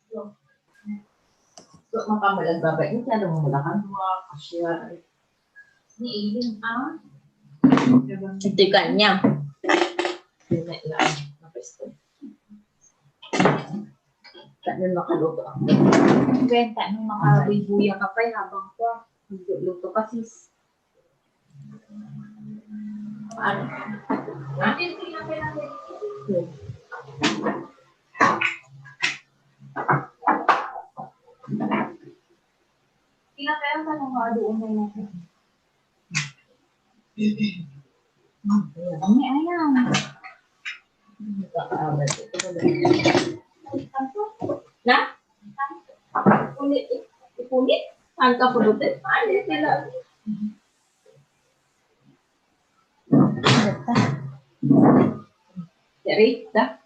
So, mapamalagbabay niya, alam mo malakan mo, kasya. Ni Aiden, ito kanya. Hindi lang, napesto. Tanong makaluto ako. Benta nung makabibuya ka pa habang ko luto kasi. Ano? Natin sila kailangan. Kinakaya ka nung doon na yun. Ang ayam. Na? Ipunit? Saan ka pulutin? Ano sila? Cerita.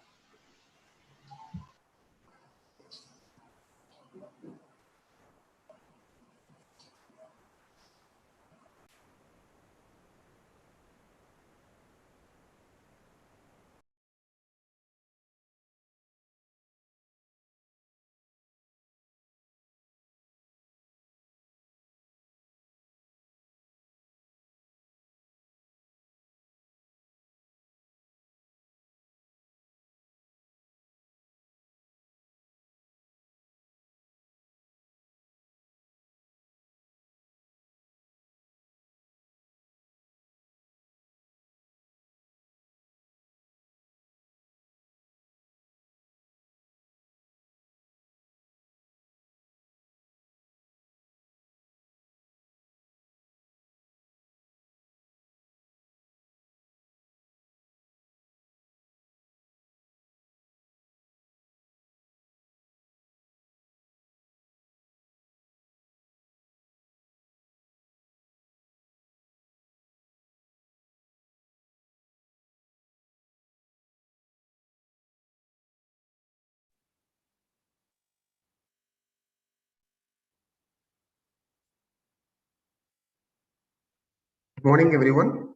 Good morning, everyone.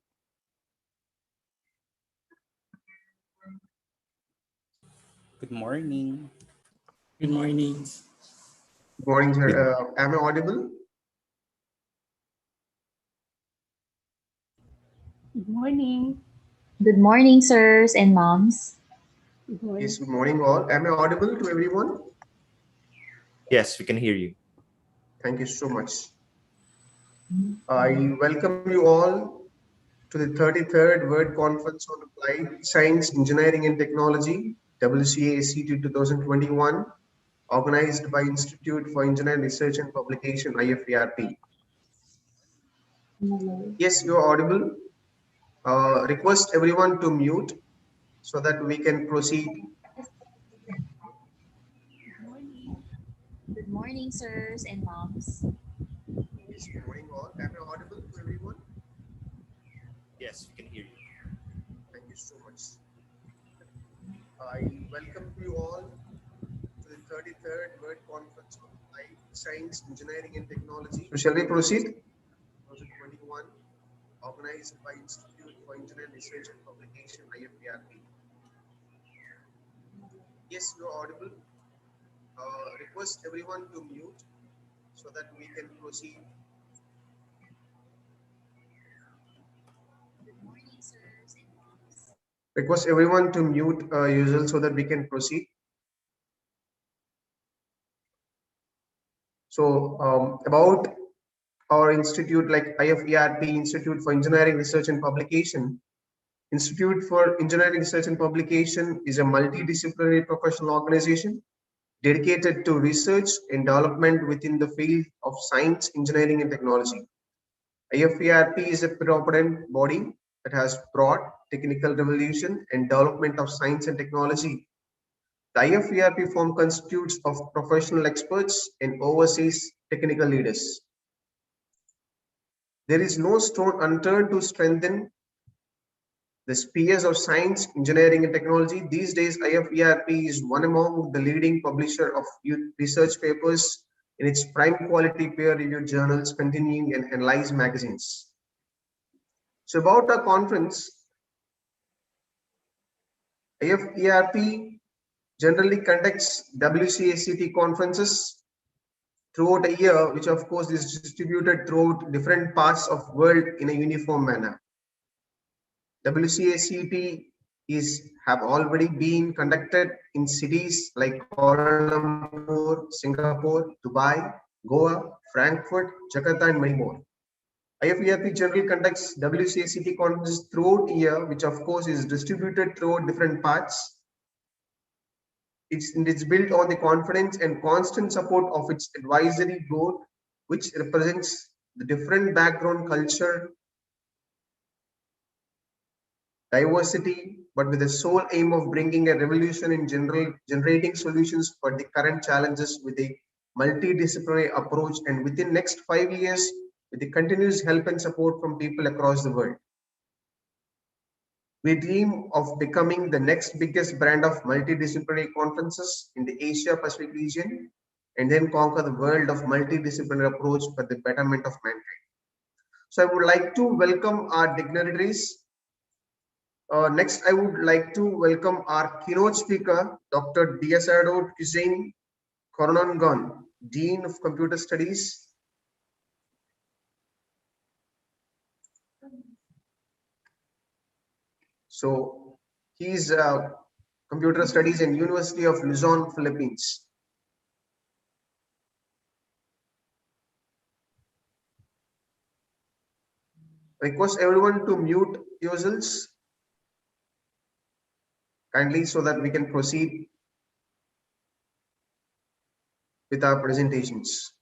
Good morning. Good morning. Good morning, sir. Am I audible? Good morning. Good morning, sirs and moms. Good morning. Yes, good morning, all. Am I audible to everyone? Yes, we can hear you. Thank you so much. I welcome you all to the 33rd World Conference on Applied Science, Engineering and Technology, WCASET-2021, organized by Institute for Engineering Research and Publication, IFERP. Yes, you are audible. Request everyone to mute so that we can proceed. Good morning, sirs and moms. Yes, good morning, all. Am I audible to everyone? Yes, we can hear you. Thank you so much. I welcome you all to the 33rd World Conference on Applied Science, Engineering and Technology. So shall we proceed? 2021, organized by Institute for Engineering Research and Publication, IFERP. Yes, you are audible. Request everyone to mute so that we can proceed. Request everyone to mute usual so that we can proceed. So about our institute, like IFERP, Institute for Engineering Research and Publication. Institute for Engineering Research and Publication is a multidisciplinary professional organization dedicated to research and development within the field of science, engineering and technology. IFERP is a predominant body that has brought technical revolution and development of science and technology. The IFERP form constitutes of professional experts and overseas technical leaders. There is no stone unturned to strengthen the spheres of science, engineering, and technology. These days, IFERP is one among the leading publisher of research papers in its prime quality peer-reviewed journals, continuing and analyze magazines. So about our conference, IFERP generally conducts WCACT conferences throughout a year, which of course is distributed throughout different parts of world in a uniform manner. WCACT have already been conducted in cities like Kuala Lumpur, Singapore, Dubai, Goa, Frankfurt, Jakarta, and many more. IFERP generally conducts WCACT conferences throughout the year, which of course is distributed throughout different parts. It's built on the confidence and constant support of its advisory board, which represents the different background, culture, diversity, but with the sole aim of bringing a revolution in generating solutions for the current challenges with a multidisciplinary approach, and within next 5 years with the continuous help and support from people across the world. We dream of becoming the next biggest brand of multidisciplinary conferences in the Asia Pacific region, and then conquer the world of multidisciplinary approach for the betterment of mankind. So I would like to welcome our dignitaries. Next, I would like to welcome our keynote speaker, Dr. Dissipated Hussein Kornangan, Dean of Computer Studies. So he's Computer Studies in University of Luzon, Philippines. Request everyone to mute yourselves kindly so that we can proceed with our presentations.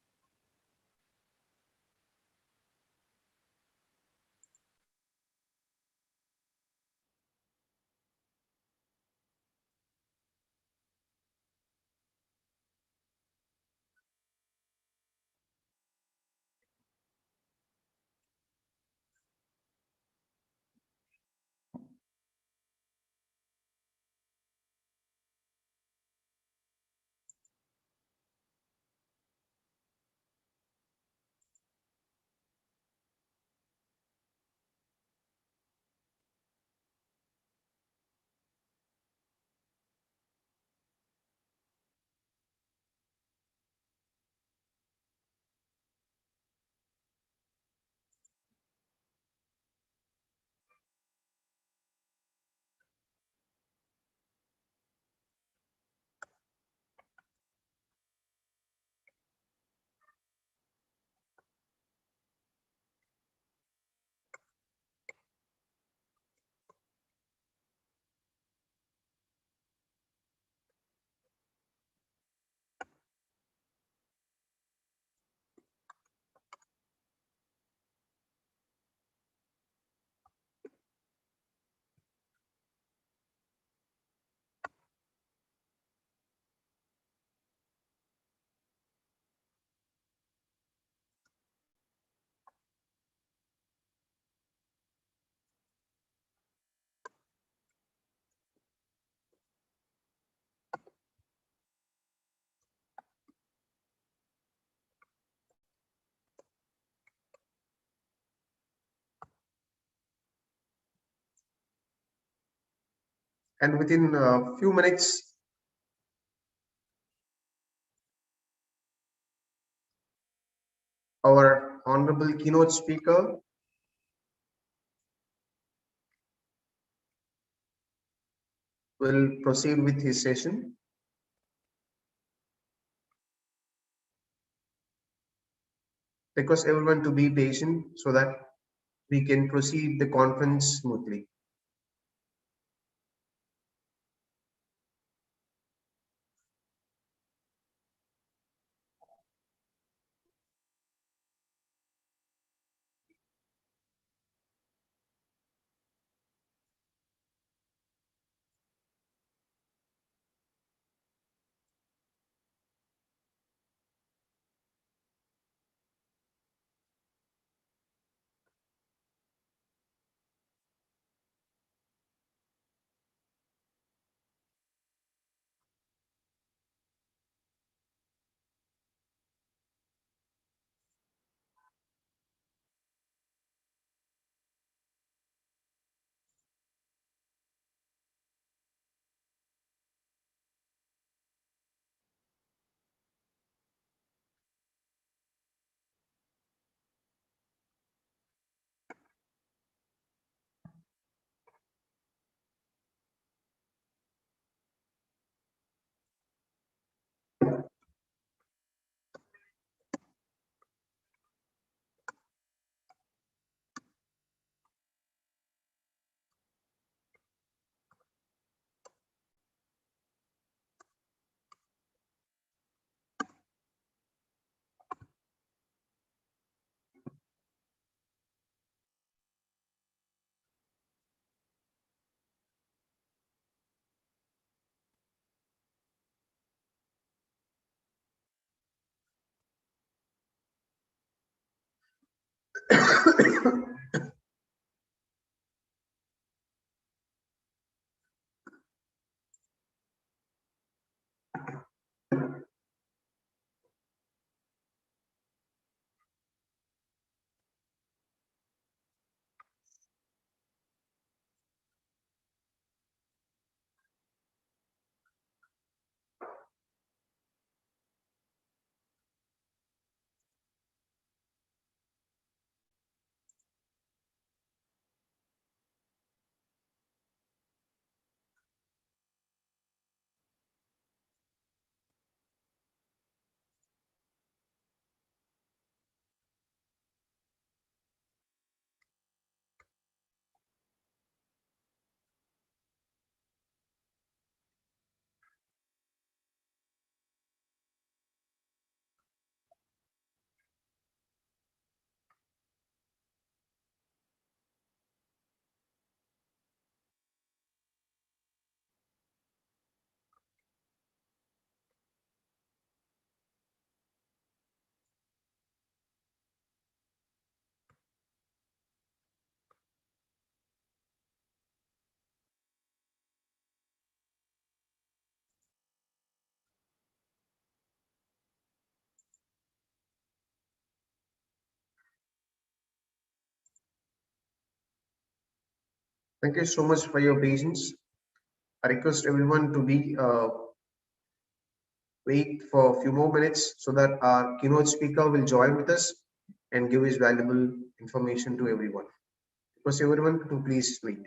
And within a few minutes, our honorable keynote speaker will proceed with his session. Request everyone to be patient so that we can proceed the conference smoothly. Thank you so much for your patience. I request everyone to be wait for a few more minutes so that our keynote speaker will join with us and give his valuable information to everyone. Request everyone to please wait.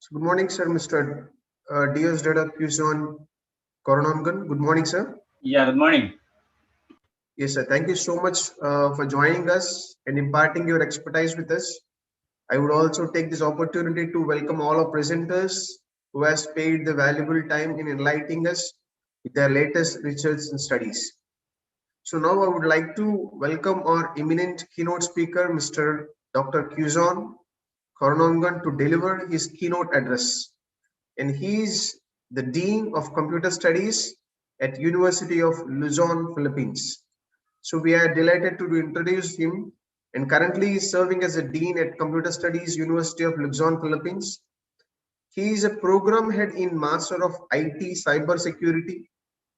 So good morning, sir, Mr. Diaz Dada Cuson Coronamgan. Good morning, sir. Yeah, good morning. Yes, sir. Thank you so much for joining us and imparting your expertise with us. I would also take this opportunity to welcome all our presenters who has paid the valuable time in enlightening us with their latest research and studies. So now I would like to welcome our eminent keynote speaker, Mr. Dr. Quizon Koronongan, to deliver his keynote address. And he is the Dean of Computer Studies at University of Luzon, Philippines. So we are delighted to introduce him, and currently is serving as a Dean at Computer Studies, University of Luzon, Philippines. He is a program head in Master of IT Cyber Security,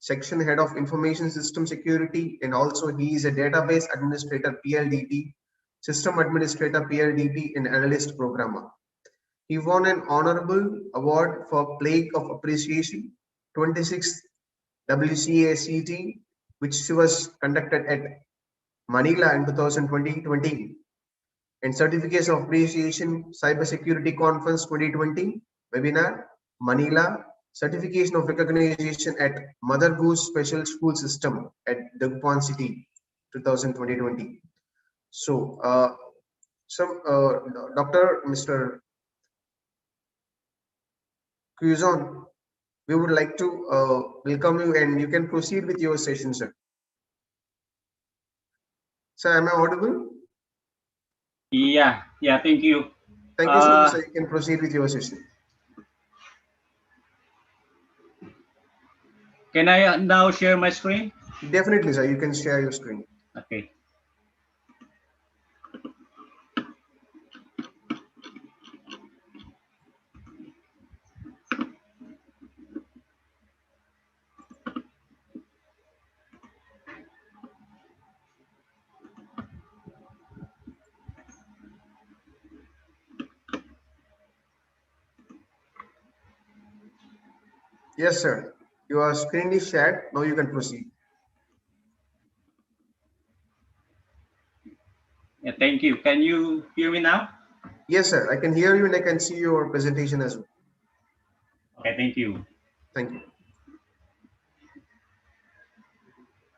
Section Head of Information System Security, and also he is a Database Administrator PLDT, System Administrator PLDT, and Analyst Programmer. He won an honorable award for Plaque of Appreciation, 26th WCASET, which was conducted at Manila in 2020, and Certificates of Appreciation Cybersecurity Conference 2020 webinar, Manila, Certification of Recognition at Mother Goose Special School System at Dagpon City, 2020. So, Dr. Mr. Quizon, we would like to welcome you, and you can proceed with your session, sir. Sir, am I audible? Yeah, thank you. Thank you so much, sir. You can proceed with your session. Can I now share my screen? Definitely, sir. You can share your screen. Okay. Yes, sir. Your screen is shared. Now you can proceed. Yeah, thank you. Can you hear me now? Yes, sir. I can hear you and I can see your presentation as well. Okay, thank you. Thank you.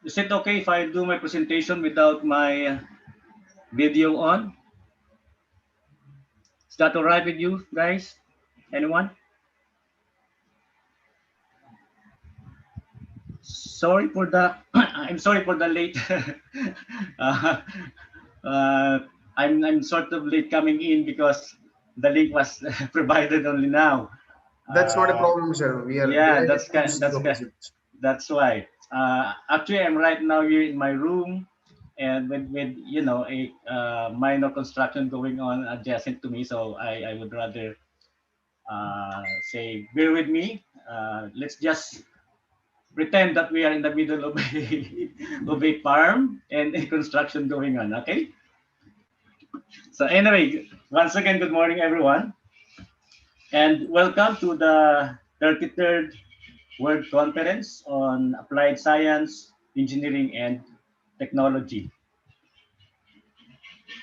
Is it okay if I do my presentation without my video on? Is that all right with you guys? Anyone? Sorry for the I'm sorry for the late uh, I'm sort of late coming in because the link was provided only now. That's not a problem, sir. We are Yeah, delighted to see your presence. that's why. Actually, I'm right now here in my room, and with a minor construction going on adjacent to me, so I would rather say bear with me. Let's just pretend that we are in the middle of of a farm and a construction going on. Okay. So anyway, once again, good morning, everyone, and welcome to the 33rd World Conference on Applied Science, Engineering, and Technology.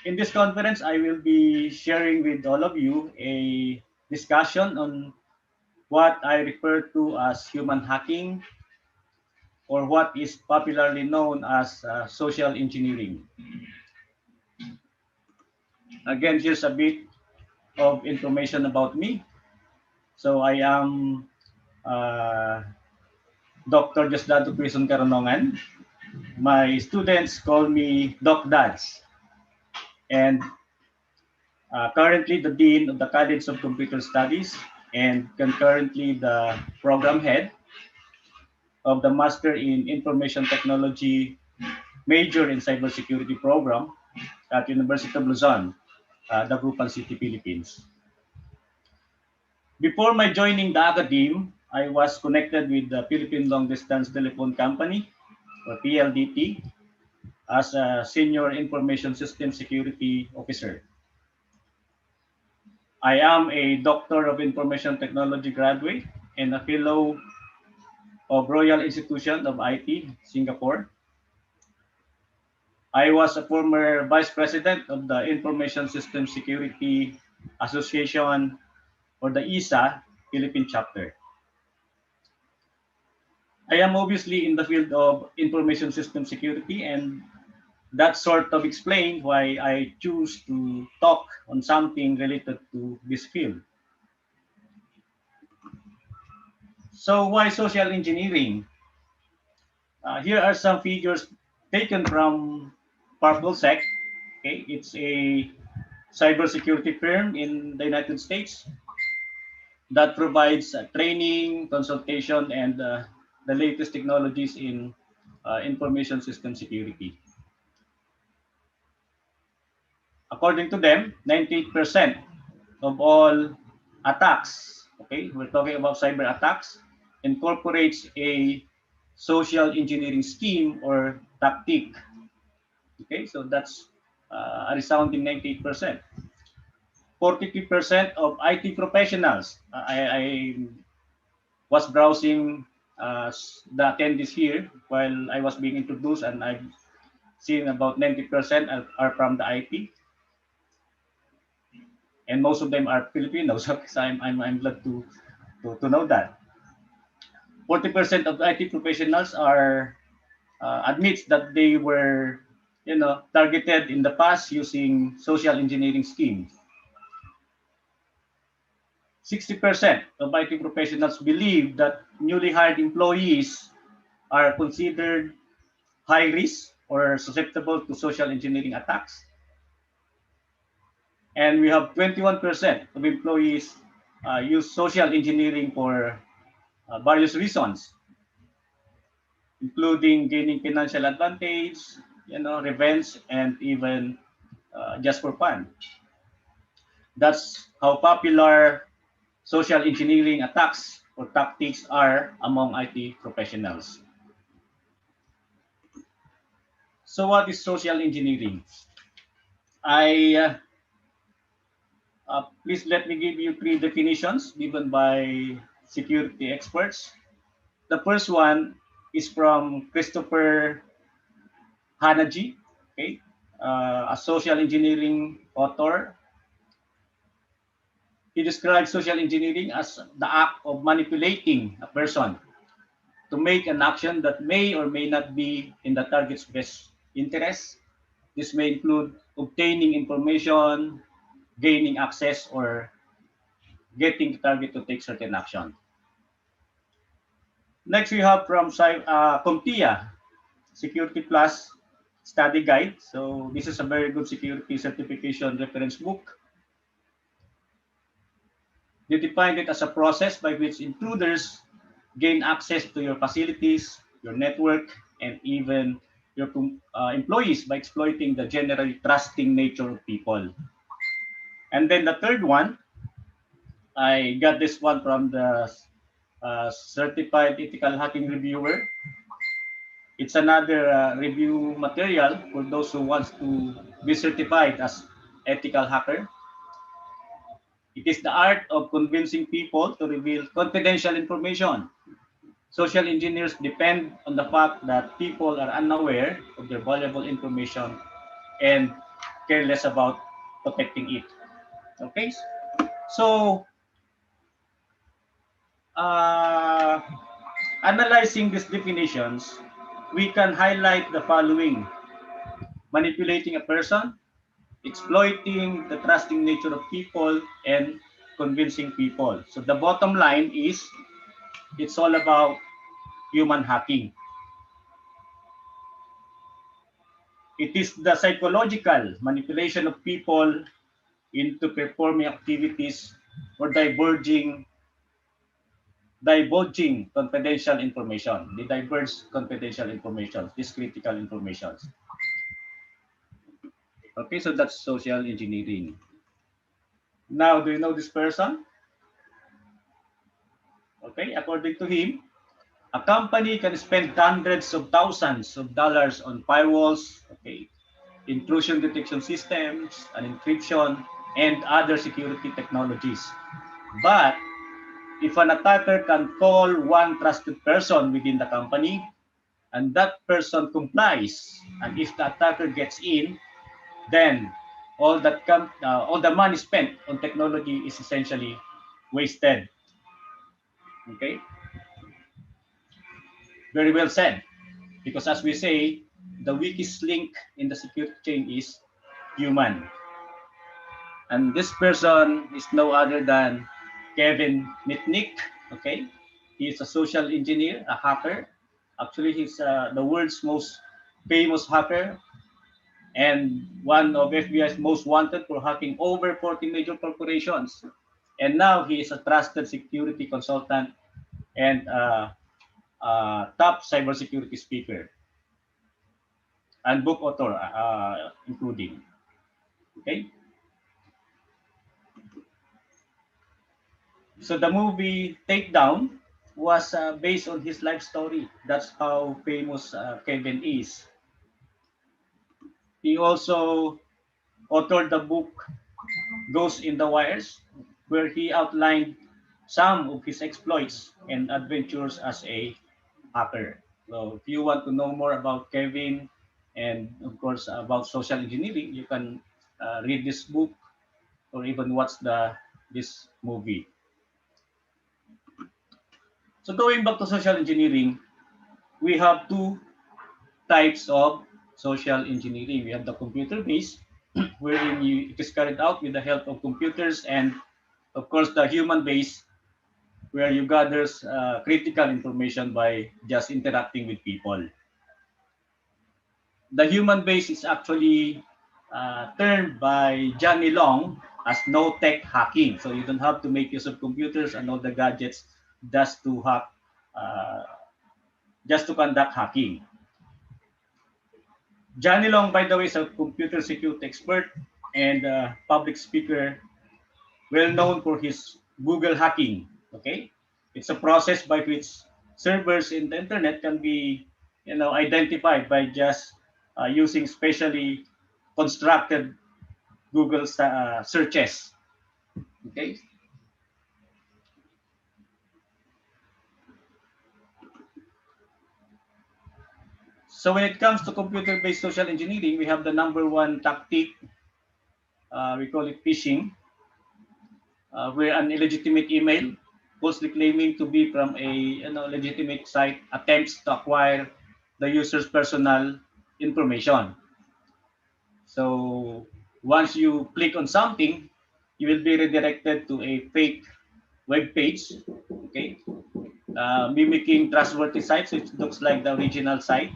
In this conference, I will be sharing with all of you a discussion on what I refer to as human hacking, or what is popularly known as social engineering. Again, here's a bit of information about me. So I am Dr. Diosdado Quezon Caronongan. My students call me Doc Dads, and currently the Dean of the College of Computer Studies, and concurrently the program head of the Master in Information Technology Major in Cybersecurity program at University of Luzon, Dagupan City, Philippines. Before my joining the academe, I was connected with the Philippine Long Distance Telephone Company, or PLDT, as a Senior Information System Security Officer. I am a Doctor of Information Technology graduate and a Fellow of Royal Institution of IT, Singapore. I was a former Vice President of the Information System Security Association, or the ISA, Philippine chapter. I am obviously in the field of information system security, and that sort of explains why I choose to talk on something related to this field. So why social engineering? Here are some figures taken from PurpleSec. Okay, it's a cybersecurity firm in the United States that provides training, consultation, and the latest technologies in information system security. According to them, 98% of all attacks, okay, we're talking about cyber attacks, incorporates a social engineering scheme or tactic. Okay, so that's a resounding 98%. 43% of IT professionals. I was browsing the attendees here while I was being introduced, and I've seen about 90% are from the IT, and most of them are Filipinos. So I'm glad to know that 40% of IT professionals are admits that they were targeted in the past using social engineering schemes. 60% of IT professionals believe that newly hired employees are considered high risk or susceptible to social engineering attacks. And we have 21% of employees use social engineering for various reasons, including gaining financial advantage, revenge, and even just for fun. That's how popular social engineering attacks or tactics are among IT professionals. So what is social engineering? Please let me give you 3 definitions given by security experts. The first one is from Christopher Hanaji, okay, a social engineering author. He describes social engineering as the act of manipulating a person to make an action that may or may not be in the target's best interest. This may include obtaining information, gaining access, or getting the target to take certain action. Next, we have from CompTIA, Security Plus Study Guide. So this is a very good security certification reference book. They defined it as a process by which intruders gain access to your facilities, your network, and even your employees by exploiting the generally trusting nature of people. And then the third one, I got this one from the Certified Ethical Hacking Reviewer. It's another review material for those who want to be certified as ethical hacker. It is the art of convincing people to reveal confidential information. Social engineers depend on the fact that people are unaware of their valuable information and care less about protecting it. Okay, so analyzing these definitions, we can highlight the following: manipulating a person, exploiting the trusting nature of people, and convincing people. So the bottom line is it's all about human hacking. It is the psychological manipulation of people into performing activities or divulging confidential information. They divulge confidential information, this critical information. Okay, so that's social engineering. Now, do you know this person? Okay, according to him, a company can spend hundreds of thousands of dollars on firewalls, okay, intrusion detection systems, and encryption, and other security technologies. But if an attacker can call one trusted person within the company, and that person complies, and if the attacker gets in, then all the money spent on technology is essentially wasted. Okay, very well said. Because as we say, the weakest link in the security chain is human. And this person is no other than Kevin Mitnick. Okay, he's a social engineer, a hacker. Actually, he's the world's most famous hacker and one of FBI's most wanted for hacking over 40 major corporations. And now he is a trusted security consultant and top cybersecurity speaker and book author, including. Okay. So the movie Takedown was based on his life story. That's how famous Kevin is. He also authored the book Ghost in the Wires, where he outlined some of his exploits and adventures as a hacker. So if you want to know more about Kevin and of course about social engineering, you can read this book or even watch this movie. So going back to social engineering, we have two types of social engineering. We have the computer-based, wherein it is carried out with the help of computers, and of course the human-based, where you gather critical information by just interacting with people. The human base is actually termed by Johnny Long as no-tech hacking. So you don't have to make use of computers and all the gadgets just to hack, just to conduct hacking. Johnny Long, by the way, is a computer security expert and public speaker, well known for his Google hacking. Okay, it's a process by which servers in the internet can be, identified by just using specially constructed Google searches. Okay. So when it comes to computer-based social engineering, we have the number one tactic. We call it phishing, where an illegitimate email falsely claiming to be from a legitimate site attempts to acquire the user's personal information. So once you click on something, you will be redirected to a fake web page, okay, mimicking trustworthy sites, which looks like the original site,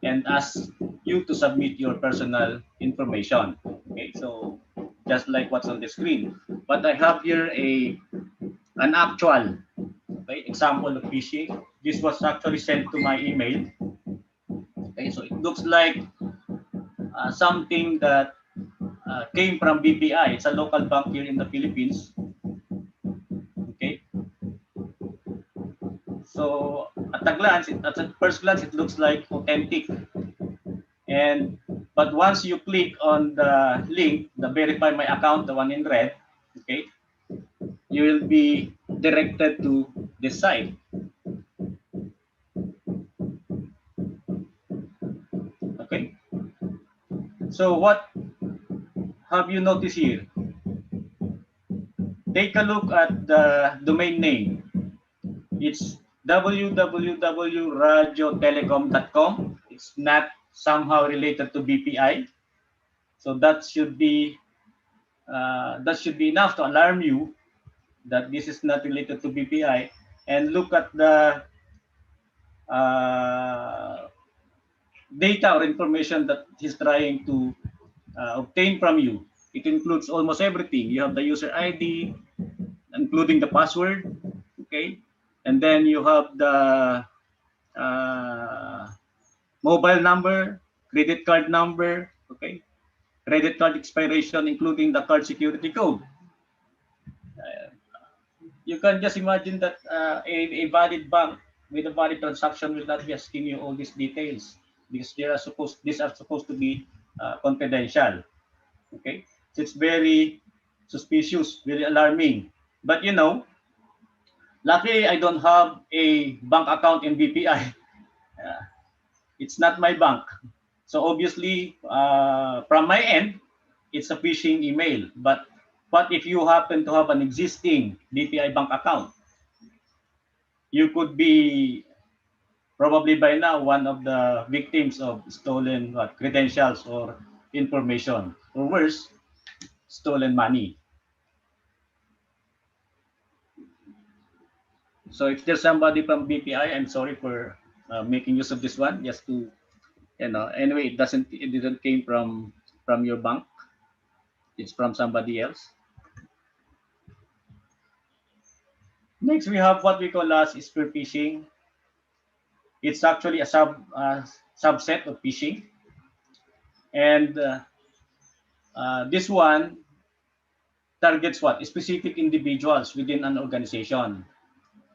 and asks you to submit your personal information. Okay, so just like what's on the screen. But I have here an actual example of phishing. This was actually sent to my email. Okay, so it looks like something that came from BPI. It's a local bank here in the Philippines. Okay. So at a glance, at a first glance, it looks like authentic. But once you click on the link, the verify my account, the one in red, okay, you will be directed to this site. Okay. So what have you noticed here? Take a look at the domain name. It's www.radiotelecom.com. It's not somehow related to BPI. So that should be enough to alarm you that this is not related to BPI. And look at the data or information that he's trying to obtain from you. It includes almost everything. You have the user ID, including the password, okay? And then you have the mobile number, credit card number, okay? Credit card expiration, including the card security code. You can just imagine that a valid bank with a valid transaction will not be asking you all these details because these are supposed to be confidential. Okay, so it's very suspicious, very alarming. But luckily I don't have a bank account in BPI. It's not my bank, so obviously from my end, it's a phishing email. But what if you happen to have an existing BPI bank account? You could be probably by now one of the victims of stolen credentials or information, or worse, stolen money. So if there's somebody from BPI, I'm sorry for making use of this one, just to Anyway, it didn't came from your bank. It's from somebody else. Next, we have what we call as spear phishing. It's actually a subset of phishing, and this one targets what specific individuals within an organization.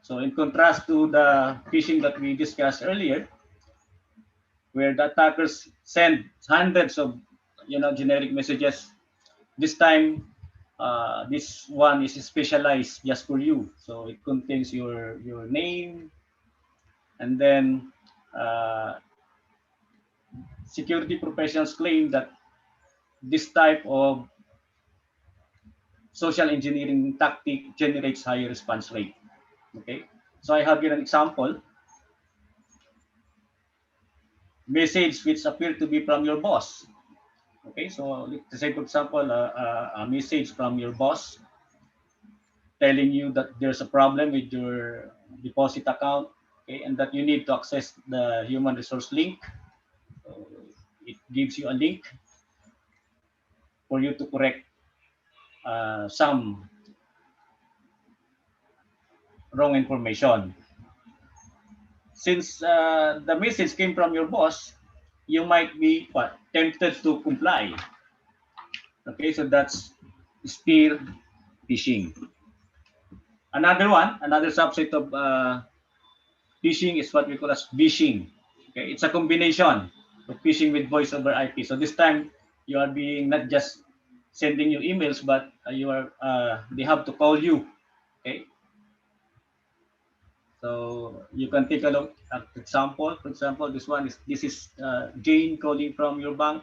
So, in contrast to the phishing that we discussed earlier, where the attackers send hundreds of generic messages, this time this one is specialized just for you. So it contains your name, and then uh, security professionals claim that this type of social engineering tactic generates higher response rate. Okay, so I have here an example message which appear to be from your boss. Okay, so let's say, for example, a message from your boss telling you that there's a problem with your deposit account, okay, and that you need to access the human resource link. So it gives you a link for you to correct some wrong information. Since the message came from your boss, you might be tempted to comply. Okay, so that's spear phishing. Another subset of phishing is what we call as phishing. Okay, it's a combination of phishing with voice over IP. So this time you are being not just sending you emails, but they have to call you. Okay, so you can take a look at example. For example, this is Jane calling from your bank.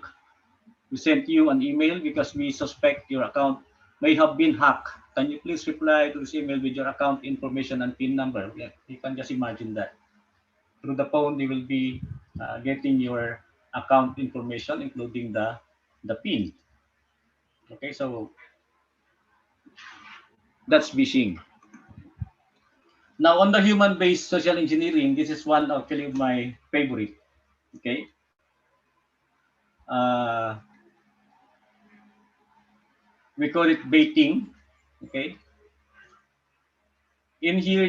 We sent you an email because we suspect your account may have been hacked. Can you please reply to this email with your account information and PIN number? Yeah, you can just imagine that. Through the phone, they will be getting your account information, including the PIN. Okay, so that's phishing. Now, on the human-based social engineering, this is one actually of my favorite. Okay, uh, we call it baiting. Okay, in here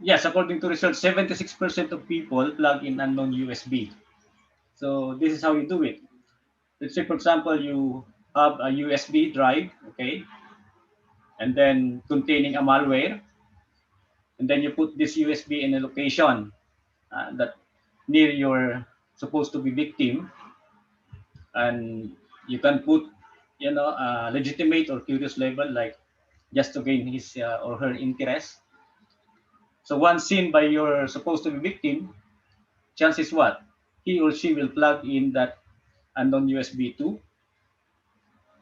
yes, according to research, 76% of people plug in unknown USB. So this is how you do it. Let's say, for example, you have a USB drive, okay, and then containing a malware, and then you put this USB in a location that near your supposed to be victim, and you can put, legitimate or curious label like just to gain his or her interest. So once seen by your supposed to be victim, chances what? He or she will plug in that unknown USB to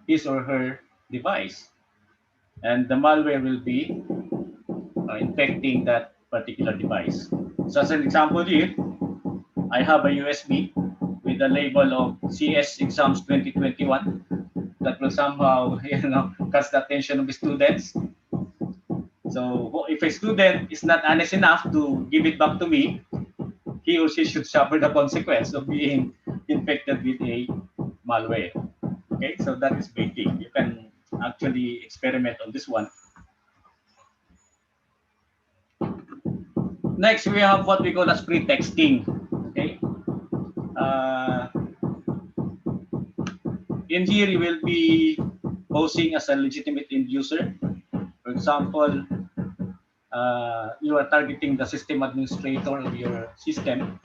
his or her device, and the malware will be infecting that particular device. So as an example here, I have a USB with a label of CS Exams 2021 that will somehow catch the attention of the students. So if a student is not honest enough to give it back to me, he or she should suffer the consequence of being infected with a malware. Okay, so that is baiting. You can actually experiment on this one. Next, we have what we call as pretexting. Okay, in here you will be posing as a legitimate end user. For example, you are targeting the system administrator of your system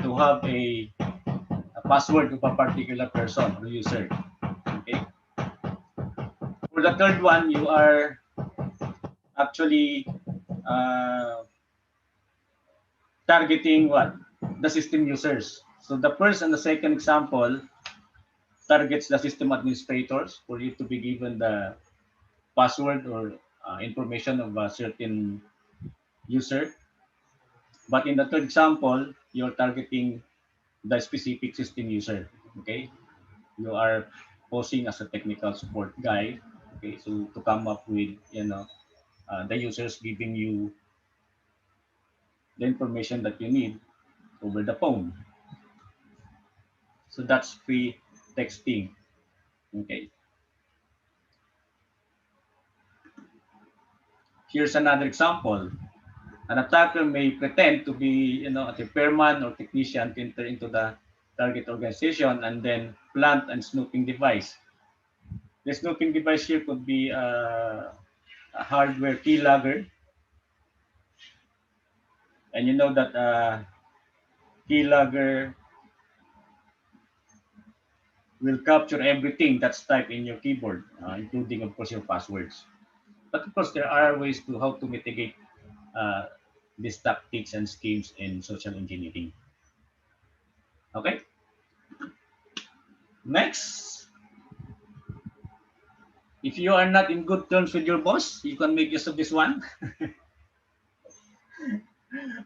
to have a password of a particular person or user. Okay. For the third one, you are actually targeting what? The system users. So the first and the second example targets the system administrators for you to be given the password or information of a certain user. But in the third example, you're targeting the specific system user. Okay, you are posing as a technical support guy. Okay, so to come up with the users giving you the information that you need over the phone. So that's free texting. Okay. Here's another example. An attacker may pretend to be, a repairman or technician to enter into the target organization and then plant a snooping device. The snooping device here could be a hardware keylogger, and you know that keylogger will capture everything that's typed in your keyboard, including, of course, your passwords. But of course, there are ways to how to mitigate uh, these tactics and schemes in social engineering. Okay. Next, if you are not in good terms with your boss, you can make use of this one.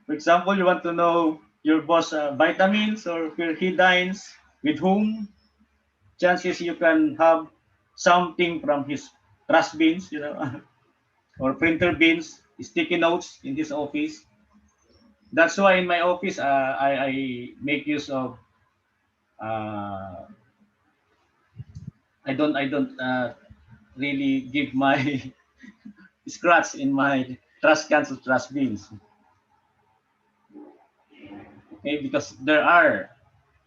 For example, you want to know your boss vitamins or where he dines, with whom. Chances you can have something from his trash bins, or printer bins, sticky notes in his office. That's why in my office, I make use of. Uh, I don't really give my scratch in my trash cans or trash bins. Okay, because there are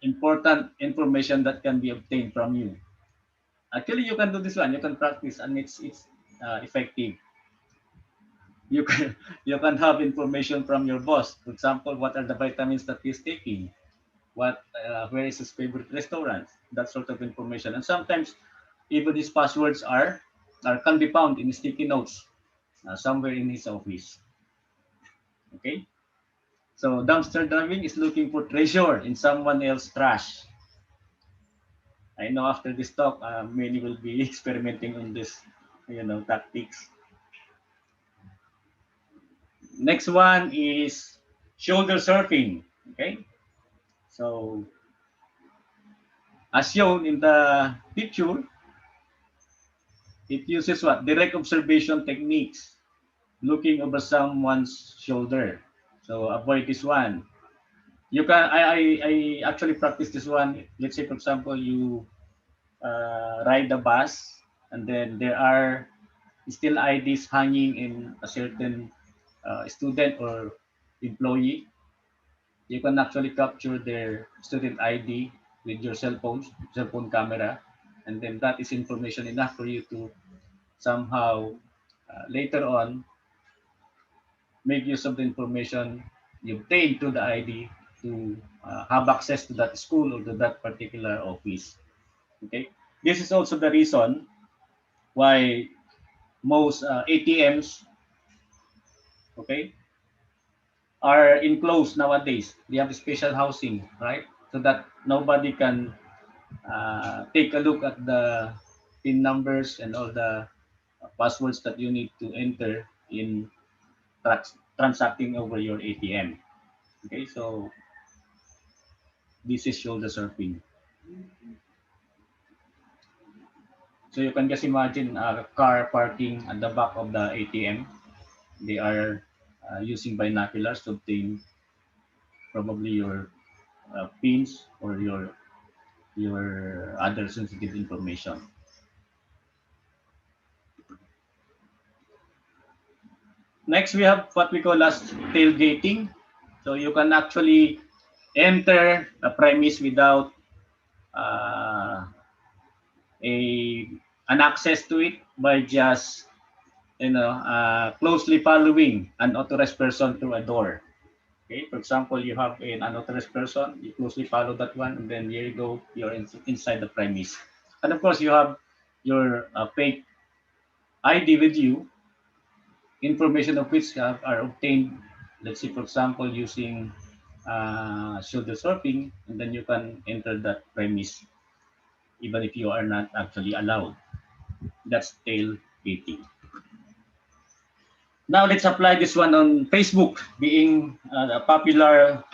important information that can be obtained from you. Actually, you can do this one. You can practice, and it's effective. You can you can have information from your boss. For example, what are the vitamins that he's taking? Where is his favorite restaurant? That sort of information. And sometimes even his passwords are can be found in sticky notes somewhere in his office. Okay. So dumpster diving is looking for treasure in someone else's trash. I know after this talk, many will be experimenting on this, tactics. Next one is shoulder surfing. Okay, so as shown in the picture, it uses what? Direct observation techniques, looking over someone's shoulder. So avoid this one. You can, I actually practice this one. Let's say, for example, you ride the bus, and then there are still IDs hanging in a certain student or employee. You can actually capture their student ID with your cell phone camera, and then that is information enough for you to somehow later on make use of the information you obtained through the ID to have access to that school or to that particular office. Okay, this is also the reason why most ATMs, okay, are enclosed nowadays. They have special housing, right? So that nobody can take a look at the PIN numbers and all the passwords that you need to enter in transacting over your ATM. Okay, so this is shoulder surfing. So you can just imagine a car parking at the back of the ATM. They are using binoculars to obtain probably your pins or your other sensitive information. Next, we have what we call as tailgating. So you can actually enter a premise without uh, an access to it by just closely following an authorized person through a door. Okay, for example, you have an unauthorized person, you closely follow that one, and then here you go, you're inside the premise. And of course, you have your fake ID with you, information of which are obtained, let's say, for example, using shoulder surfing, and then you can enter that premise even if you are not actually allowed. That's tailgating. Now let's apply this one on Facebook, being a popular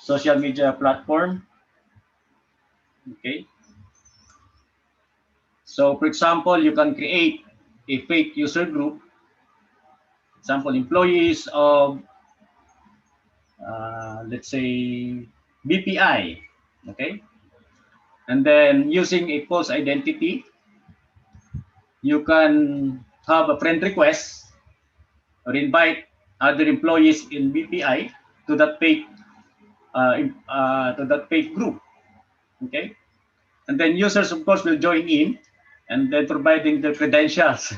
social media platform. Okay. So for example, you can create a fake user group, example, employees of let's say BPI, okay? And then using a false identity, you can have a friend request or invite other employees in BPI to that fake group, okay? And then users, of course, will join in and then providing their credentials,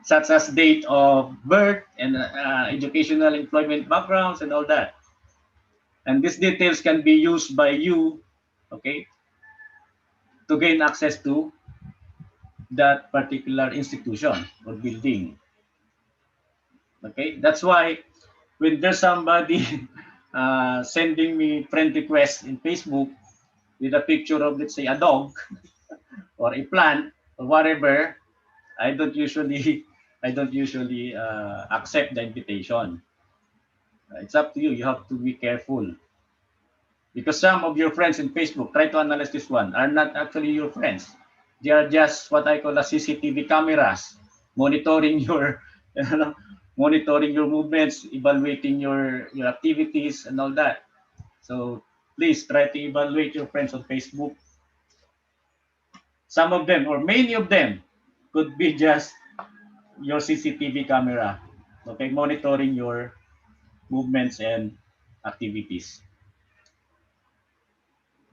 such as date of birth and educational employment backgrounds and all that. And these details can be used by you, okay, to gain access to that particular institution or building. Okay, that's why when there's somebody sending me friend requests in Facebook with a picture of, let's say, a dog or a plant or whatever, I don't usually accept the invitation. It's up to you. You have to be careful because some of your friends in Facebook, try to analyze this one, are not actually your friends. They are just what I call a CCTV cameras monitoring your you know, monitoring your movements, evaluating your activities and all that. So please try to evaluate your friends on Facebook. Some of them or many of them could be just your CCTV camera, okay, monitoring your movements and activities.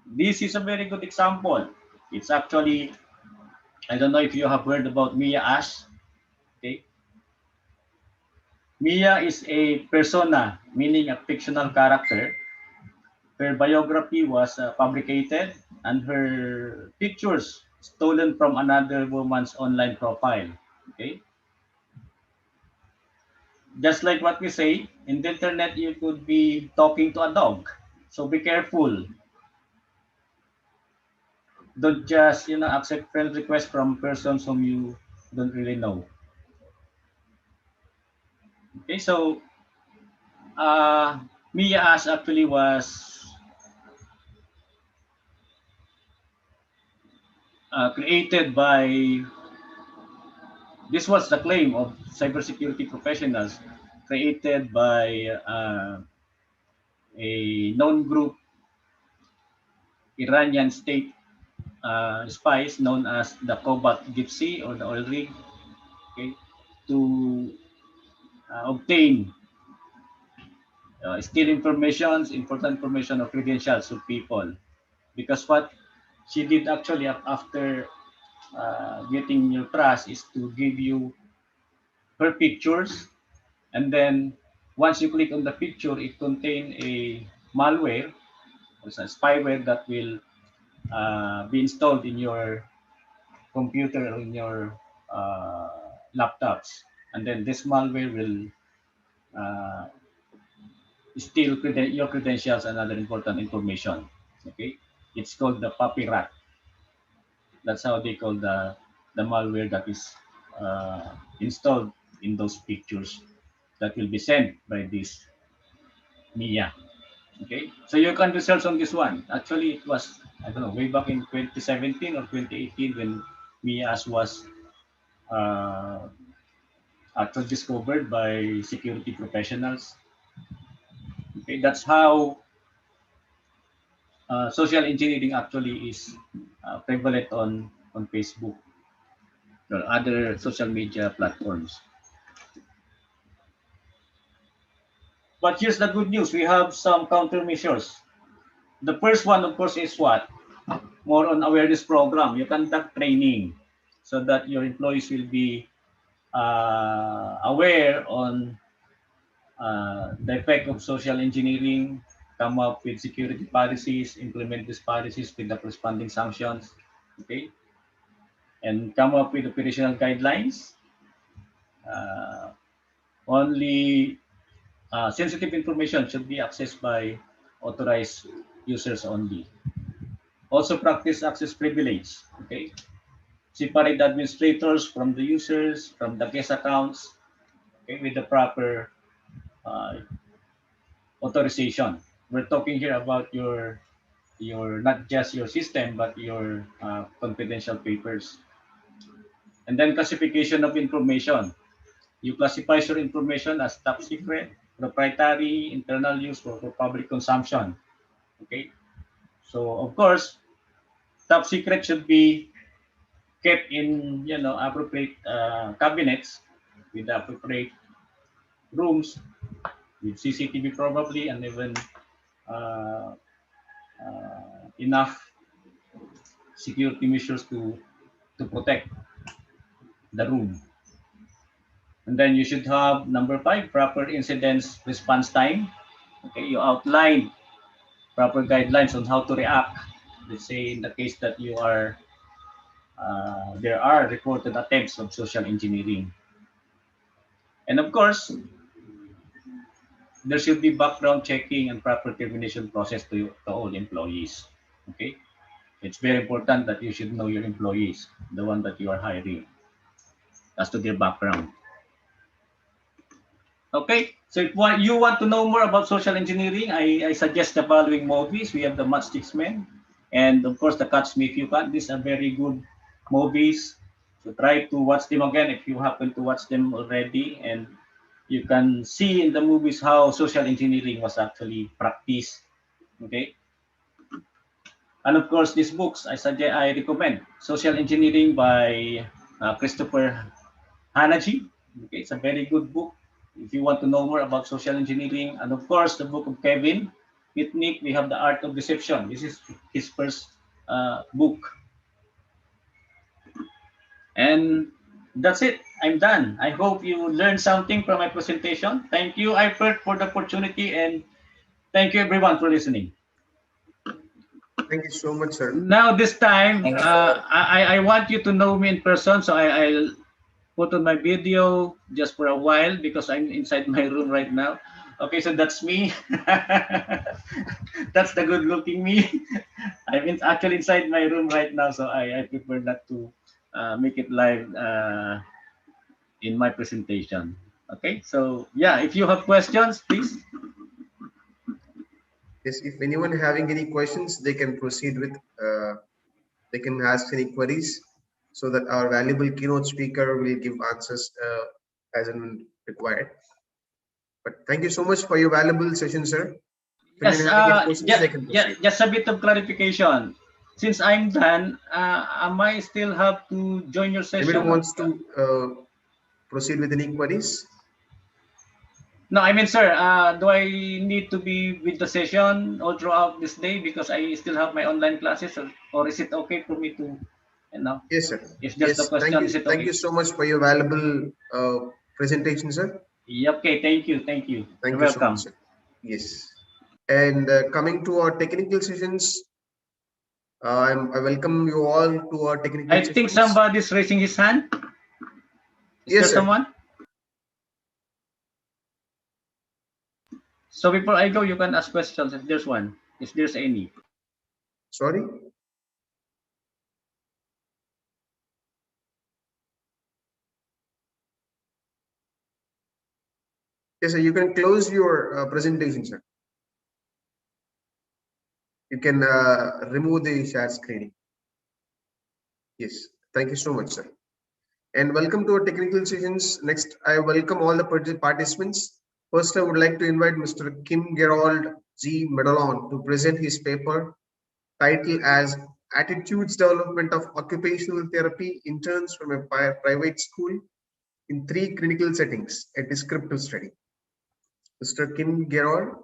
This is a very good example. It's actually, I don't know if you have heard about Mia Ash. Okay, Mia is a persona, meaning a fictional character. Her biography was fabricated and her pictures stolen from another woman's online profile. Okay, just like what we say, in the internet, you could be talking to a dog. So be careful. Don't just, accept friend requests from persons whom you don't really know. Okay, so Mia Ash actually was created by, this was the claim of cybersecurity professionals, created by a known group, Iranian state spies known as the Cobalt Gypsy or the oil rig, okay, to obtain steal important information or credentials of people. Because what she did actually after getting your trust is to give you her pictures, and then once you click on the picture, it contains a malware, it's a spyware that will be installed in your computer or in your laptops, and then this malware will uh, steal your credentials and other important information. Okay, it's called the puppy rat. That's how they call the malware that is installed in those pictures that will be sent by this Mia. Okay, so you can research on this one. Actually, it was, I don't know, way back in 2017 or 2018 when Mia's was actually discovered by security professionals. Okay, that's how social engineering actually is prevalent on Facebook or other social media platforms. But here's the good news. We have some countermeasures. The first one, of course, is what? More on awareness program. You conduct training so that your employees will be aware on the effect of social engineering, come up with security policies, implement these policies with the corresponding sanctions, okay? And come up with operational guidelines. Only sensitive information should be accessed by authorized users only. Also practice access privilege, okay? Separate the administrators from the users, from the guest accounts, okay, with the proper authorization. We're talking here about your not just your system, but your confidential papers. And then classification of information. You classify your information as top secret, proprietary, internal use, or for public consumption. Okay, so of course, top secret should be kept in appropriate cabinets with appropriate rooms with CCTV probably, and even uh, enough security measures to protect the room. And then you should have number 5, proper incident response time. Okay, you outline proper guidelines on how to react. Let's say in the case that you are there are reported attempts of social engineering. And of course, there should be background checking and proper termination process to all employees. Okay, it's very important that you should know your employees, the one that you are hiring, as to their background. Okay, so if you want to know more about social engineering, I suggest the following movies. We have The Matchsticks Men, and of course, The Catch Me If You Can. These are very good movies. So try to watch them again if you happen to watch them already, and you can see in the movies how social engineering was actually practiced. Okay, and of course, these books I recommend. Social Engineering by Christopher Hanaji. Okay, it's a very good book if you want to know more about social engineering. And of course, the book of Kevin Mitnick, we have The Art of Deception. This is his first book. And that's it. I'm done. I hope you learned something from my presentation. Thank you, Ipert, for the opportunity, and thank you, everyone, for listening. Thank you so much, sir. Now, this time, I want you to know me in person, so I'll put on my video just for a while because I'm inside my room right now. Okay, so that's me. That's the good-looking me. I'm actually inside my room right now, so I prefer not to make it live in my presentation. Okay, so yeah, if you have questions, please. Yes, if anyone having any questions, they can proceed with, they can ask any queries so that our valuable keynote speaker will give answers as and required. But thank you so much for your valuable session, sir. Yes, just a bit of clarification. Since I'm done, am I still have to join your session? Everyone wants to proceed with any queries? No, I mean, sir, do I need to be with the session all throughout this day because I still have my online classes, or is it okay for me to, Yes, sir. If just the question, thank you. Is it okay? Thank you so much for your valuable presentation, sir. Okay, thank you. Thank You're you welcome. so much, sir. Yes. And coming to our technical sessions, I welcome you all to our technical sessions. I think somebody's raising his hand. Is there someone? So before I go, you can ask questions if there's one, if there's any. Sorry? Yes, sir, you can close your presentation, sir. You can remove the share screening. Yes, thank you so much, sir. And welcome to our technical sessions. Next, I welcome all the participants. First, I would like to invite Mr. Kim Gerald G. Medalon to present his paper titled as Attitudes Development of Occupational Therapy Interns from a Private School in 3 Clinical Settings, a Descriptive Study. Mr. Kim Gerald,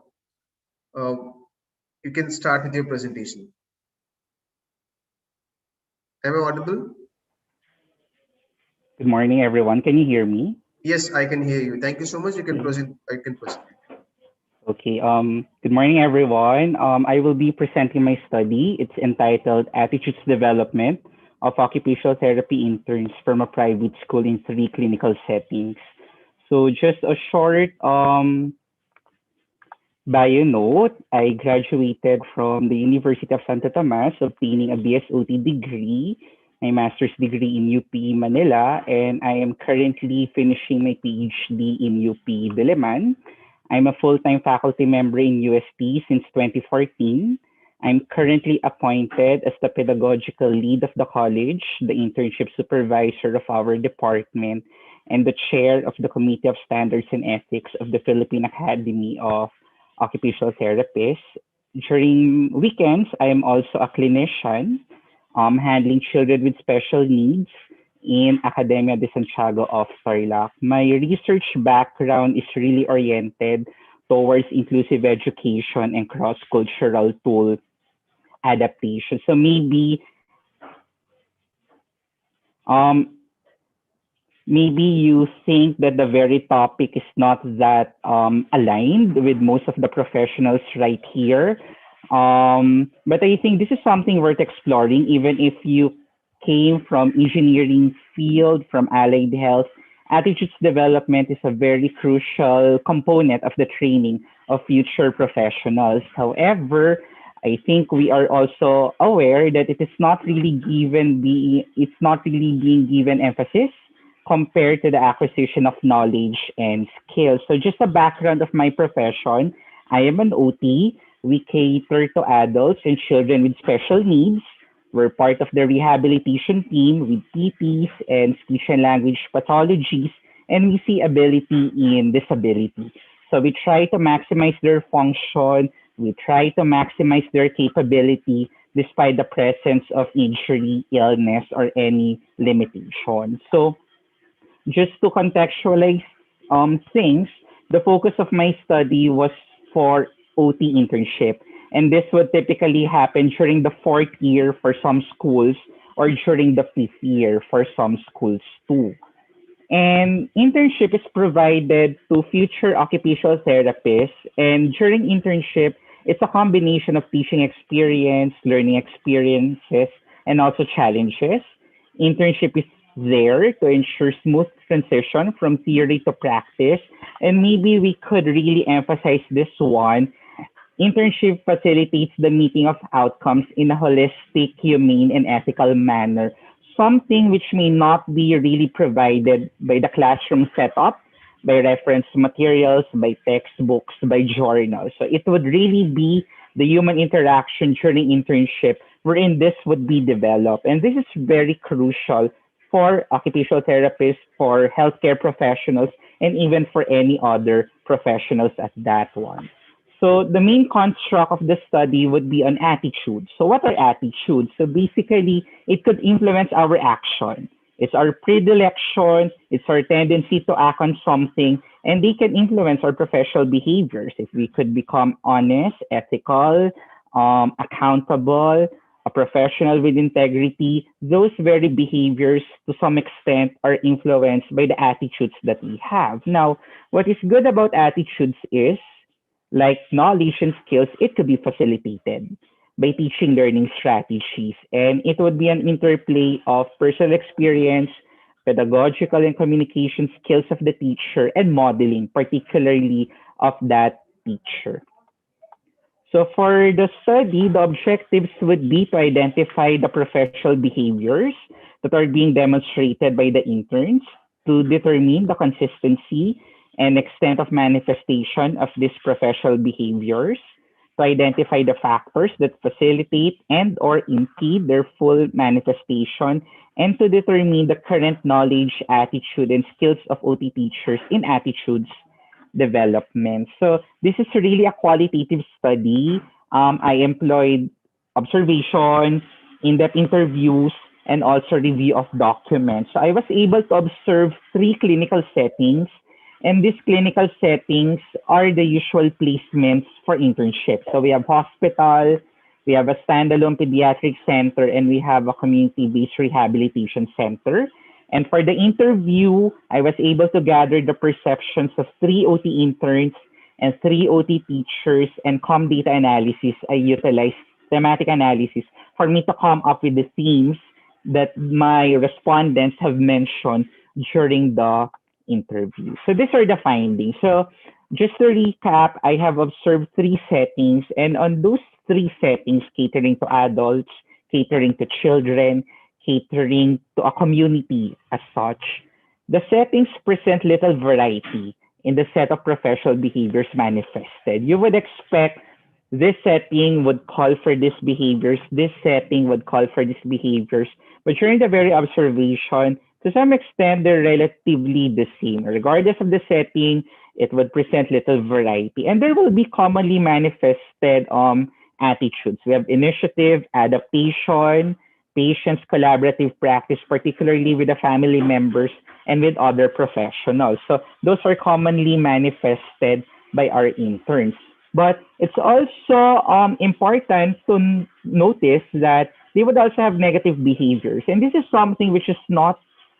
you can start with your presentation. Am I audible? Good morning, everyone. Can you hear me? Yes, I can hear you. Thank you so much. You can proceed. I can proceed. Okay. Good morning, everyone. I will be presenting my study. It's entitled Attitudes Development of Occupational Therapy Interns from a Private School in 3 Clinical Settings. So just a short bio note. I graduated from the University of Santo Tomas, obtaining a BSOT degree, my master's degree in UP Manila, and I am currently finishing my PhD in UP Diliman. I'm a full-time faculty member in UST since 2014. I'm currently appointed as the pedagogical lead of the college, the internship supervisor of our department, and the chair of the Committee of Standards and Ethics of the Philippine Academy of Occupational Therapists. During weekends, I am also a clinician handling children with special needs in Academia de Santiago of Tarlac. My research background is really oriented towards inclusive education and cross-cultural tool adaptation. So um, maybe you think that the very topic is not that aligned with most of the professionals right here. But I think this is something worth exploring, even if you came from engineering field, from allied health. Attitudes development is a very crucial component of the training of future professionals. However, I think we are also aware that it's not really being given emphasis compared to the acquisition of knowledge and skills. So just a background of my profession, I am an OT. We cater to adults and children with special needs. We're part of the rehabilitation team with TPs and speech and language pathologies, and we see ability in disability. So we try to maximize their function, we try to maximize their capability despite the presence of injury, illness, or any limitation. So just to contextualize things, the focus of my study was for OT internship. And this would typically happen during the fourth year for some schools or during the fifth year for some schools too. And internship is provided to future occupational therapists. And during internship, it's a combination of teaching experience, learning experiences, and also challenges. Internship is there to ensure smooth transition from theory to practice. And maybe we could really emphasize this one. Internship facilitates the meeting of outcomes in a holistic, humane, and ethical manner, something which may not be really provided by the classroom setup, by reference materials, by textbooks, by journals. So it would really be the human interaction during internship wherein this would be developed. And this is very crucial for occupational therapists, for healthcare professionals, and even for any other professionals at that one. So the main construct of the study would be on attitudes. So what are attitudes? So basically, it could influence our action. It's our predilection, it's our tendency to act on something, and they can influence our professional behaviors. If we could become honest, ethical, accountable, a professional with integrity, those very behaviors to some extent are influenced by the attitudes that we have. Now, what is good about attitudes is, like knowledge and skills, it could be facilitated by teaching learning strategies. And it would be an interplay of personal experience, pedagogical and communication skills of the teacher, and modeling, particularly of that teacher. So for the study, the objectives would be to identify the professional behaviors that are being demonstrated by the interns, to determine the consistency and extent of manifestation of these professional behaviors, to identify the factors that facilitate and or impede their full manifestation, and to determine the current knowledge, attitude, and skills of OT teachers in attitudes development. So this is really a qualitative study. I employed observation, in-depth interviews, and also review of documents. So I was able to observe 3 clinical settings, and these clinical settings are the usual placements for internship. So we have hospital, we have a standalone pediatric center, and we have a community-based rehabilitation center. And for the interview, I was able to gather the perceptions of 3 OT interns and 3 OT teachers, and com data analysis. I utilized thematic analysis for me to come up with the themes that my respondents have mentioned during the interview. So these are the findings. So just to recap, I have observed 3 settings, and on those 3 settings, catering to adults, catering to children, catering to a community as such, the settings present little variety in the set of professional behaviors manifested. You would expect this setting would call for these behaviors, this setting would call for these behaviors, but during the very observation, to some extent, they're relatively the same. Regardless of the setting, it would present little variety. And there will be commonly manifested attitudes. We have initiative, adaptation, patience, collaborative practice, particularly with the family members and with other professionals. So those are commonly manifested by our interns. But it's also important to notice that they would also have negative behaviors. And this is something which is not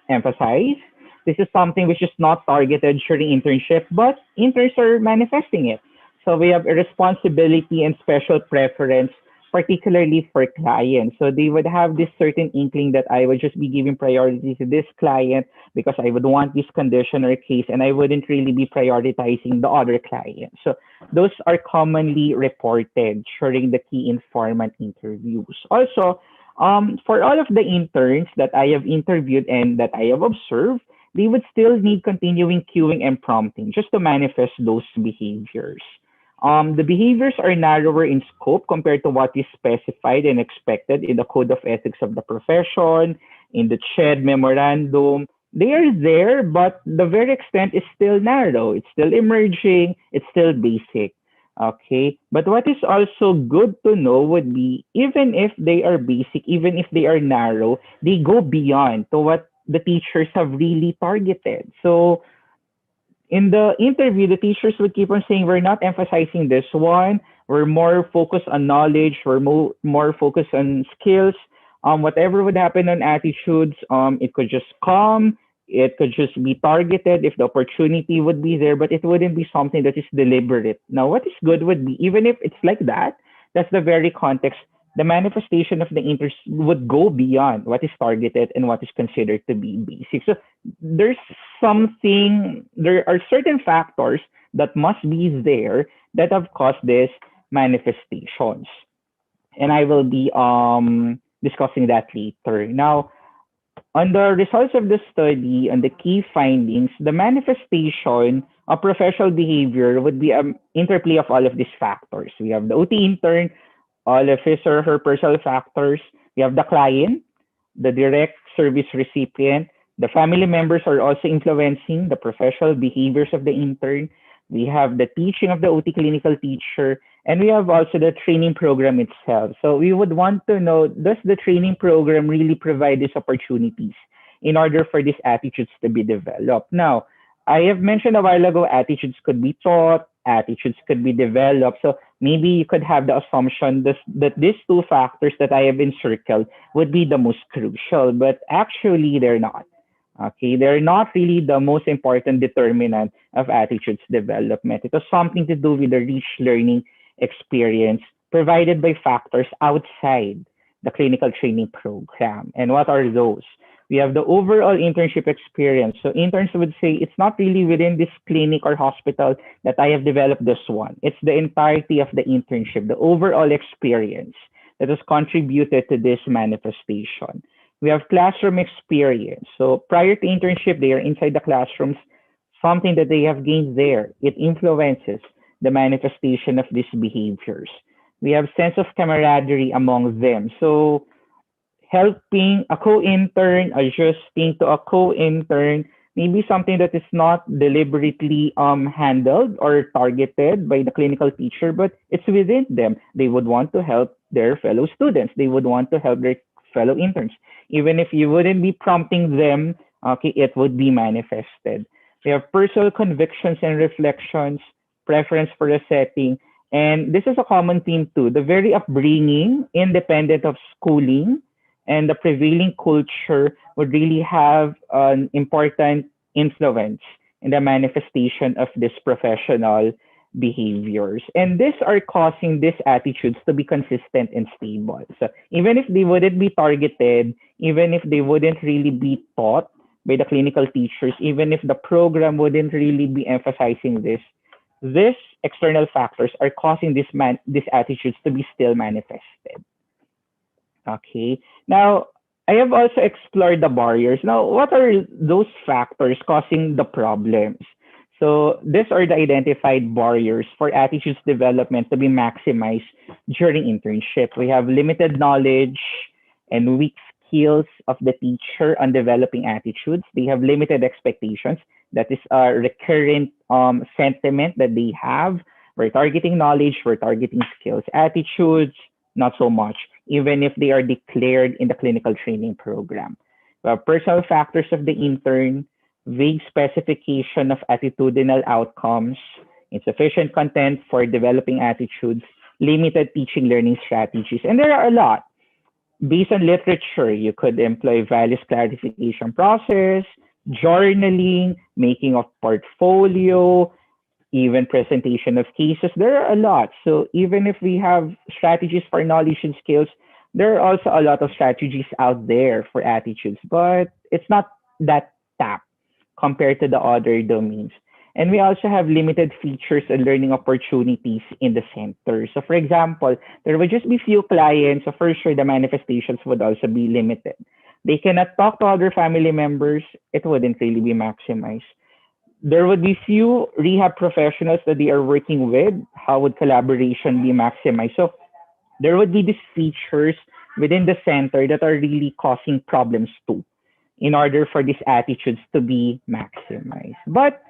emphasized. This is something which is not targeted during internship, but interns are manifesting it. So we have irresponsibility and special preference, particularly for clients. So they would have this certain inkling that I would just be giving priority to this client because I would want this condition or case, and I wouldn't really be prioritizing the other client. So those are commonly reported during the key informant interviews. Also, for all of the interns that I have interviewed and that I have observed, they would still need continuing cueing and prompting just to manifest those behaviors. The behaviors are narrower in scope compared to what is specified and expected in the Code of Ethics of the Profession, in the CHED memorandum. They are there, but the very extent is still narrow. It's still emerging. It's still basic. Okay. But what is also good to know would be, even if they are basic, even if they are narrow, they go beyond to what the teachers have really targeted. So in the interview, the teachers would keep on saying, we're not emphasizing this one. We're more focused on knowledge. We're more focused on skills. Whatever would happen on attitudes, it could just come. It could just be targeted if the opportunity would be there, but it wouldn't be something that is deliberate. Now, what is good would be, even if it's like that, that's the very context, the manifestation of the interest would go beyond what is targeted and what is considered to be basic. So there are certain factors that must be there that have caused these manifestations. And I will be discussing that later. Now, on the results of the study and the key findings, the manifestation of professional behavior would be an interplay of all of these factors. We have the OT intern, all of his or her personal factors. We have the client, the direct service recipient. The family members are also influencing the professional behaviors of the intern. We have the teaching of the OT clinical teacher, and we have also the training program itself. So we would want to know, does the training program really provide these opportunities in order for these attitudes to be developed? Now, I have mentioned a while ago, attitudes could be taught, attitudes could be developed. So maybe you could have the assumption that these two factors that I have encircled would be the most crucial, but actually they're not. Okay, they're not really the most important determinant of attitudes development. It has something to do with the rich learning experience provided by factors outside the clinical training program. And what are those? We have the overall internship experience. So interns would say, it's not really within this clinic or hospital that I have developed this one. It's the entirety of the internship, the overall experience that has contributed to this manifestation. We have classroom experience. So prior to internship, they are inside the classrooms, something that they have gained there. It influences the manifestation of these behaviors. We have sense of camaraderie among them. So helping a co-intern, adjusting to a co-intern, maybe something that is not deliberately handled or targeted by the clinical teacher, but it's within them. They would want to help their fellow students. They would want to help their fellow interns. Even if you wouldn't be prompting them, okay, it would be manifested. We have personal convictions and reflections, preference for a setting, and this is a common theme too. The very upbringing, independent of schooling, and the prevailing culture would really have an important influence in the manifestation of this professional behaviors. And these are causing these attitudes to be consistent and stable. So even if they wouldn't be targeted, even if they wouldn't really be taught by the clinical teachers, even if the program wouldn't really be emphasizing this, these external factors are causing these attitudes to be still manifested. Okay. Now, I have also explored the barriers. Now, what are those factors causing the problems? So these are the identified barriers for attitudes development to be maximized during internship. We have limited knowledge and weak skills of the teacher on developing attitudes. They have limited expectations. That is a recurrent sentiment that they have. We're targeting knowledge, we're targeting skills. Attitudes, not so much, even if they are declared in the clinical training program. Personal factors of the intern, vague specification of attitudinal outcomes, insufficient content for developing attitudes, limited teaching learning strategies, and there are a lot. Based on literature, you could employ values clarification process, journaling, making of portfolio, even presentation of cases. There are a lot. So even if we have strategies for knowledge and skills, there are also a lot of strategies out there for attitudes, but it's not that tapped compared to the other domains. And we also have limited features and learning opportunities in the center. So for example, there would just be few clients, so for sure the manifestations would also be limited. They cannot talk to other family members, it wouldn't really be maximized. There would be few rehab professionals that they are working with. How would collaboration be maximized? So there would be these features within the center that are really causing problems too, in order for these attitudes to be maximized. But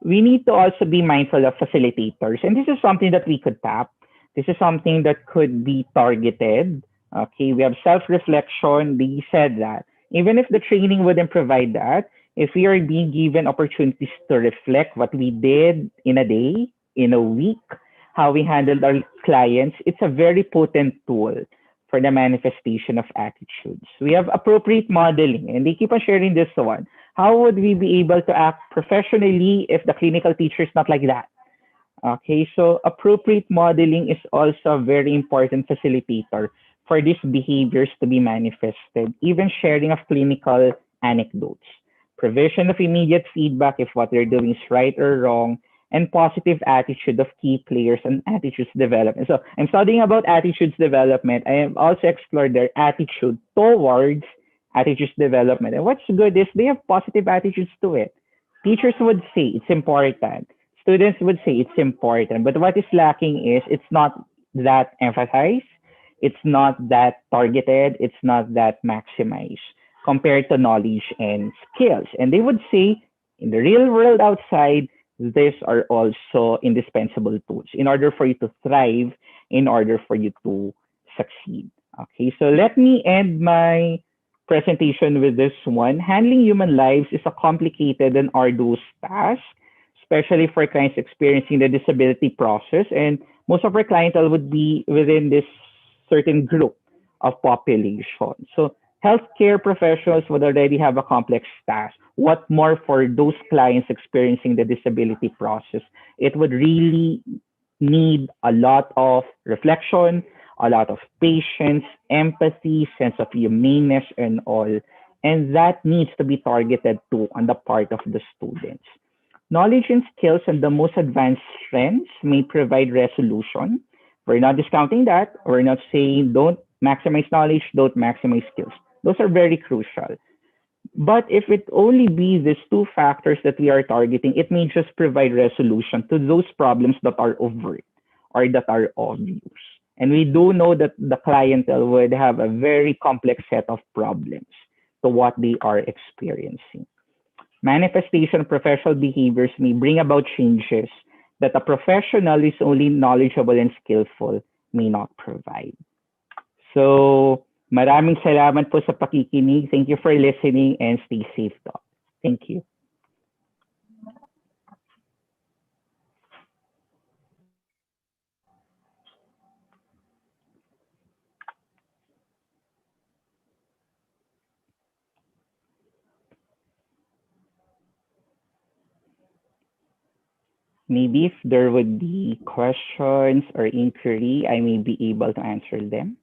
we need to also be mindful of facilitators. And this is something that we could tap. This is something that could be targeted. Okay, we have self-reflection. They said that. Even if the training wouldn't provide that, if we are being given opportunities to reflect what we did in a day, in a week, how we handled our clients, it's a very potent tool for the manifestation of attitudes. We have appropriate modeling, and they keep on sharing this one. How would we be able to act professionally if the clinical teacher is not like that? Okay, so appropriate modeling is also a very important facilitator for these behaviors to be manifested, even sharing of clinical anecdotes, provision of immediate feedback if what they're doing is right or wrong, and positive attitude of key players and attitudes development. So I'm studying about attitudes development. I have also explored their attitude towards attitudes development. And what's good is they have positive attitudes to it. Teachers would say it's important. Students would say it's important. But what is lacking is it's not that emphasized. It's not that targeted. It's not that maximized compared to knowledge and skills. And they would say in the real world outside, these are also indispensable tools in order for you to thrive, in order for you to succeed. Okay, so let me end my presentation with this one. Handling human lives is a complicated and arduous task, especially for clients experiencing the disability process. And most of our clientele would be within this certain group of population. So healthcare professionals would already have a complex task. What more for those clients experiencing the disability process? It would really need a lot of reflection, a lot of patience, empathy, sense of humaneness, and all. And that needs to be targeted too on the part of the students. Knowledge and skills and the most advanced strengths may provide resolution. We're not discounting that. We're not saying don't maximize knowledge, don't maximize skills. Those are very crucial. But if it only be these two factors that we are targeting, it may just provide resolution to those problems that are overt or that are obvious. And we do know that the clientele would have a very complex set of problems to what they are experiencing. Manifestation of professional behaviors may bring about changes that a professional is only knowledgeable and skillful may not provide. So, maraming salamat po sa pakikinig. Thank you for listening and stay safe. Thank you. Maybe if there would be questions or inquiry, I may be able to answer them.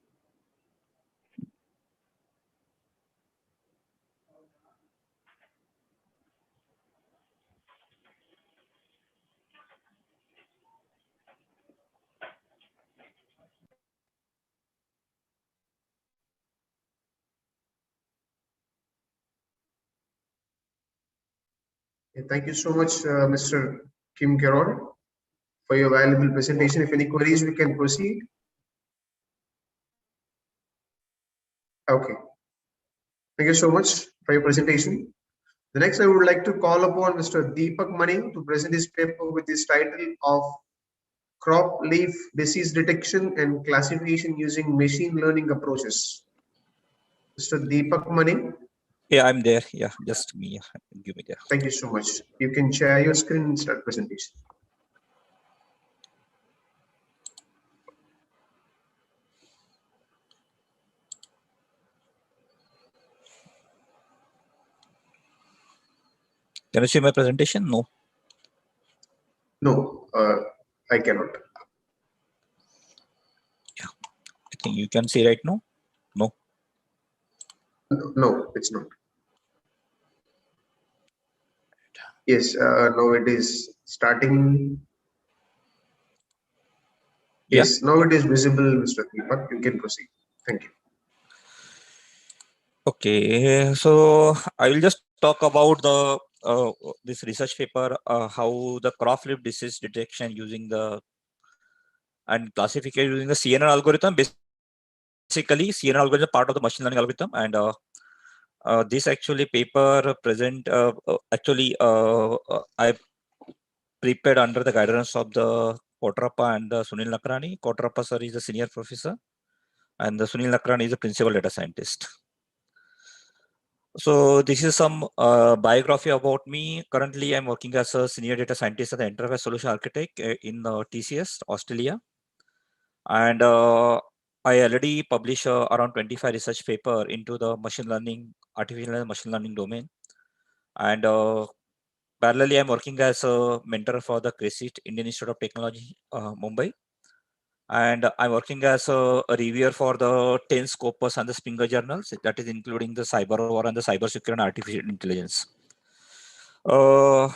Thank you so much, Mr. Kim Carroll, for your valuable presentation. If any queries, we can proceed. Okay. Thank you so much for your presentation. The next, I would like to call upon Mr. Deepak Mani to present his paper with his title of Crop Leaf Disease Detection and Classification Using Machine Learning Approaches. Mr. Deepak Mani. Yeah, I'm there. Yeah, just me. Give me there. Thank you so much. You can share your screen and start presentation. Can you see my presentation? No. No, I cannot. Yeah, I think you can see right now. No. No, it's not. Yes, now it is starting. Yes, now it is visible, Mr. Deepak. You can proceed. Thank you. Okay, so I will just talk about the this research paper, how the crop leaf disease detection using the and classification using the CNN algorithm. Basically, CNN algorithm is part of the machine learning algorithm, and this actually paper present I prepared under the guidance of the Kotrappa and the Sunil Nakrani. Kotrappa sir is the senior professor, and the Sunil Nakrani is the principal data scientist. So this is some biography about me. Currently, I'm working as a senior data scientist at the Enterprise Solution Architect in TCS, Australia. And I already published around 25 research paper into the machine learning, artificial and machine learning domain. And parallelly, I'm working as a mentor for the CRESIT, Indian Institute of Technology, Mumbai. And I'm working as a reviewer for the 10 Scopus and the Springer journals, that is including the cyber war and the cyber security and artificial intelligence. So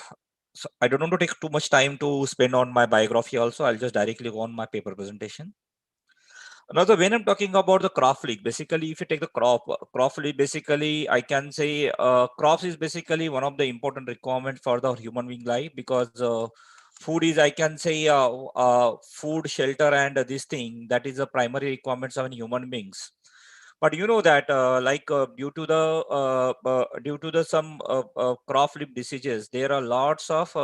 I don't want to take too much time to spend on my biography also. I'll just directly go on my paper presentation. Now, when I'm talking about the crop leaf, basically, if you take the crop leaf, basically, I can say crops is basically one of the important requirements for the human being life, because food is, I can say, food, shelter, and this thing, that is the primary requirements of human beings. But you know that due to the some crop leaf diseases, there are lots of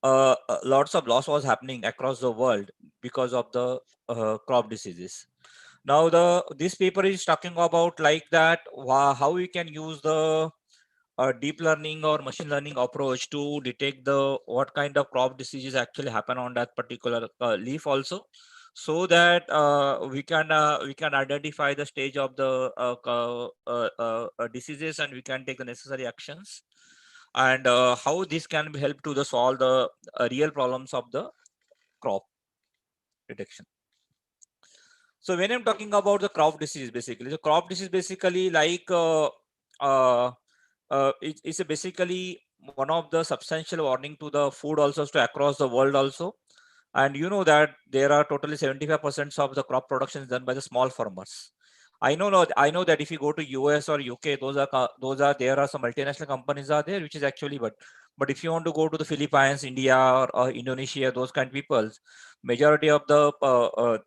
loss was happening across the world because of the crop diseases. Now this paper is talking about like that how we can use the deep learning or machine learning approach to detect the what kind of crop diseases actually happen on that particular leaf also, so that we can identify the stage of the diseases, and we can take the necessary actions, and how this can help to the solve the real problems of the crop detection. So when I'm talking about the crop disease, basically the crop disease basically like it's basically one of the substantial warning to the food also to across the world also. And you know that there are totally 75% of the crop production is done by the small farmers. I know that if you go to US or UK, there are some multinational companies are there, which is actually, but if you want to go to the Philippines, India, or Indonesia, those kind of peoples, majority of the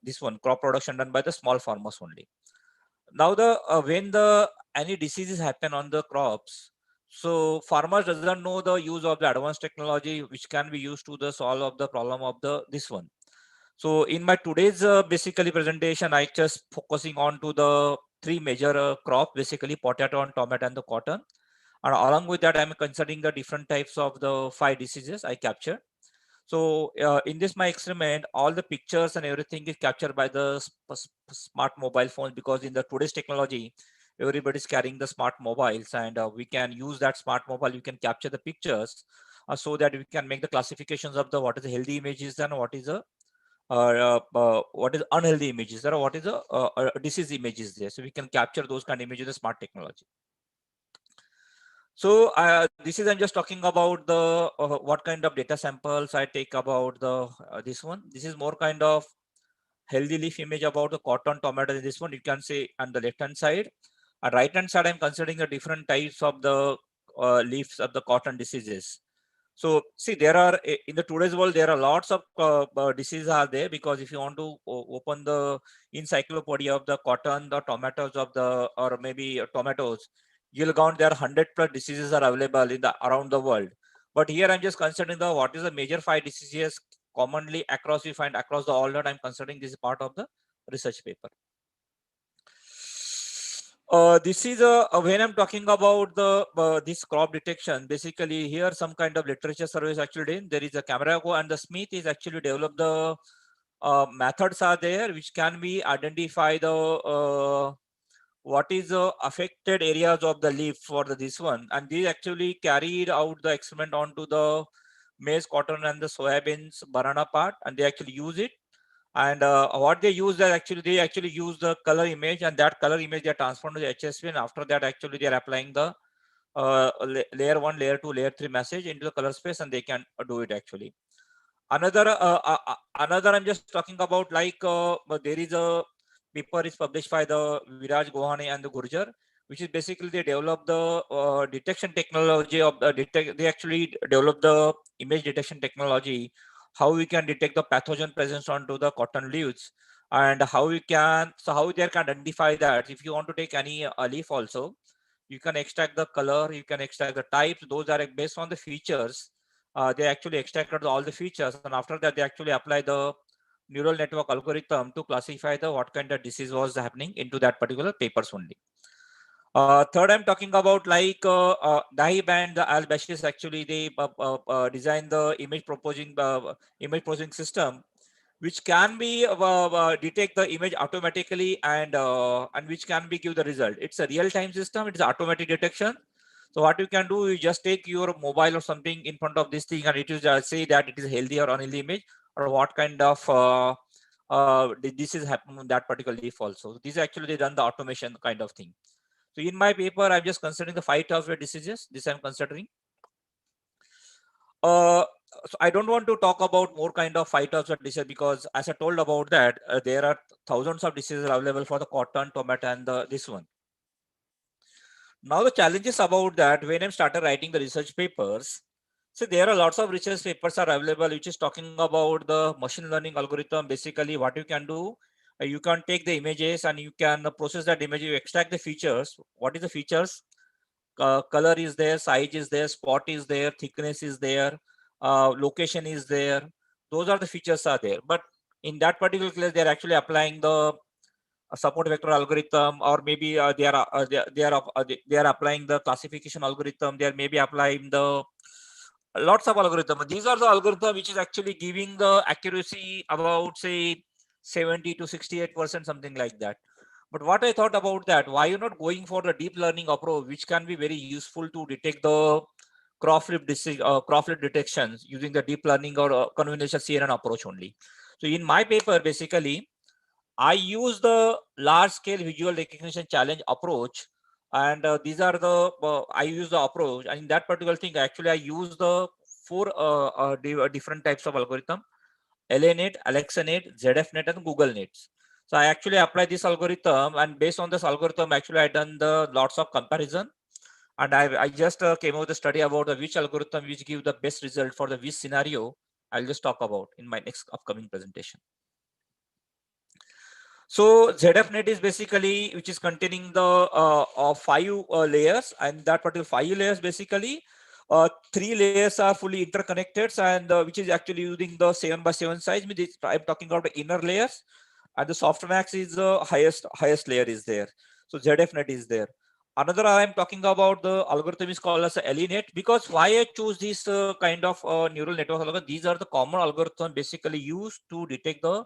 this one crop production done by the small farmers only. Now when the any diseases happen on the crops, so farmers doesn't know the use of the advanced technology which can be used to the solve of the problem of the this one. So in my today's basically presentation, I just focusing on to the three major crop, basically potato and tomato and the cotton. And along with that, I'm considering the different types of the 5 diseases I captured. So in this my experiment, all the pictures and everything is captured by the smart mobile phones, because in the today's technology, everybody's carrying the smart mobiles, and we can use that smart mobile. You can capture the pictures so that we can make the classifications of the what is the healthy images and what is the what is unhealthy images or what is the disease images there. So we can capture those kind of images with smart technology. So this is I'm just talking about the what kind of data samples I take about the this one. This is more kind of healthy leaf image about the cotton, tomato. This one you can say on the left hand side. On right hand side, I'm considering the different types of the leaves of the cotton diseases. So see, there are in the today's world, there are lots of diseases are there, because if you want to open the encyclopedia of the cotton, the tomatoes of the, or maybe tomatoes, you'll count there are 100+ diseases are available in the around the world. But here I'm just considering the what is the major 5 diseases commonly across, you find across the all that. I'm considering this is part of the research paper. This is when I'm talking about the this crop detection. Basically, here some kind of literature surveys actually done. There is a Camarago and the Smith is actually developed the methods are there which can be identify the what is the affected areas of the leaf for this one, and they actually carried out the experiment onto the maize, cotton, and the soybeans banana part, and they actually use it. And what they use that actually they actually use the color image, and that color image they are transformed to HSV, and after that actually they are applying the layer 1, layer 2, layer 3 message into the color space, and they can do it actually. Another I'm just talking about, like there is a paper is published by the Viraj Gohane and the Gurjar, which is basically they develop the detection technology of the they actually develop the image detection technology, how we can detect the pathogen presence onto the cotton leaves, and how we can, so how they can identify that if you want to take any leaf also, you can extract the color, you can extract the types, those are based on the features. They actually extracted all the features, and after that they actually apply the neural network algorithm to classify the what kind of disease was happening into that particular papers only. Third, I'm talking about like Dahi and the Al-Bashis actually they design the image processing system, which can be detect the image automatically, and which can be give the result. It's a real-time system. It's automatic detection. So what you can do, you just take your mobile or something in front of this thing, and it is say that it is healthy or unhealthy image, or what kind of this is happening in that particular leaf also. This actually they done the automation kind of thing. So in my paper, I'm just considering the 5 types of diseases. This I'm considering. So I don't want to talk about more kind of 5 types of diseases, because as I told about that, there are thousands of diseases available for the cotton, tomato, and this one. Now the challenges about that, when I started writing the research papers, so there are lots of research papers are available, which is talking about the machine learning algorithm. Basically, what you can do, you can take the images and you can process that image, you extract the features. What is the features? Color is there, size is there, spot is there, thickness is there, location is there. Those are the features are there. But in that particular case, they're actually applying the support vector algorithm, or maybe they are applying the classification algorithm. They are maybe applying the lots of algorithm. These are the algorithm which is actually giving the accuracy about say 70 to 68%, something like that. But what I thought about that, why you're not going for the deep learning approach, which can be very useful to detect the crop flip detections using the deep learning or convolutional CNN approach only. So in my paper, basically, I use the large scale visual recognition challenge approach, and these are the I use the approach, and in that particular thing, actually I use the 4 different types of algorithm: LANet, AlexaNet, ZFNet, and GoogleNet. So I actually apply this algorithm, and based on this algorithm, actually I done the lots of comparison, and I just came out with a study about the which algorithm which give the best result for the which scenario. I'll just talk about in my next upcoming presentation. So ZFNet is basically which is containing the 5 layers, and that particular 5 layers basically 3 layers are fully interconnected, and which is actually using the 7x7 size. I'm talking about the inner layers, and the softmax is the highest layer is there. So ZFNet is there. Another I'm talking about the algorithm is called as LENet, because why I choose this kind of neural network algorithm. These are the common algorithm basically used to detect the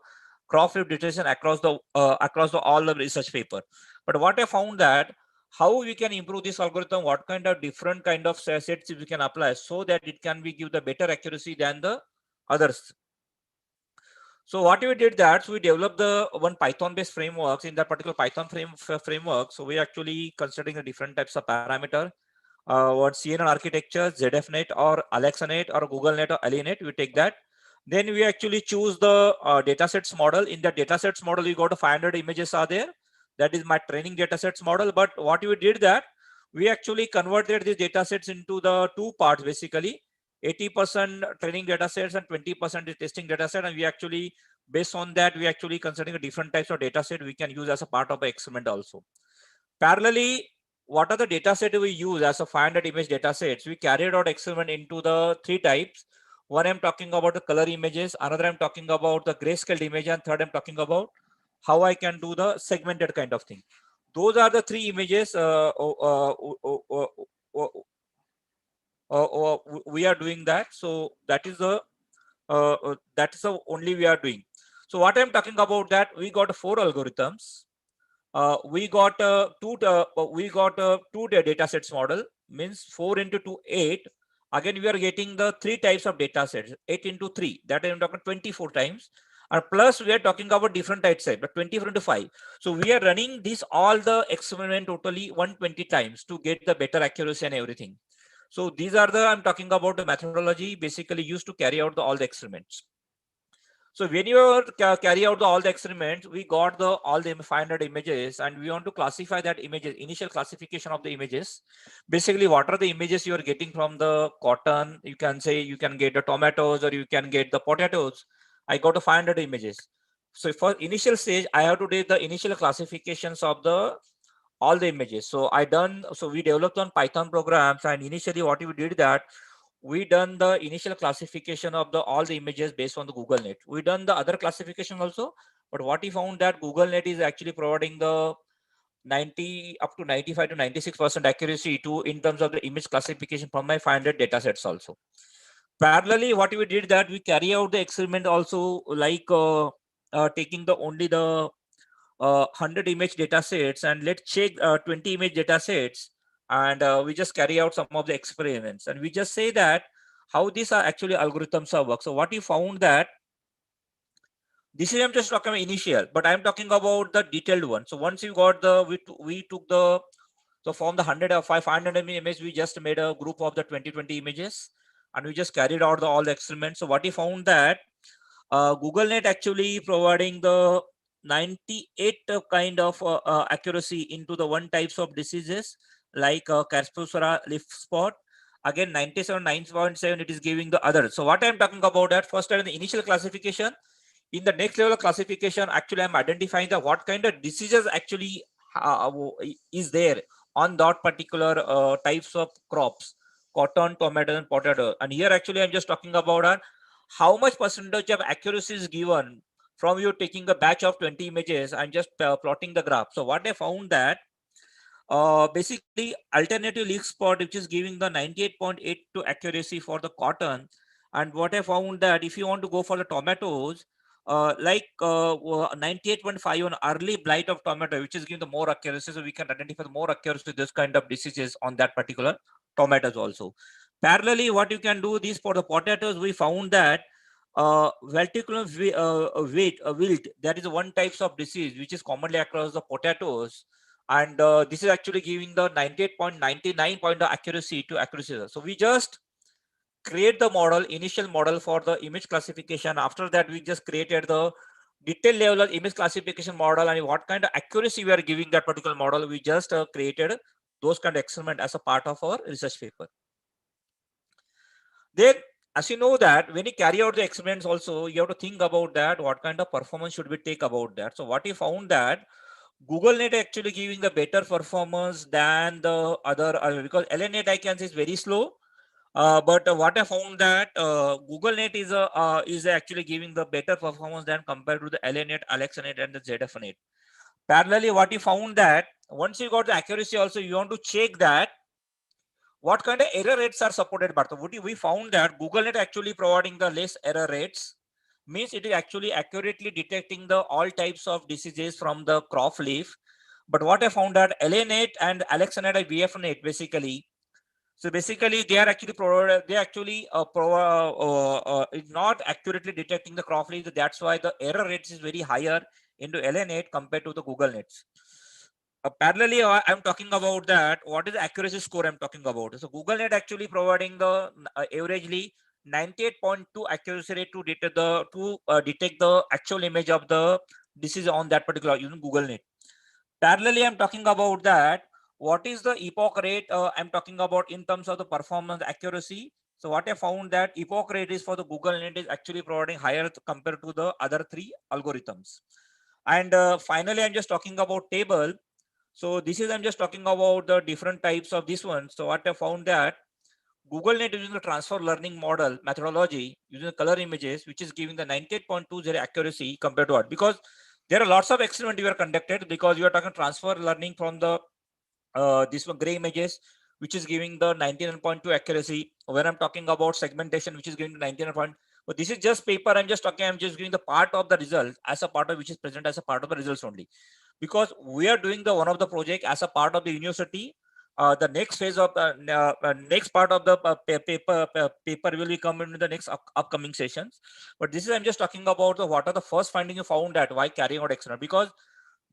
crop flip detection across the all the research paper. But what I found that how we can improve this algorithm, what kind of different kind of sets we can apply so that it can be give the better accuracy than the others. So what we did that, so we developed the one Python based frameworks. In that particular Python framework, so we actually considering the different types of parameter, what CNN architecture, ZFNet or AlexaNet or GoogleNet or AliNet, we take that. Then we actually choose the datasets model. In the datasets model, we got 500 images are there. That is my training datasets model. But what we did that, we actually converted these datasets into the 2 parts basically. 80% training data sets and 20% is testing data set. And we actually, based on that, we actually considering a different types of data set we can use as a part of the experiment also. Parallelly, what are the data set we use as a 500 image data sets? We carried out experiment into the 3 types. One, I'm talking about the color images. Another, I'm talking about the grayscale image. And third, I'm talking about how I can do the segmented kind of thing. Those are the 3 images we are doing that. So that is the only we are doing. So what I'm talking about that we got 4 algorithms. We got two data sets model, means 4 into 2, 8. Again, we are getting the 3 types of data sets, 8 into 3. That I'm talking 24 times. And plus we are talking about different type set, but 24 into 5. So we are running this all the experiment totally 120 times to get the better accuracy and everything. So these are the, I'm talking about the methodology basically used to carry out all the experiments. So when you carry out all the experiments, we got all the 500 images, and we want to classify that images, initial classification of the images. Basically, what are the images you are getting from the cotton? You can say you can get the tomatoes or you can get the potatoes. I got 500 images. So for initial stage, I have to do the initial classifications of all the images. So we developed on Python programs, and initially what we did that we done the initial classification of all the images based on the GoogleNet. We done the other classification also, but what we found that GoogleNet is actually providing the 90 up to 95 to 96% accuracy in terms of the image classification from my 500 data sets also. Parallelly, what we did that we carry out the experiment also, like taking only the 100 image data sets, and let's check 20 image data sets, and we just carry out some of the experiments, and we just say that how these are actually algorithms are work. So what we found that this is, I'm just talking about initial, but I'm talking about the detailed one. So once you got we took the, so from the 100 or 500 images, we just made a group of the 20 images, and we just carried out all the experiments. So what we found that GoogleNet actually providing the 98 kind of accuracy into the 1 types of diseases like Carpusora leaf spot. Again, 97, 9.7, it is giving the other. So what I'm talking about that first in the initial classification, in the next level of classification, actually I'm identifying that what kind of diseases actually is there on that particular types of crops, cotton, tomato, and potato. And here actually I'm just talking about how much percentage of accuracy is given from you taking a batch of 20 images and just plotting the graph. So what I found that basically alternative leaf spot, which is giving the 98.82 accuracy for the cotton. And what I found that if you want to go for the tomatoes, 98.5 on early blight of tomato, which is giving the more accuracy, so we can identify the more accuracy this kind of diseases on that particular tomatoes also. Parallelly, what you can do this for the potatoes, we found that verticulum wilt, that is 1 types of disease which is commonly across the potatoes, and this is actually giving the 98.99 point of accuracy to accuracy. So we just create the model, initial model for the image classification. After that, we just created the detailed level of image classification model, and what kind of accuracy we are giving that particular model. We just created those kind of experiment as a part of our research paper. Then, as you know that when you carry out the experiments also, you have to think about that, what kind of performance should we take about that. So what we found that GoogleNet actually giving the better performance than the other, because LNet I can say is very slow. But what I found that GoogleNet is actually giving the better performance than compared to the LNet, AlexaNet, and the ZFNet. Parallelly, what you found that once you got the accuracy also, you want to check that what kind of error rates are supported by. So we found that GoogleNet actually providing the less error rates, means it is actually accurately detecting the all types of diseases from the crop leaf. But what I found that LNet and AlexaNet and VFNet basically, so basically they are actually not accurately detecting the crop leaf. That's why the error rates is very higher into LNet compared to the GoogleNets. Parallelly, I'm talking about that. What is the accuracy score I'm talking about? So GoogleNet actually providing the averagely 98.2 accuracy rate to detect the actual image of the disease on that particular using GoogleNet. Parallelly, I'm talking about that. What is the epoch rate I'm talking about in terms of the performance accuracy? So what I found that epoch rate is for the Google Net is actually providing higher compared to the other three algorithms. And finally, I'm just talking about table. So this is, I'm just talking about the different types of this one. So what I found that Google Net using the transfer learning model methodology using the color images, which is giving the 98.20 accuracy compared to what? Because there are lots of experiments we are conducted because we are talking transfer learning from the this one gray images, which is giving the 99.2 accuracy. When I'm talking about segmentation, which is giving the 99. But this is just paper. I'm just giving the part of the result as a part of which is present as a part of the results only, because we are doing the one of the project as a part of the university. The next phase of the next part of the paper will be come in the next upcoming sessions. But this is, I'm just talking about the what are the first finding you found that why carrying out experiment, because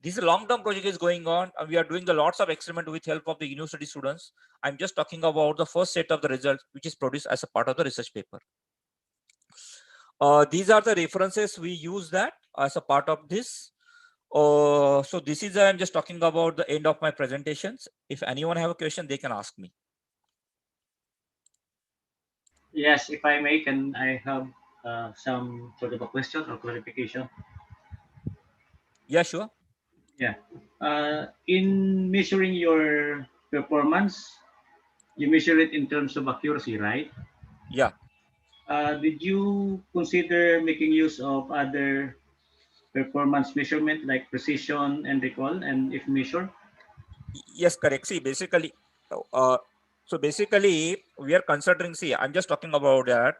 this long-term project is going on and we are doing the lots of experiment with help of the university students. I'm just talking about the first set of the results which is produced as a part of the research paper. These are the references we use that as a part of this. So this is, I'm just talking about the end of my presentations. If anyone have a question, they can ask me. Yes, if I may, can I have some sort of a question or clarification? Yeah, sure. Yeah. In measuring your performance, you measure it in terms of accuracy, right? Yeah. Did you consider making use of other performance measurement like precision and recall, and if measure? Yes, correct. See, basically, uh, so basically we are considering, see, I'm just talking about that.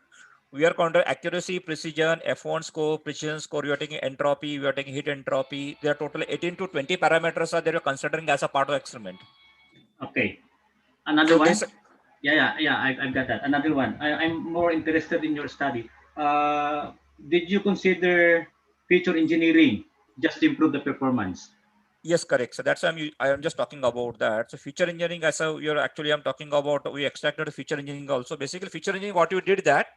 We are considering accuracy, precision, F1 score, precision score. We are taking entropy, we are taking heat entropy. There are total 18 to 20 parameters are there considering as a part of experiment. Okay. Another So one? basic, Yeah, I've got that. Another one. I'm more interested in your study. Did you consider feature engineering just to improve the performance? yes, correct. So that's why I am just talking about that. So feature engineering, as a, you're actually, I'm talking about, we extracted feature engineering also. Basically, feature engineering, what you did that,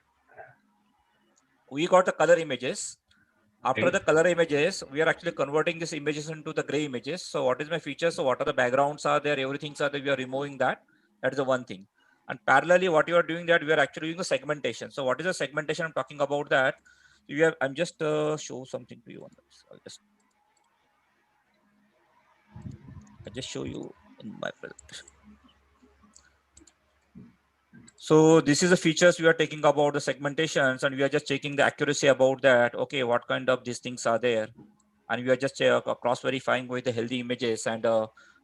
we got the color images. After Okay. the color images, we are actually converting these images into the gray images. So what is my feature? So what are the backgrounds are there? Everything's are there. We are removing that. That is the one thing. And parallelly, what you are doing that, we are actually doing the segmentation. So what is the segmentation? I'm talking about that. You have, I'm just show something to you on this. I'll just show you in my presentation. So this is the features we are taking about the segmentations, and we are just checking the accuracy about that. Okay, what kind of these things are there? And we are just cross verifying with the healthy images and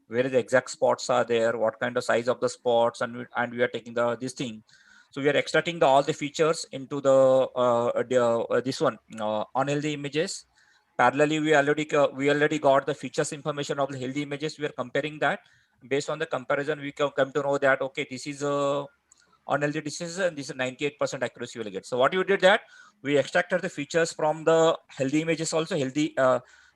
where the exact spots are there, what kind of size of the spots, and we are taking this thing. So we are extracting all the features into this one unhealthy images. Parallelly, we already got the features information of the healthy images. We are comparing that. Based on the comparison, we can come to know that okay, this is a unhealthy diseases and this is 98% accuracy will get. So what you did that, we extracted the features from the healthy images also, healthy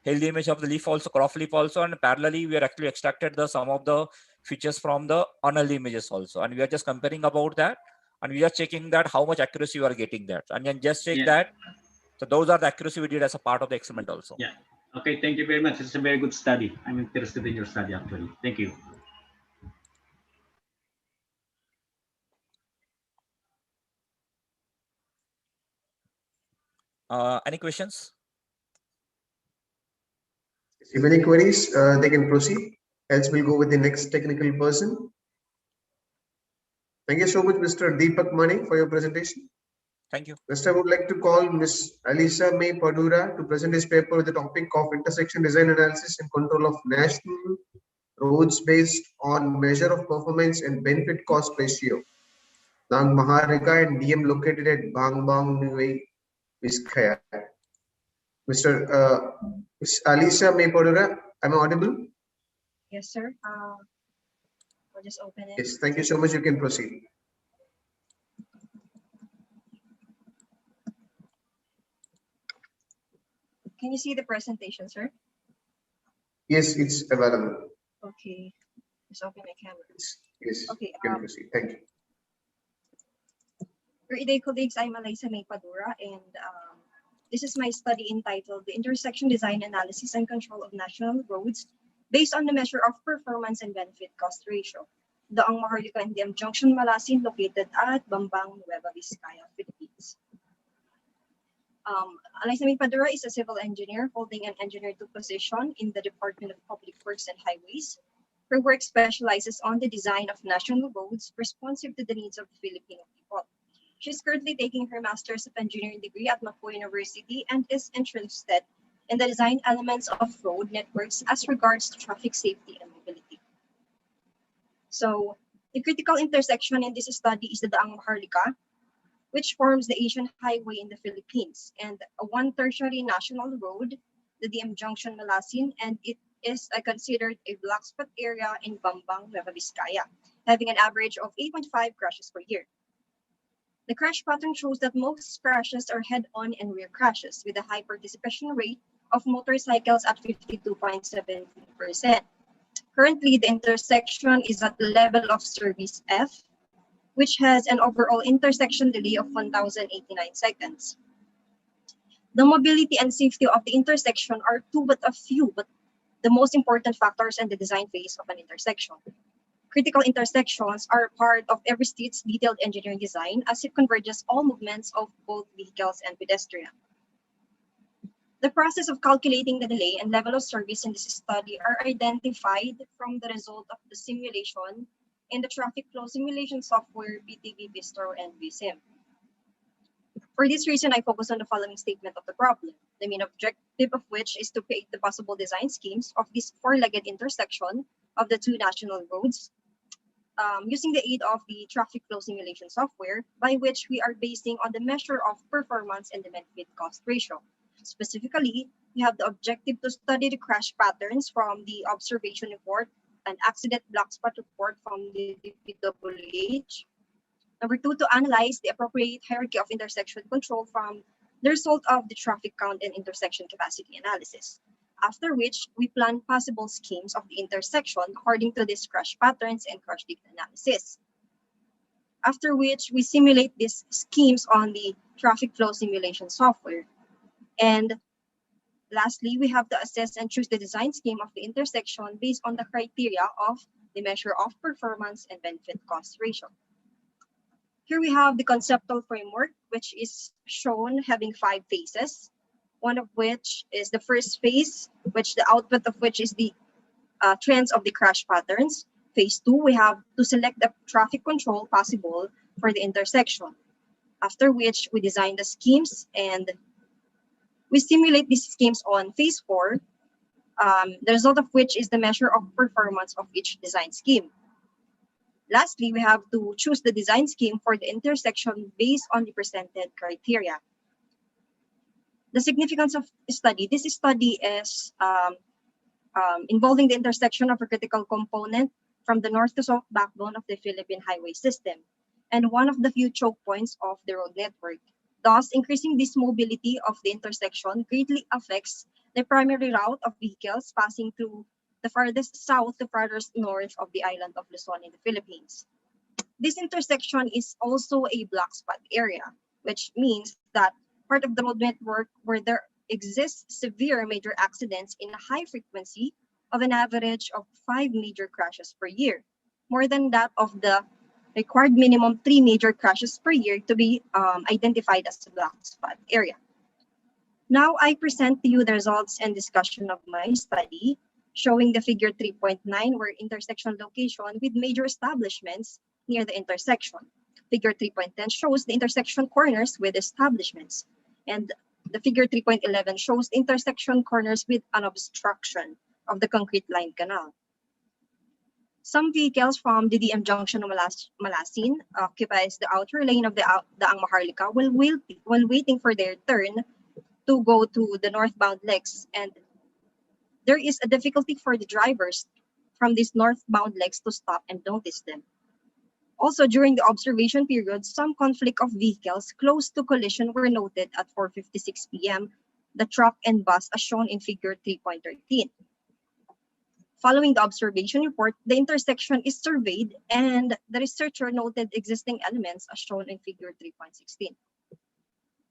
image of the leaf also, crop leaf also, and parallelly we are actually extracted the some of the features from the unhealthy images also, and we are just comparing about that, and we are checking that how much accuracy you are getting that, and then just check Yeah. that. So those are the accuracy we did as a part of the experiment also. Yeah. Okay. Thank you very much. It's a very good study. I'm interested in your study actually. Thank you. Any questions? If any queries, they can proceed. Else we'll go with the next technical person. Thank you so much, Mr. Deepak Mani, for your presentation. Thank you. Next, I would like to call Ms. Alisa May Padura to present his paper with the topic of intersection design analysis and control of national roads based on measure of performance and benefit cost ratio. Nang Maharika and DM located at Bang Bang Nui, Vizcaya. Ms. Alisa May Padura, am I audible? Yes, sir. I'll just open it. Yes, thank you so much. You can proceed. Can you see the presentation, sir? Yes, it's available. Okay. Just open my camera. Yes, Okay. you can proceed. Thank you. Good day, colleagues. I'm Alisa May Padura, and this is my study entitled The Intersection Design Analysis and Control of National Roads based on the measure of performance and benefit cost ratio. Daang Maharlika and DM Junction, Malasin, located at Bambang, Nueva Vizcaya, Philippines. Eliza May Padura is a civil engineer holding an engineer 2 position in the Department of Public Works and Highways. Her work specializes on the design of national roads responsive to the needs of Filipino people. She is currently taking her Master's of Engineering degree at Macquarie University and is interested in the design elements of road networks as regards to traffic safety and mobility. So, the critical intersection in this study is the Daang Maharlika, which forms the Asian Highway in the Philippines, and one tertiary national road, the DM Junction Malasin, and it is considered a black spot area in Bambang, Nueva Vizcaya, having an average of 8.5 crashes per year. The crash pattern shows that most crashes are head-on and rear crashes, with a high participation rate of motorcycles at 52.7%. Currently, the intersection is at the level of service F, which has an overall intersection delay of 1,089 seconds. The mobility and safety of the intersection are two but a few, but the most important factors in the design phase of an intersection. Critical intersections are part of every state's detailed engineering design as it converges all movements of both vehicles and pedestrians. The process of calculating the delay and level of service in this study are identified from the result of the simulation in the traffic flow simulation software PTV, Vistor, and VSIM. For this reason, I focus on the following statement of the problem, the main objective of which is to create the possible design schemes of this four-legged intersection of the two national roads using the aid of the traffic flow simulation software, by which we are basing on the measure of performance and the benefit cost ratio. Specifically, we have the objective to study the crash patterns from the observation report and accident black spot report from the DPWH. Number two, to analyze the appropriate hierarchy of intersection control from the result of the traffic count and intersection capacity analysis. After which, we plan possible schemes of the intersection according to these crash patterns and crash data analysis. After which, we simulate these schemes on the traffic flow simulation software. And lastly, we have to assess and choose the design scheme of the intersection based on the criteria of the measure of performance and benefit cost ratio. Here we have the conceptual framework, which is shown having 5 phases, one of which is the first phase, which the output of which is the trends of the crash patterns. Phase 2, we have to select the traffic control possible for the intersection, after which we design the schemes and we simulate these schemes on phase 4, the result of which is the measure of performance of each design scheme. Lastly, we have to choose the design scheme for the intersection based on the presented criteria. The significance of study. This study is involving the intersection of a critical component from the north to south backbone of the Philippine highway system and one of the few choke points of the road network. Thus, increasing this mobility of the intersection greatly affects the primary route of vehicles passing through the farthest south to farthest north of the island of Luzon in the Philippines. This intersection is also a black spot area, which means that part of the road network where there exists severe major accidents in a high frequency of an average of 5 major crashes per year, more than that of the required minimum 3 major crashes per year to be identified as a black spot area. Now I present to you the results and discussion of my study, showing the figure 3.9 where intersection location with major establishments near the intersection. Figure 3.10 shows the intersection corners with establishments. And the figure 3.11 shows intersection corners with an obstruction of the concrete lined canal. Some vehicles from the DM Junction of Malasin occupies the outer lane of the Daang Maharlika while waiting for their turn to go to the northbound legs, and there is a difficulty for the drivers from these northbound legs to stop and notice them. Also, during the observation period, some conflict of vehicles close to collision were noted at 4:56 p.m., the truck and bus as shown in figure 3.13. Following the observation report, the intersection is surveyed and the researcher noted existing elements as shown in figure 3.16.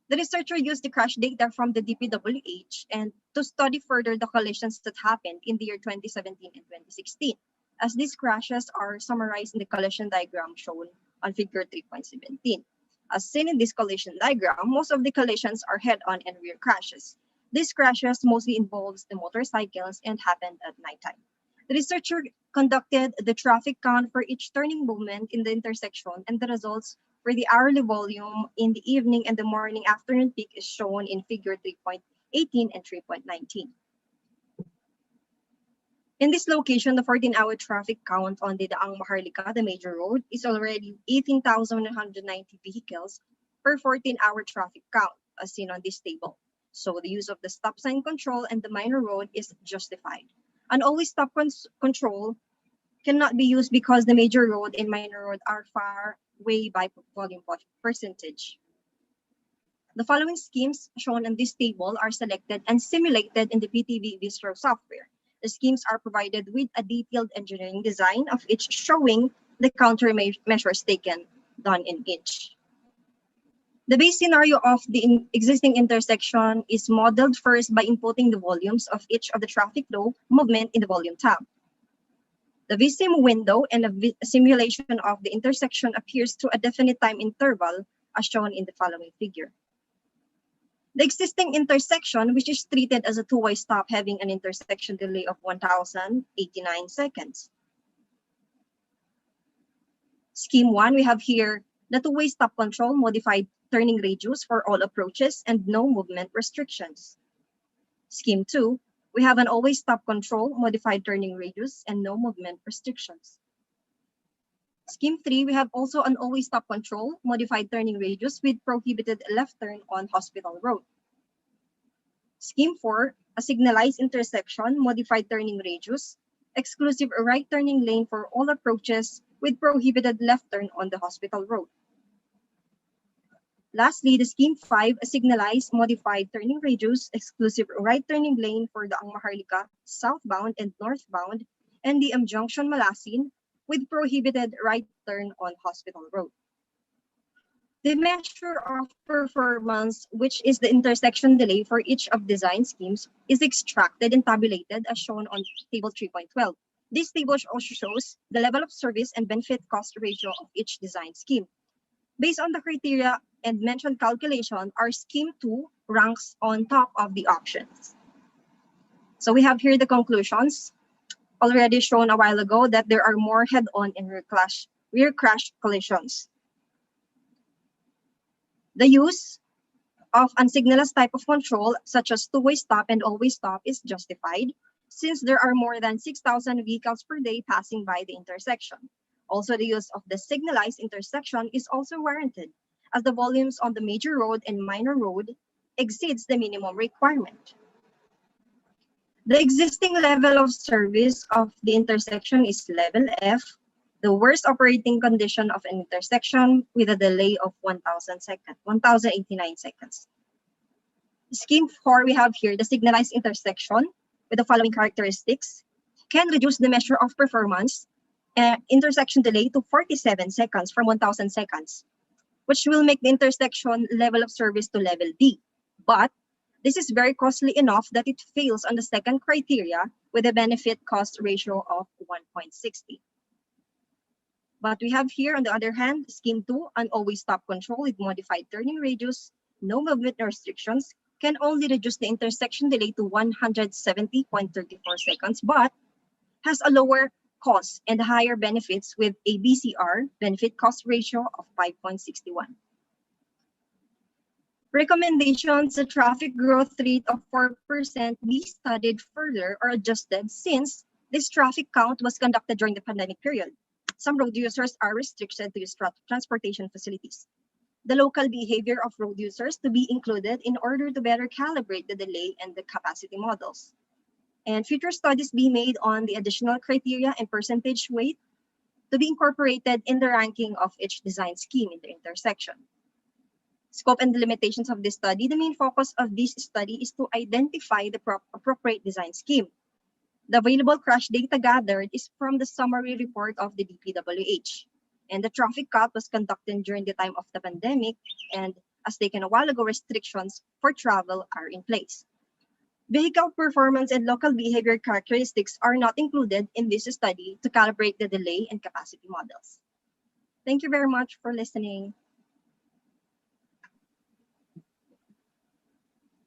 The researcher used the crash data from the DPWH and to study further the collisions that happened in the year 2017 and 2016. as these crashes are summarized in the collision diagram shown on figure 3.17. As seen in this collision diagram, most of the collisions are head-on and rear crashes. These crashes mostly involves the motorcycles and happened at nighttime. The researcher conducted the traffic count for each turning movement in the intersection, and the results for the hourly volume in the evening and the morning afternoon peak is shown in figure 3.18 and 3.19. In this location, the 14-hour traffic count on the Daang Maharlika, the major road, is already 18,190 vehicles per 14-hour traffic count, as seen on this table. So the use of the stop sign control and the minor road is justified. An always stop control cannot be used because the major road and minor road are far away by volume percentage. The following schemes shown on this table are selected and simulated in the PTV Visual software. The schemes are provided with a detailed engineering design of each showing the countermeasures taken done in each. The base scenario of the existing intersection is modeled first by inputting the volumes of each of the traffic flow movement in the volume tab. The VSIM window and a simulation of the intersection appears to a definite time interval as shown in the following figure. The existing intersection, which is treated as a two-way stop having an intersection delay of 1,089 seconds. Scheme 1, we have here the two-way stop control modified turning radius for all approaches and no movement restrictions. Scheme 2, we have an always stop control modified turning radius and no movement restrictions. Scheme 3, we have also an always stop control modified turning radius with prohibited left turn on Hospital Road. Scheme 4, a signalized intersection modified turning radius, exclusive right turning lane for all approaches with prohibited left turn on the Hospital Road. Lastly, the Scheme 5, a signalized modified turning radius, exclusive right turning lane for the Daang Maharlika southbound and northbound, and the Junction Malasin with prohibited right turn on Hospital Road. The measure of performance, which is the intersection delay for each of design schemes, is extracted and tabulated as shown on table 3.12. This table also shows the level of service and benefit cost ratio of each design scheme. Based on the criteria and mentioned calculation, our Scheme 2 ranks on top of the options. So we have here the conclusions, already shown a while ago, that there are more head-on and rear crash collisions. The use of unsignalized type of control, such as two-way stop and always stop, is justified, since there are more than 6,000 vehicles per day passing by the intersection. Also, the use of the signalized intersection is also warranted, as the volumes on the major road and minor road exceeds the minimum requirement. The existing level of service of the intersection is level F, the worst operating condition of an intersection with a delay of 1,089 seconds. Scheme 4, we have here the signalized intersection with the following characteristics: can reduce the measure of performance intersection delay to 47 seconds from 1,000 seconds, which will make the intersection level of service to level D. But this is very costly enough that it fails on the second criteria with a benefit cost ratio of 1.60. But we have here, on the other hand, Scheme 2, an always stop control with modified turning radius, no movement restrictions, can only reduce the intersection delay to 170.34 seconds, but has a lower cost and higher benefits with a BCR, benefit cost ratio, of 5.61. Recommendations: the traffic growth rate of 4% be studied further or adjusted, since this traffic count was conducted during the pandemic period. Some road users are restricted to use transportation facilities. The local behavior of road users to be included in order to better calibrate the delay and the capacity models. And future studies be made on the additional criteria and percentage weight to be incorporated in the ranking of each design scheme in the intersection. Scope and the limitations of this study: the main focus of this study is to identify the appropriate design scheme. The available crash data gathered is from the summary report of the DPWH. And the traffic count was conducted during the time of the pandemic, and as taken a while ago, restrictions for travel are in place. Vehicle performance and local behavior characteristics are not included in this study to calibrate the delay and capacity models. Thank you very much for listening.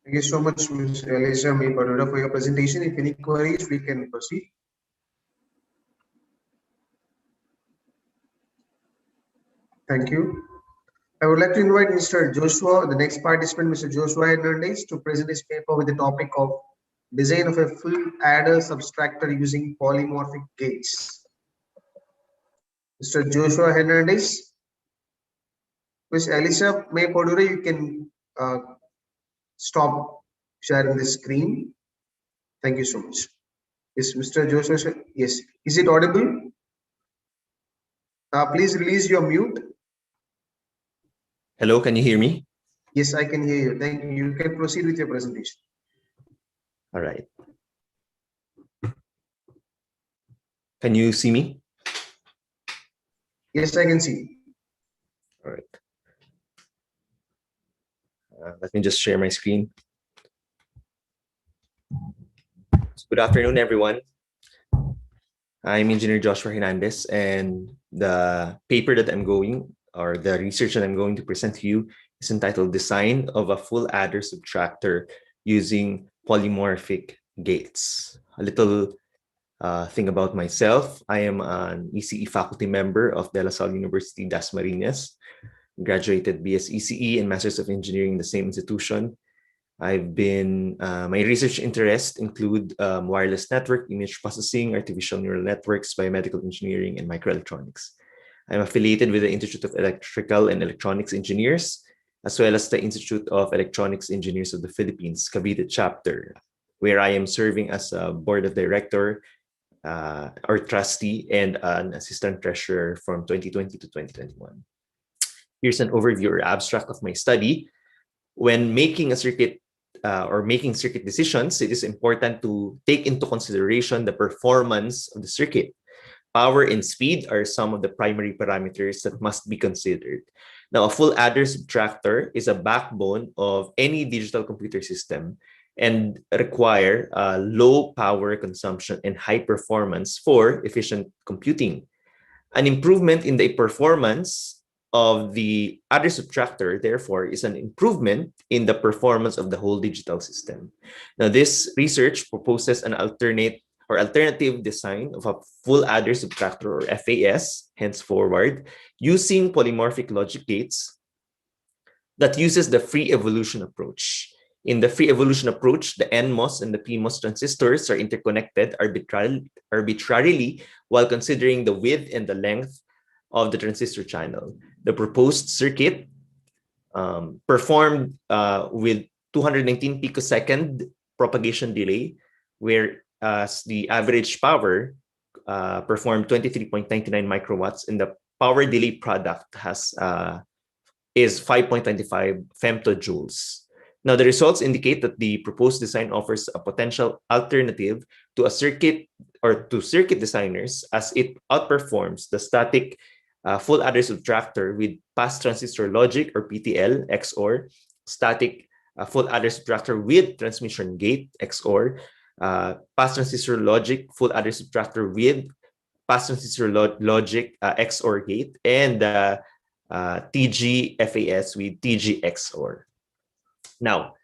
Thank you so much, Ms. Alicia May Padura, for your presentation. If any queries, we can proceed. Thank you. I would like to invite Mr. Joshua, the next participant, Mr. Joshua Hernandez, to present his paper with the topic of design of a full adder subtractor using polymorphic gates. Mr. Joshua Hernandez. Ms. Alicia May Padura, you can stop sharing the screen. Thank you so much. Yes, Mr. Joshua, yes. Is it audible? Please release your mute. Hello, can you hear me? Yes, I can hear you. Thank you. You can proceed with your presentation. All right. Can you see me? Yes, I can see. All right. Let me just share my screen. Good afternoon, everyone. I'm Engineer Joshua Hernandez, and the paper that or the research that I'm going to present to you is entitled Design of a Full Adder Subtractor Using Polymorphic Gates. A little thing about myself. I am an ECE faculty member of De La Salle University, Dasmariñas. Graduated BS ECE and Masters of Engineering in the same institution. I've been, my research interests include wireless network, image processing, artificial neural networks, biomedical engineering, and microelectronics. I'm affiliated with the Institute of Electrical and Electronics Engineers, as well as the Institute of Electronics Engineers of the Philippines, Cavite chapter, where I am serving as a board of director or trustee and an assistant treasurer from 2020 to 2021. Here's an overview or abstract of my study. When making a circuit or making circuit decisions, it is important to take into consideration the performance of the circuit. Power and speed are some of the primary parameters that must be considered. Now, a full adder subtractor is a backbone of any digital computer system and require low power consumption and high performance for efficient computing. An improvement in the performance of the adder subtractor, therefore, is an improvement in the performance of the whole digital system. Now, this research proposes an alternative design of a full adder subtractor, or FAS, henceforward, using polymorphic logic gates that uses the free evolution approach. In the free evolution approach, the NMOS and the PMOS transistors are interconnected arbitrarily while considering the width and the length of the transistor channel. The proposed circuit performed with 219 picosecond propagation delay, whereas the average power performed 23.99 microwatts, and the power delay product is 5.25 femtojoules. Now, the results indicate that the proposed design offers a potential alternative to a circuit or to circuit designers, as it outperforms the static full adder subtractor with pass transistor logic, or PTL XOR, static full adder subtractor with transmission gate XOR, pass transistor logic full adder subtractor with pass transistor logic XOR gate, and TG-FAS with TG XOR. Now,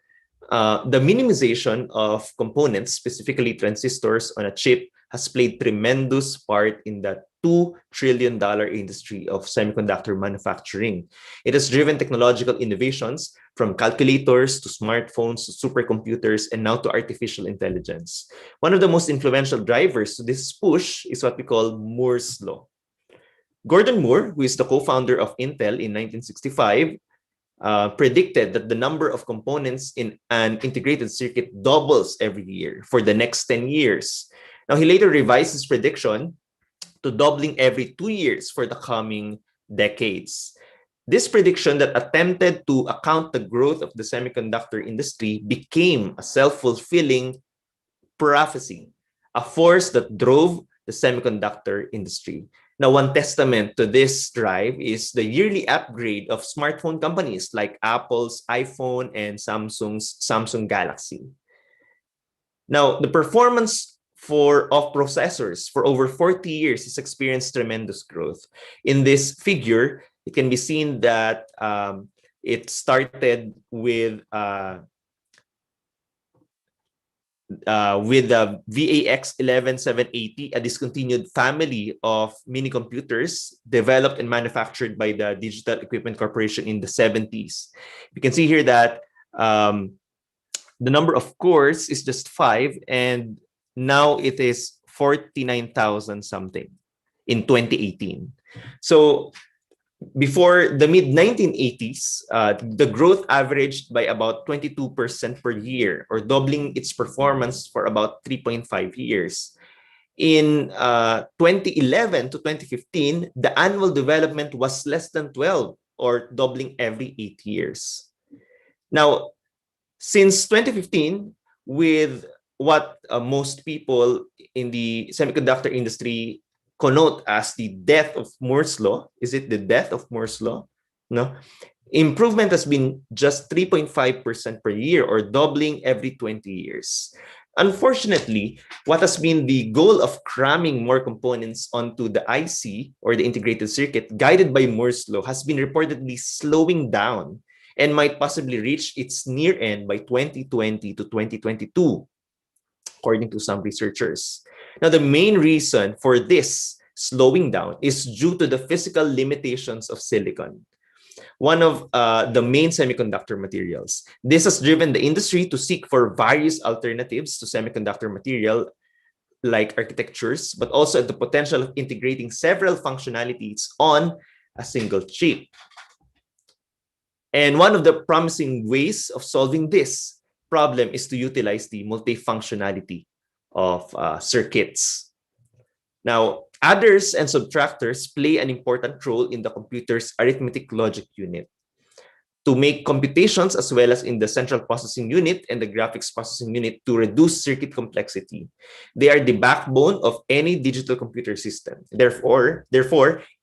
the minimization of components, specifically transistors on a chip, has played tremendous part in the $2 trillion industry of semiconductor manufacturing. It has driven technological innovations from calculators to smartphones to supercomputers and now to artificial intelligence. One of the most influential drivers to this push is what we call Moore's Law. Gordon Moore, who is the co-founder of Intel in 1965, predicted that the number of components in an integrated circuit doubles every year for the next 10 years. Now, he later revised his prediction to doubling every 2 years for the coming decades. This prediction that attempted to account the growth of the semiconductor industry became a self-fulfilling prophecy, a force that drove the semiconductor industry. Now, one testament to this drive is the yearly upgrade of smartphone companies like Apple's iPhone and Samsung Galaxy. Now, the performance of processors for over 40 years has experienced tremendous growth. In this figure, it can be seen that it started with the VAX11780, a discontinued family of mini computers developed and manufactured by the Digital Equipment Corporation in the 70s. You can see here that the number of cores is just 5, and now it is 49,000 something in 2018. So before the mid-1980s, the growth averaged by about 22% per year, or doubling its performance for about 3.5 years. In 2011 to 2015, the annual development was less than 12, or doubling every 8 years. Now, since 2015, with what most people in the semiconductor industry connote as the death of Moore's law. Is it the death of Moore's law? No. Improvement has been just 3.5% per year, or doubling every 20 years. Unfortunately, what has been the goal of cramming more components onto the IC, or the integrated circuit, guided by Moore's law, has been reportedly slowing down and might possibly reach its near end by 2020 to 2022, according to some researchers. Now, the main reason for this slowing down is due to the physical limitations of silicon, one of the main semiconductor materials. This has driven the industry to seek for various alternatives to semiconductor material like architectures, but also the potential of integrating several functionalities on a single chip. And one of the promising ways of solving this problem is to utilize the multifunctionality of circuits. Now, adders and subtractors play an important role in the computer's arithmetic logic unit to make computations, as well as in the central processing unit and the graphics processing unit to reduce circuit complexity. They are the backbone of any digital computer system. Therefore,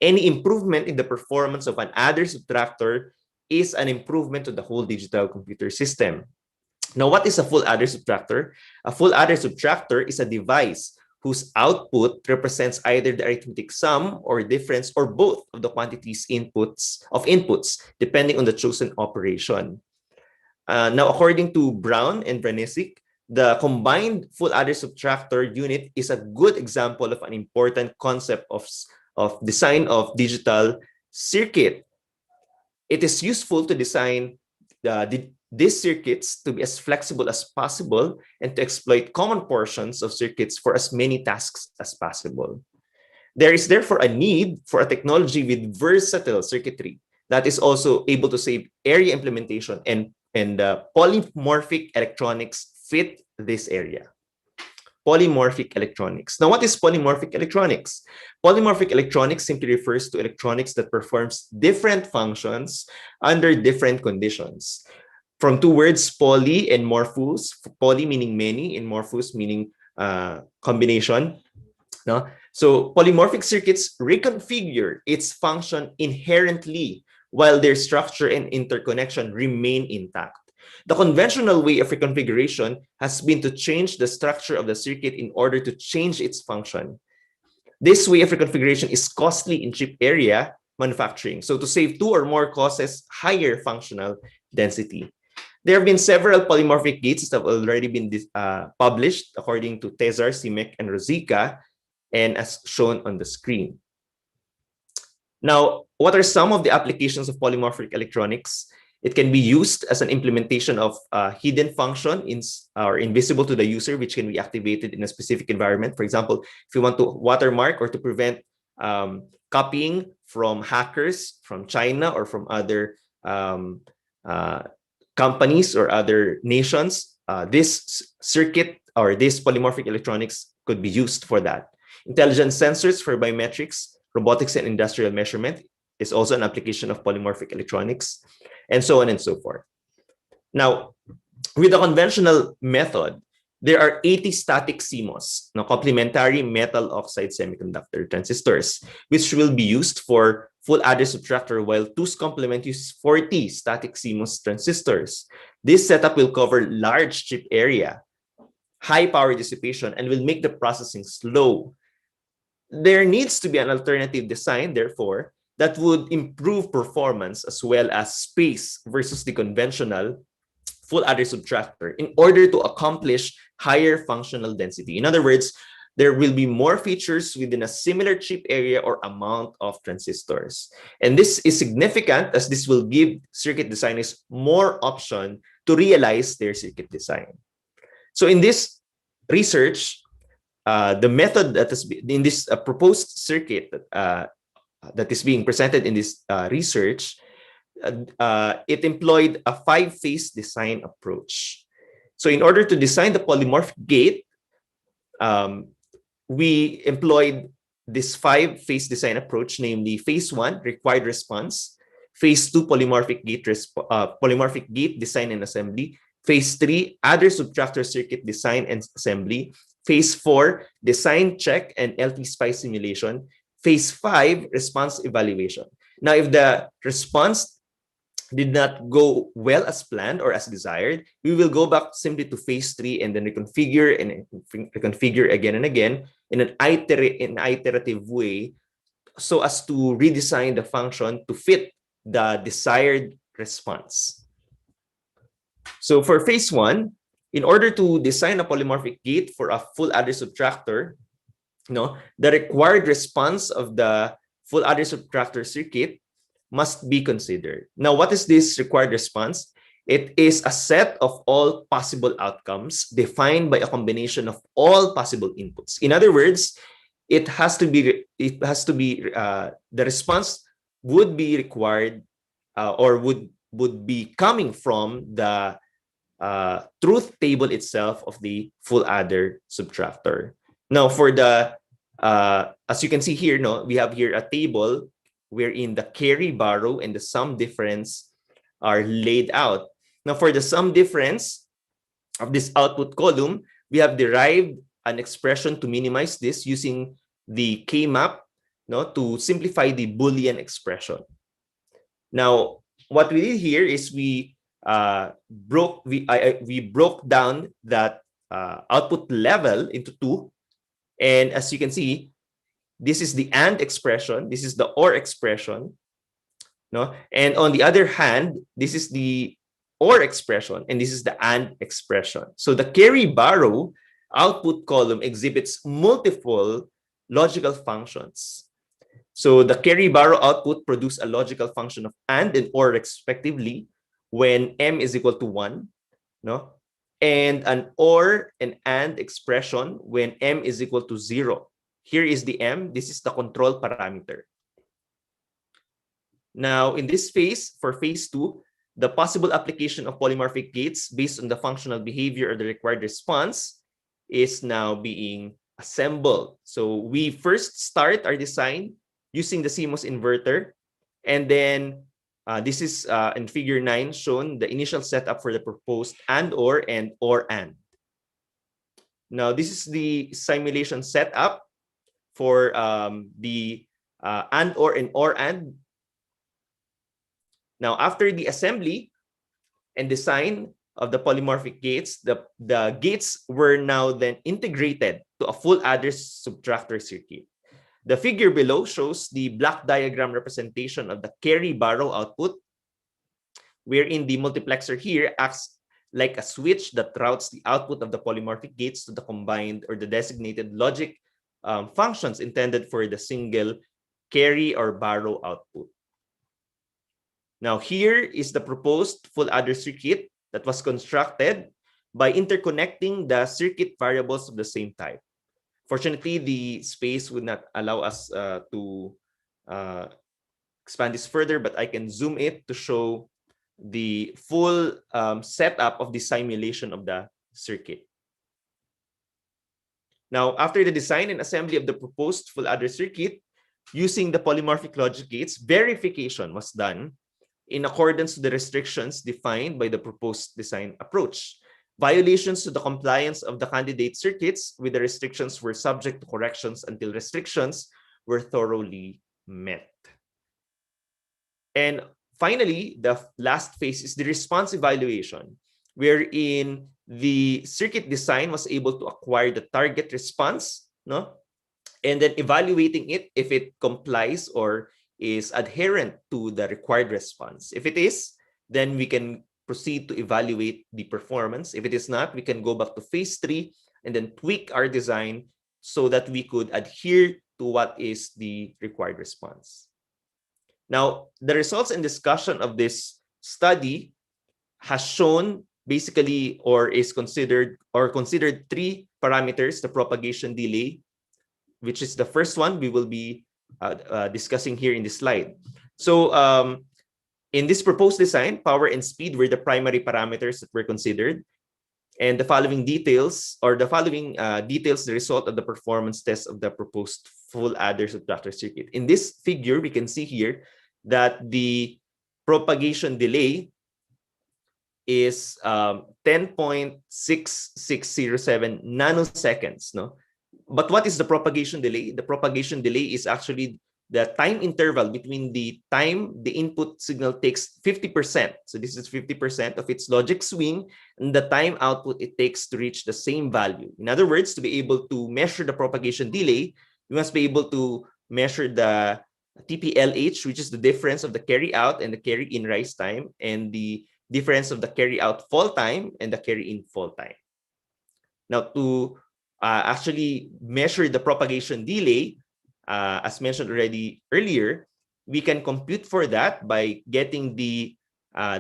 any improvement in the performance of an adder subtractor is an improvement to the whole digital computer system. Now, what is a full adder subtractor? A full adder subtractor is a device whose output represents either the arithmetic sum or difference, or both of the quantities inputs, depending on the chosen operation. Now, according to Brown and Branesic, the combined full adder subtractor unit is a good example of an important concept of design of digital circuit. It is useful to design these circuits to be as flexible as possible and to exploit common portions of circuits for as many tasks as possible. There is therefore a need for a technology with versatile circuitry that is also able to save area implementation, and polymorphic electronics fit this area. Polymorphic electronics. Now, what is polymorphic electronics? Polymorphic electronics simply refers to electronics that performs different functions under different conditions. From two words, poly and morphous. Poly meaning many, and morphous meaning combination. No? So polymorphic circuits reconfigure its function inherently, while their structure and interconnection remain intact. The conventional way of reconfiguration has been to change the structure of the circuit in order to change its function. This way of reconfiguration is costly in chip area manufacturing. So to save two or more causes higher functional density. There have been several polymorphic gates that have already been published according to Tezar, Simek, and Rosica, and as shown on the screen. Now, what are some of the applications of polymorphic electronics? It can be used as an implementation of a hidden function or invisible to the user, which can be activated in a specific environment. For example, if you want to watermark or to prevent copying from hackers from China or from other companies or other nations, this circuit or this polymorphic electronics could be used for that. Intelligent sensors for biometrics, robotics, and industrial measurement is also an application of polymorphic electronics, and so on and so forth. Now, with the conventional method, there are 80 static CMOS, complementary metal oxide semiconductor transistors, which will be used for full adder subtractor, while TUS complement use 40 static CMOS transistors. This setup will cover large chip area. high power dissipation and will make the processing slow. There needs to be an alternative design, therefore, that would improve performance as well as space versus the conventional full adder subtractor in order to accomplish higher functional density. In other words, there will be more features within a similar chip area or amount of transistors. And this is significant as this will give circuit designers more option to realize their circuit design. So in this research, the method that is in this proposed circuit that is being presented in this research, it employed a 5-phase design approach. So in order to design the polymorphic gate, we employed this 5-phase design approach, namely phase 1, required response, phase 2, polymorphic gate design and assembly, phase 3, adder subtractor circuit design and assembly, phase 4, design check and LT-SPICE simulation, phase 5, response evaluation. Now, if the response did not go well as planned or as desired, we will go back simply to phase 3 and then reconfigure and reconfigure again and again in an iterative way so as to redesign the function to fit the desired response. So for phase 1, in order to design a polymorphic gate for a full adder subtractor, the required response of the full adder subtractor circuit must be considered. Now, what is this required response? It is a set of all possible outcomes defined by a combination of all possible inputs. In other words, the response would be required or would be coming from the truth table itself of the full adder subtractor. Now, for the as you can see here, we have here a table wherein the carry, borrow, and the sum difference are laid out. Now, for the sum difference of this output column, we have derived an expression to minimize this using the K-map to simplify the Boolean expression. Now, what we did here is we broke down that output level into two. And as you can see, this is the AND expression, this is the OR expression, and on the other hand, this is the OR expression, and this is the AND expression. So the carry borrow output column exhibits multiple logical functions. So the carry borrow output produce a logical function of AND and OR respectively when M is equal to 1, and an OR and AND expression when M is equal to 0. Here is the M. This is the control parameter. Now, in this phase, for phase 2, the possible application of polymorphic gates based on the functional behavior or the required response is now being assembled. So we first start our design using the CMOS inverter, and then this is in figure 9 shown the initial setup for the proposed AND/OR and OR/AND. Now, this is the simulation setup for the AND/OR and OR/AND. Now, after the assembly and design of the polymorphic gates, the gates were now then integrated to a full adder subtractor circuit. The figure below shows the block diagram representation of the carry borrow output, wherein the multiplexer here acts like a switch that routes the output of the polymorphic gates to the combined or the designated logic functions intended for the single carry or borrow output. Now, here is the proposed full adder circuit that was constructed by interconnecting the circuit variables of the same type. Fortunately, the space would not allow us to expand this further, but I can zoom it to show the full setup of the simulation of the circuit. Now, after the design and assembly of the proposed full adder circuit, using the polymorphic logic gates, verification was done in accordance to the restrictions defined by the proposed design approach. Violations to the compliance of the candidate circuits with the restrictions were subject to corrections until restrictions were thoroughly met. And finally, the last phase is the response evaluation, wherein the circuit design was able to acquire the target response, no? And then evaluating it if it complies or is adherent to the required response. If it is, then we can proceed to evaluate the performance. If it is not, we can go back to phase 3 and then tweak our design so that we could adhere to what is the required response. Now, the results and discussion of this study has shown basically considered 3 parameters: the propagation delay, which is the first one we will be discussing here in this slide. So in this proposed design, power and speed were the primary parameters that were considered. And the following details, the result of the performance test of the proposed full adder subtractor circuit. In this figure, we can see here that the propagation delay is 10.6607 nanoseconds. No? But what is the propagation delay? The propagation delay is actually the time interval between the time the input signal takes 50%. So this is 50% of its logic swing, and the time output it takes to reach the same value. In other words, to be able to measure the propagation delay, we must be able to measure the TPLH, which is the difference of the carry out and the carry in rise time, and the difference of the carry out fall time and the carry in fall time. Now, to actually measure the propagation delay, as mentioned already earlier, we can compute for that by getting the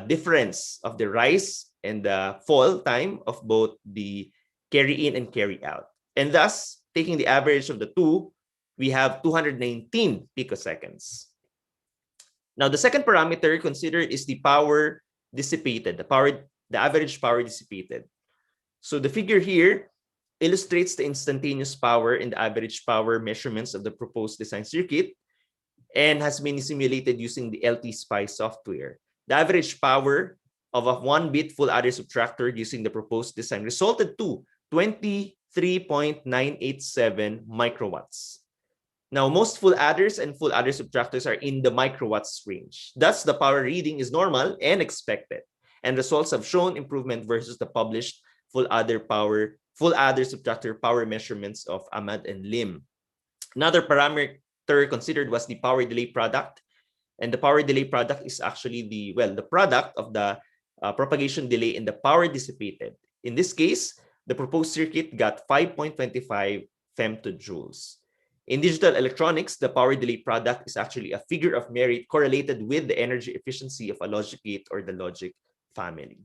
difference of the rise and the fall time of both the carry in and carry out. And thus, taking the average of the two, we have 219 picoseconds. Now, the second parameter considered is the power dissipated, the average power dissipated. So the figure here illustrates the instantaneous power and the average power measurements of the proposed design circuit and has been simulated using the LT-SPICE software. The average power of a 1-bit full adder subtractor using the proposed design resulted to 23.987 microwatts. Now, most full adders and full adder subtractors are in the microwatts range. Thus, the power reading is normal and expected, and results have shown improvement versus the published full adder subtractor power measurements of Ahmad and Lim. Another parameter considered was the power delay product, and the power delay product is actually the product of the propagation delay and the power dissipated. In this case, the proposed circuit got 5.25 femtojoules. In digital electronics, the power delay product is actually a figure of merit correlated with the energy efficiency of a logic gate or the logic family.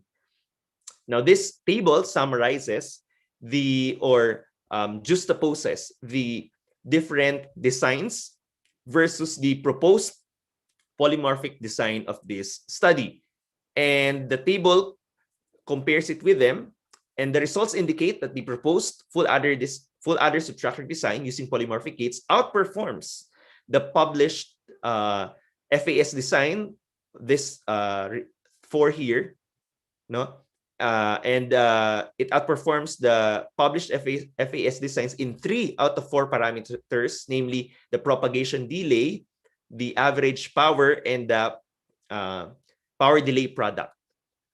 Now, this table summarizes juxtaposes the different designs versus the proposed polymorphic design of this study. And the table compares it with them, and the results indicate that the proposed full adder subtractor design using polymorphic gates outperforms the published FAS design, this 4 here, no? It outperforms the published FAS designs in 3 out of 4 parameters, namely the propagation delay, the average power, and the power delay product.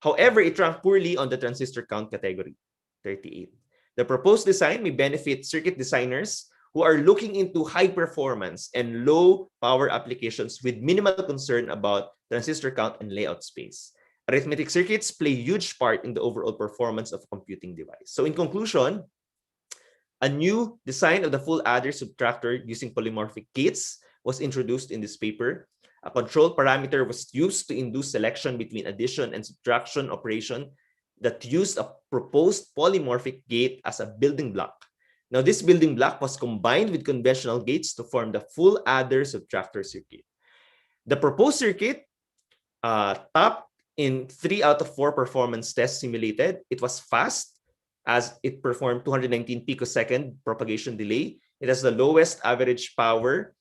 However, it ranked poorly on the transistor count category, 38. The proposed design may benefit circuit designers who are looking into high performance and low power applications with minimal concern about transistor count and layout space. Arithmetic circuits play a huge part in the overall performance of a computing device. So in conclusion, a new design of the full adder subtractor using polymorphic gates was introduced in this paper. A control parameter was used to induce selection between addition and subtraction operation that used a proposed polymorphic gate as a building block. Now, this building block was combined with conventional gates to form the full adder subtractor circuit. The proposed circuit topped in 3 out of 4 performance tests simulated. It was fast as it performed 219 picosecond propagation delay. It has the lowest average power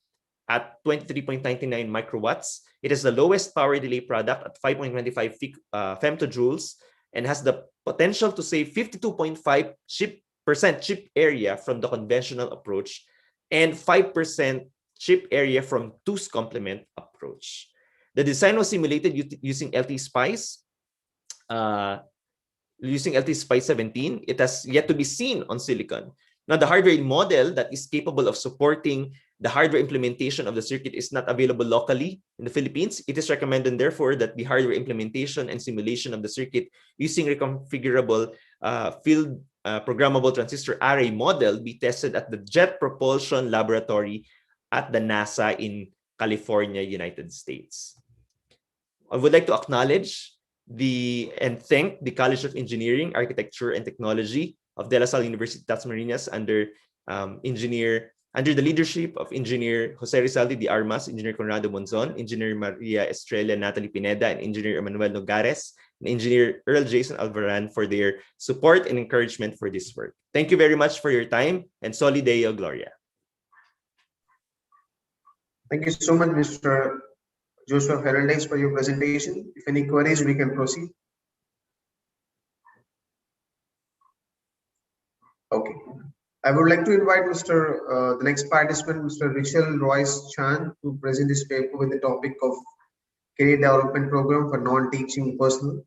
at 23.99 microwatts. It has the lowest power delay product at 5.25 femtojoules and has the potential to save 52.5% chip area from the conventional approach and 5% chip area from two's complement approach. The design was simulated using LT-SPICE. using LTSPICE 17, it has yet to be seen on silicon. Now, the hardware model that is capable of supporting the hardware implementation of the circuit is not available locally in the Philippines. It is recommended, therefore, that the hardware implementation and simulation of the circuit using reconfigurable field programmable transistor array model be tested at the Jet Propulsion Laboratory at the NASA in California, United States. I would like to acknowledge and thank the College of Engineering, Architecture, and Technology of De La Salle University Tasmariñas under the leadership of Engineer Jose Rizalde de Armas, Engineer Conrado Monzon, Engineer Maria Estrella Natalie Pineda, and Engineer Emmanuel Nogares, and Engineer Earl Jason Alvaran for their support and encouragement for this work. Thank you very much for your time, and Soli Deo Gloria. Thank you so much, Mr. Joshua Fernandez, for your presentation. If any queries, we can proceed. Okay. I would like to invite the next participant, Mr. Richel Royce Chan, to present this paper with the topic of career development program for non-teaching personnel.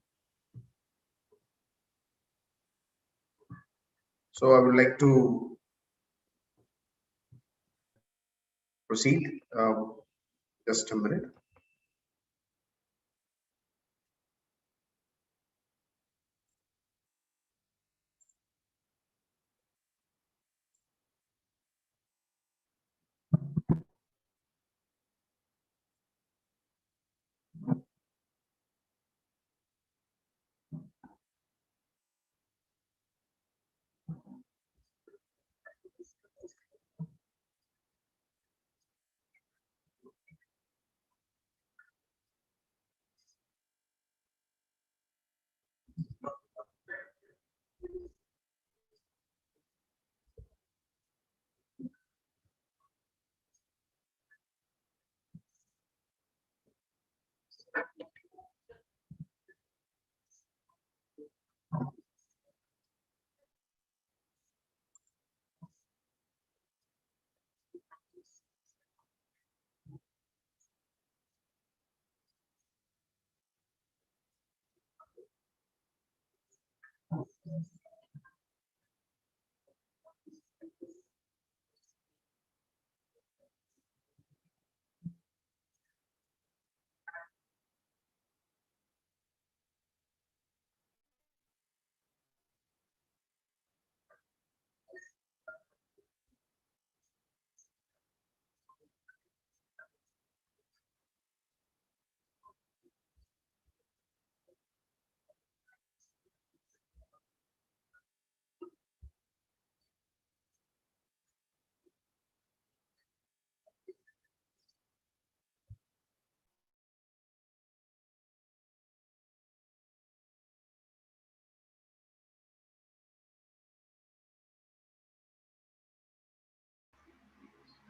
So I would like to proceed. Just a minute.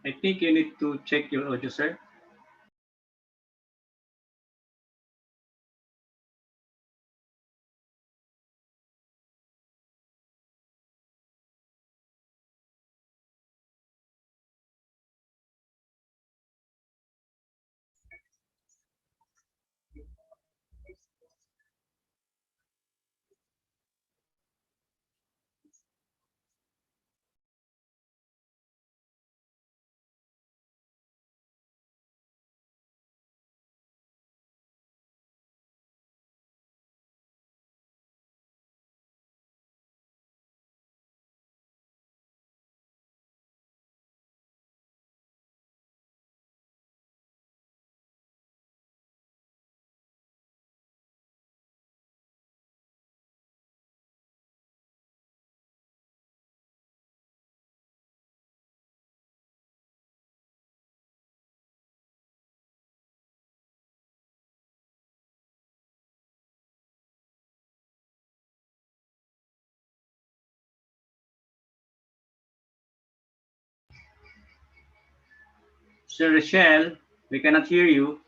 I think you need to check your audio, sir. Sir Rochelle, we cannot hear you.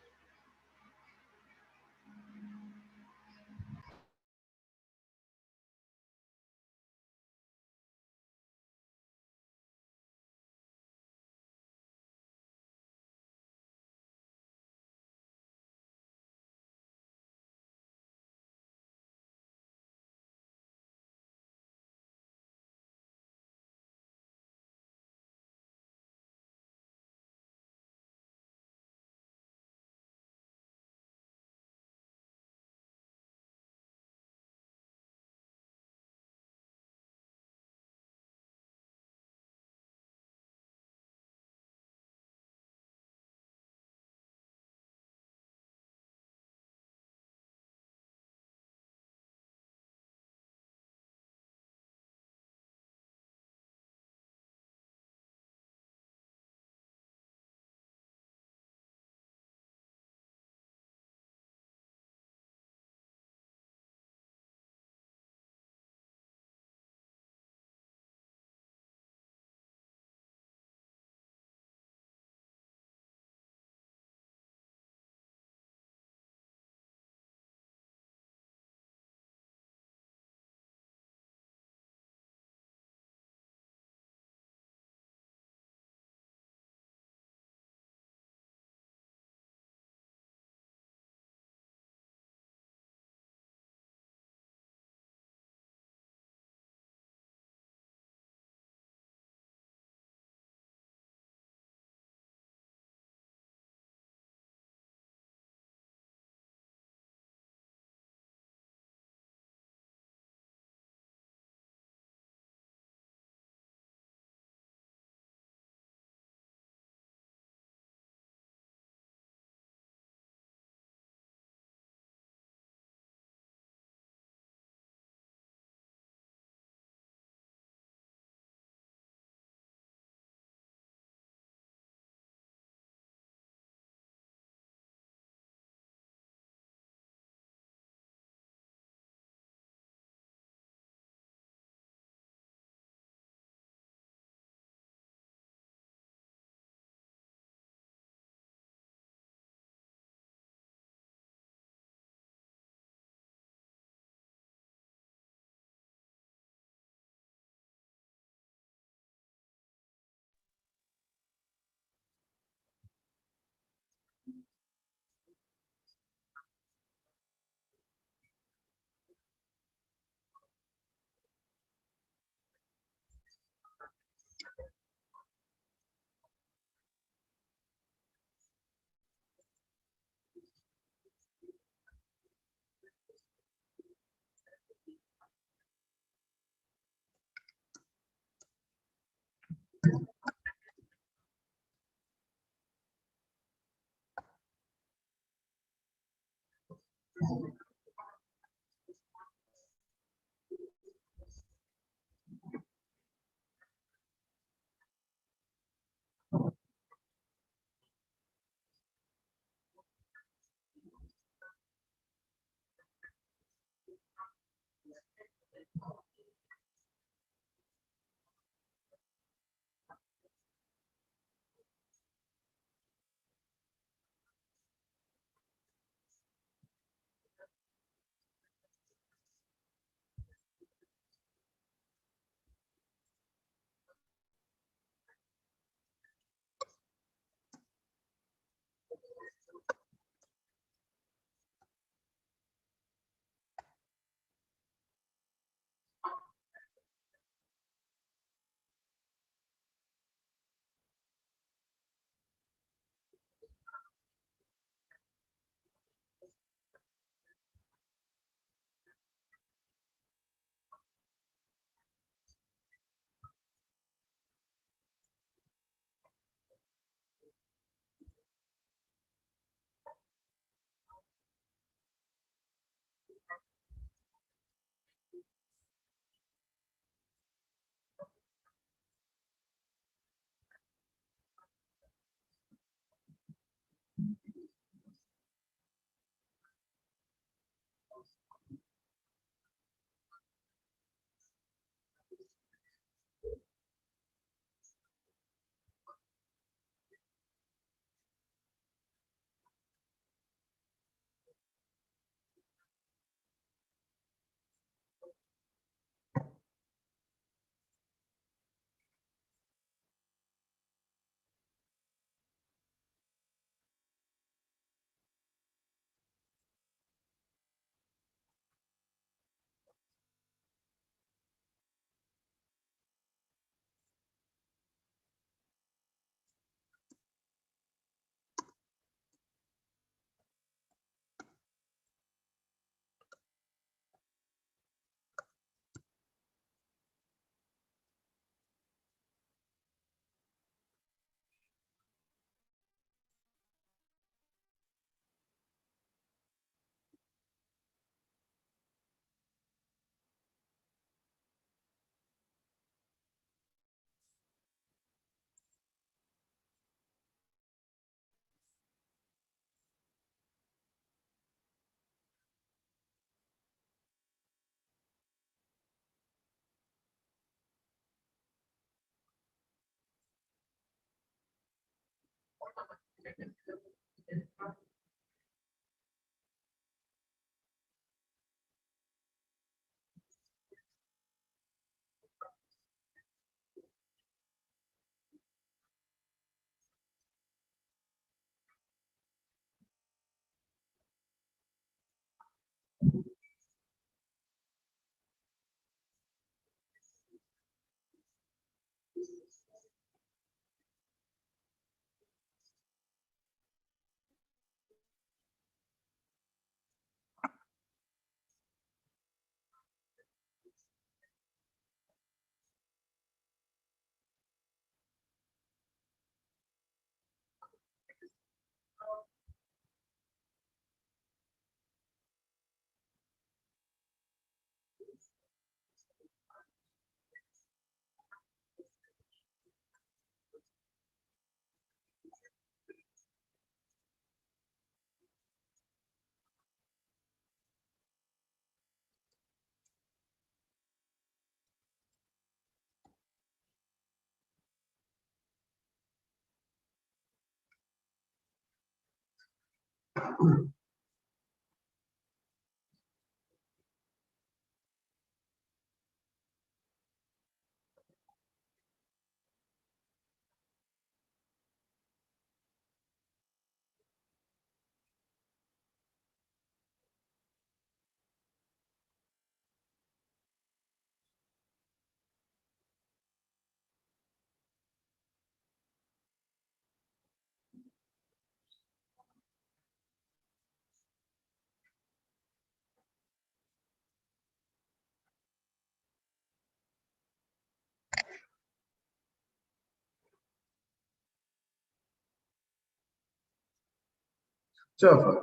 Java.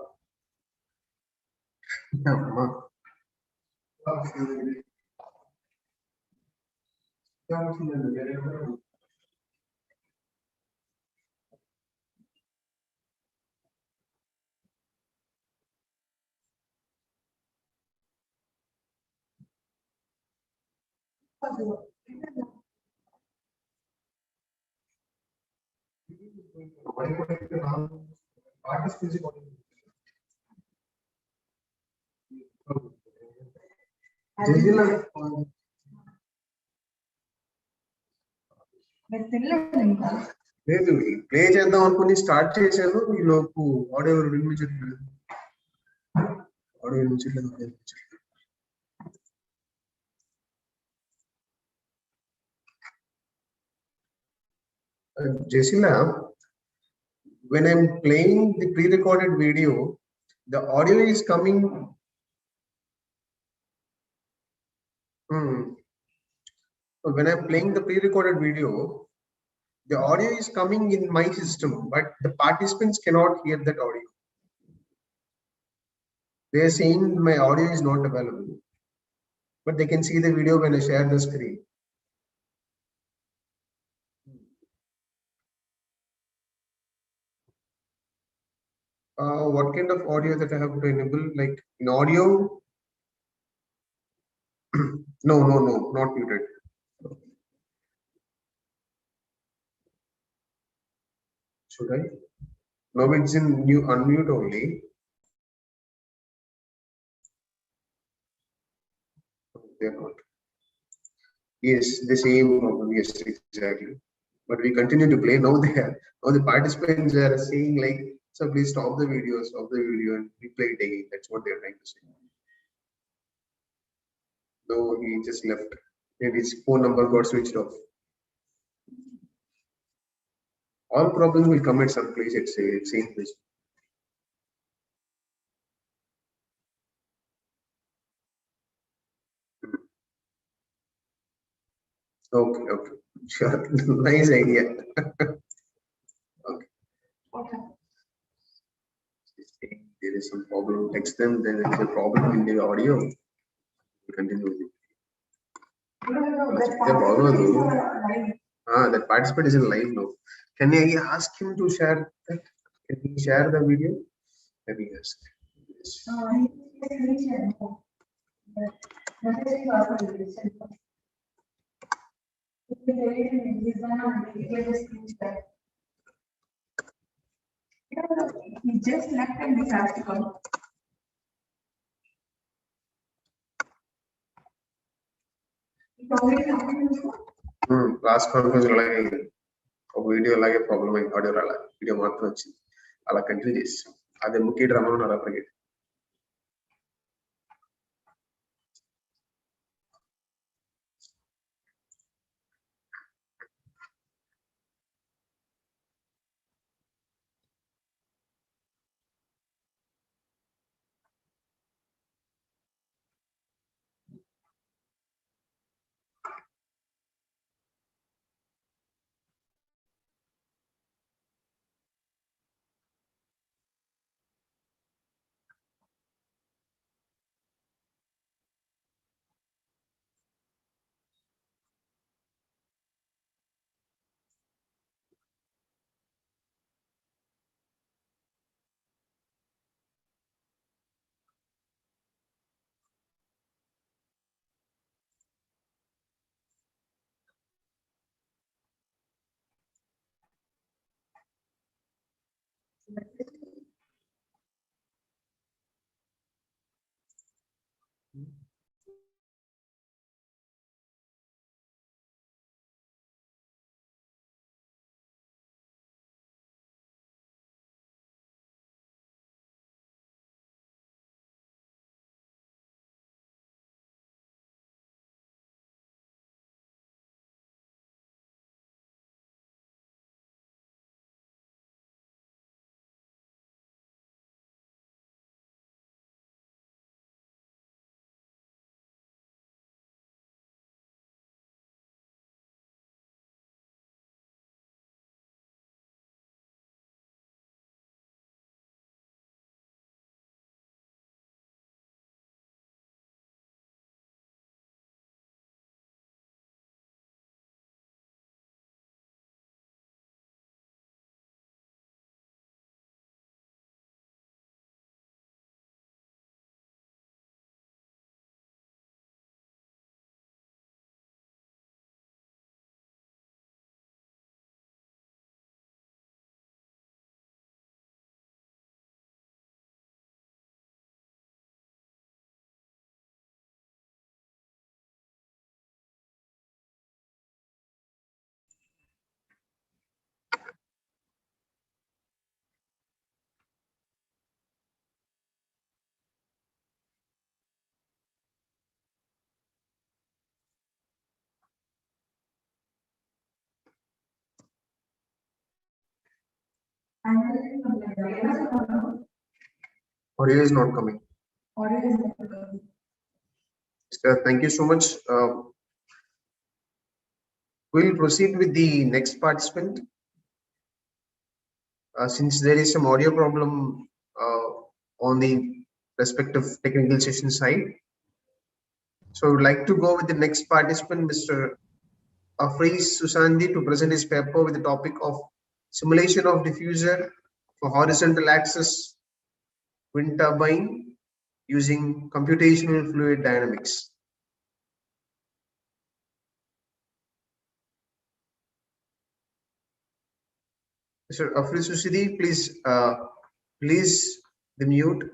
లేదు play చేద్దాం అనుకుని start చేశాను ఈ లోపు audio వినిపించట్లేదు audio వినిపించట్లేదు Jessila, when I'm playing the pre-recorded video, the audio is coming. When I'm playing the pre-recorded video, the audio is coming in my system, but the participants cannot hear that audio. They are saying my audio is not available, but they can see the video when I share the screen. What kind of audio that I have to enable? Like in audio? No, not muted. Should I? Now it's in new unmute only. They're not. Yes, the same problem. Yes, exactly. But we continue to play. Now the participants are saying like, so please stop the video, and replay it again. That's what they're trying to say. No, he just left. And his phone number got switched off. All problems will come at some place at same place. Okay, sure. Nice idea. Okay. There is some problem. Text them. Then there is a problem in the audio. We continue with it. That participant is in live now. Can I ask him to share that? Can he share the video? Let me ask. He just left in this article. Class conference video అలాగే problem అయింది audio రాలా video మాత్రం వచ్చింది అలా continue చేసాం అదే ముఖ్య రమ్మని అలా పరిగెత్తి Audio is not coming. Thank you so much. We'll proceed with the next participant. Since there is some audio problem on the respective technical session side, so I would like to go with the next participant, Mr. Afreez Susandi, to present his paper with the topic of simulation of diffuser for horizontal axis wind turbine using computational fluid dynamics. Mr. Afreez Susandi, please the mute.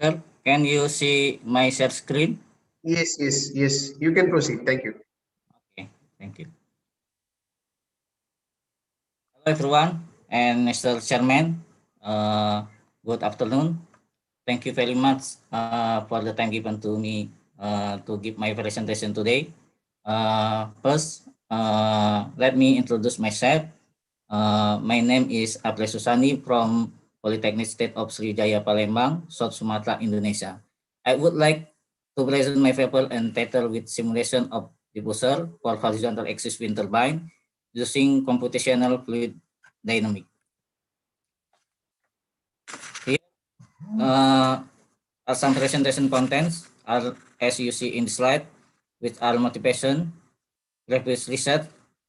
Sir, can you see my share screen? Yes. You can proceed. Thank you. Okay, thank you. Hello everyone, and Mr. Chairman, good afternoon. Thank you very much for the time given to me to give my presentation today. First, let me introduce myself. My name is Apres Susani from Polytechnic State of Sriwijaya Palembang, South Sumatra, Indonesia. I would like to present my paper entitled with simulation of diffuser for horizontal axis wind turbine using computational fluid dynamics. Here are some presentation contents are as you see in the slide, which are motivation, previous research,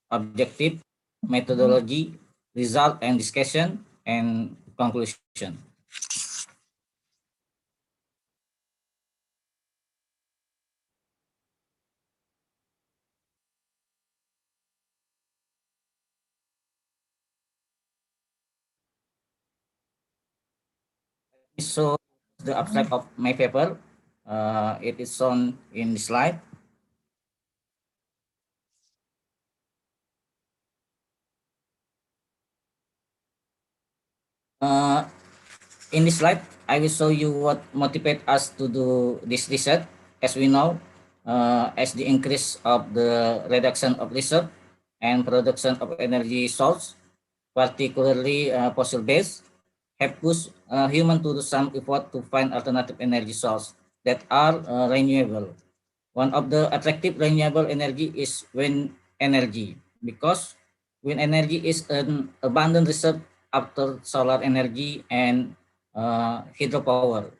objective, methodology, result and discussion, and conclusion. So the abstract of my paper, it is shown in the slide. In this slide, I will show you what motivates us to do this research. As we know, as the increase of the reduction of reserve and production of energy source, particularly fossil-based, have pushed human to do some effort to find alternative energy source that are renewable. One of the attractive renewable energy is wind energy because wind energy is an abundant reserve after solar energy and hydropower.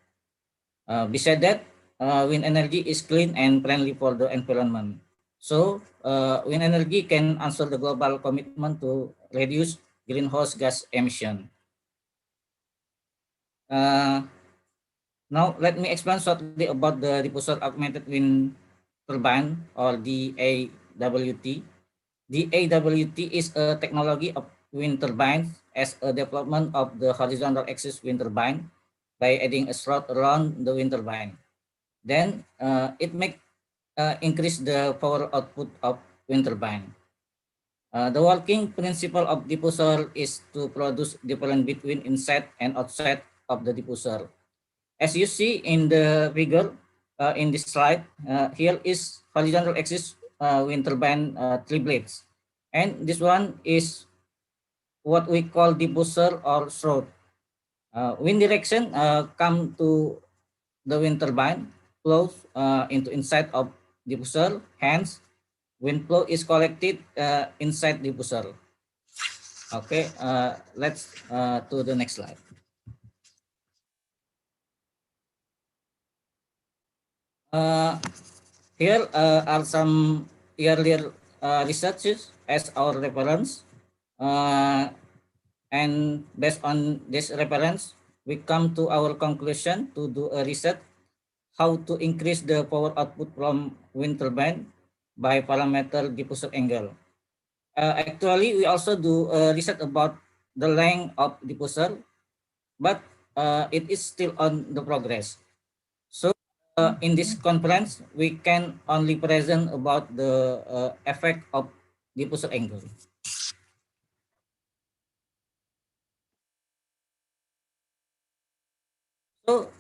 Besides that, wind energy is clean and friendly for the environment. So, wind energy can answer the global commitment to reduce greenhouse gas emission. Now, let me explain shortly about the diffuser augmented wind turbine or DAWT. DAWT is a technology of wind turbines as a development of the horizontal axis wind turbine by adding a slot around the wind turbine. Then it make increase the power output of wind turbine. The working principle of diffuser is to produce difference between inside and outside of the diffuser. As you see in the figure in this slide, here is horizontal axis wind turbine three blades. And this one is what we call diffuser or throat. Wind direction come to the wind turbine, flows into inside of diffuser, hence wind flow is collected inside diffuser. Okay, let's to the next slide. Here are some earlier researches as our reference. And based on this reference, we come to our conclusion to do a research how to increase the power output from wind turbine by parameter diffuser angle. Actually, we also do research about the length of diffuser, but it is still on the progress. So in this conference, we can only present about the effect of diffuser angle. So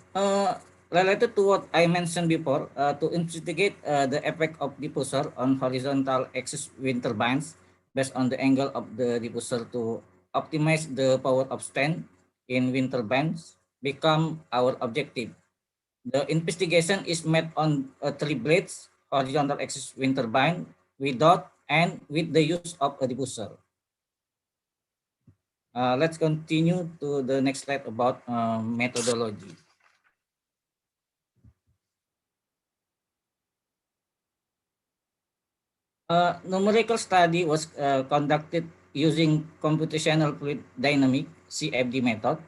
related to what I mentioned before, to investigate the effect of diffuser on horizontal axis wind turbines based on the angle of the diffuser to optimize the power of stand in wind turbines become our objective. The investigation is made on a 3 blades horizontal axis wind turbine without and with the use of a diffuser. Let's continue to the next slide about methodology. A numerical study was conducted using computational fluid dynamic (CFD) method.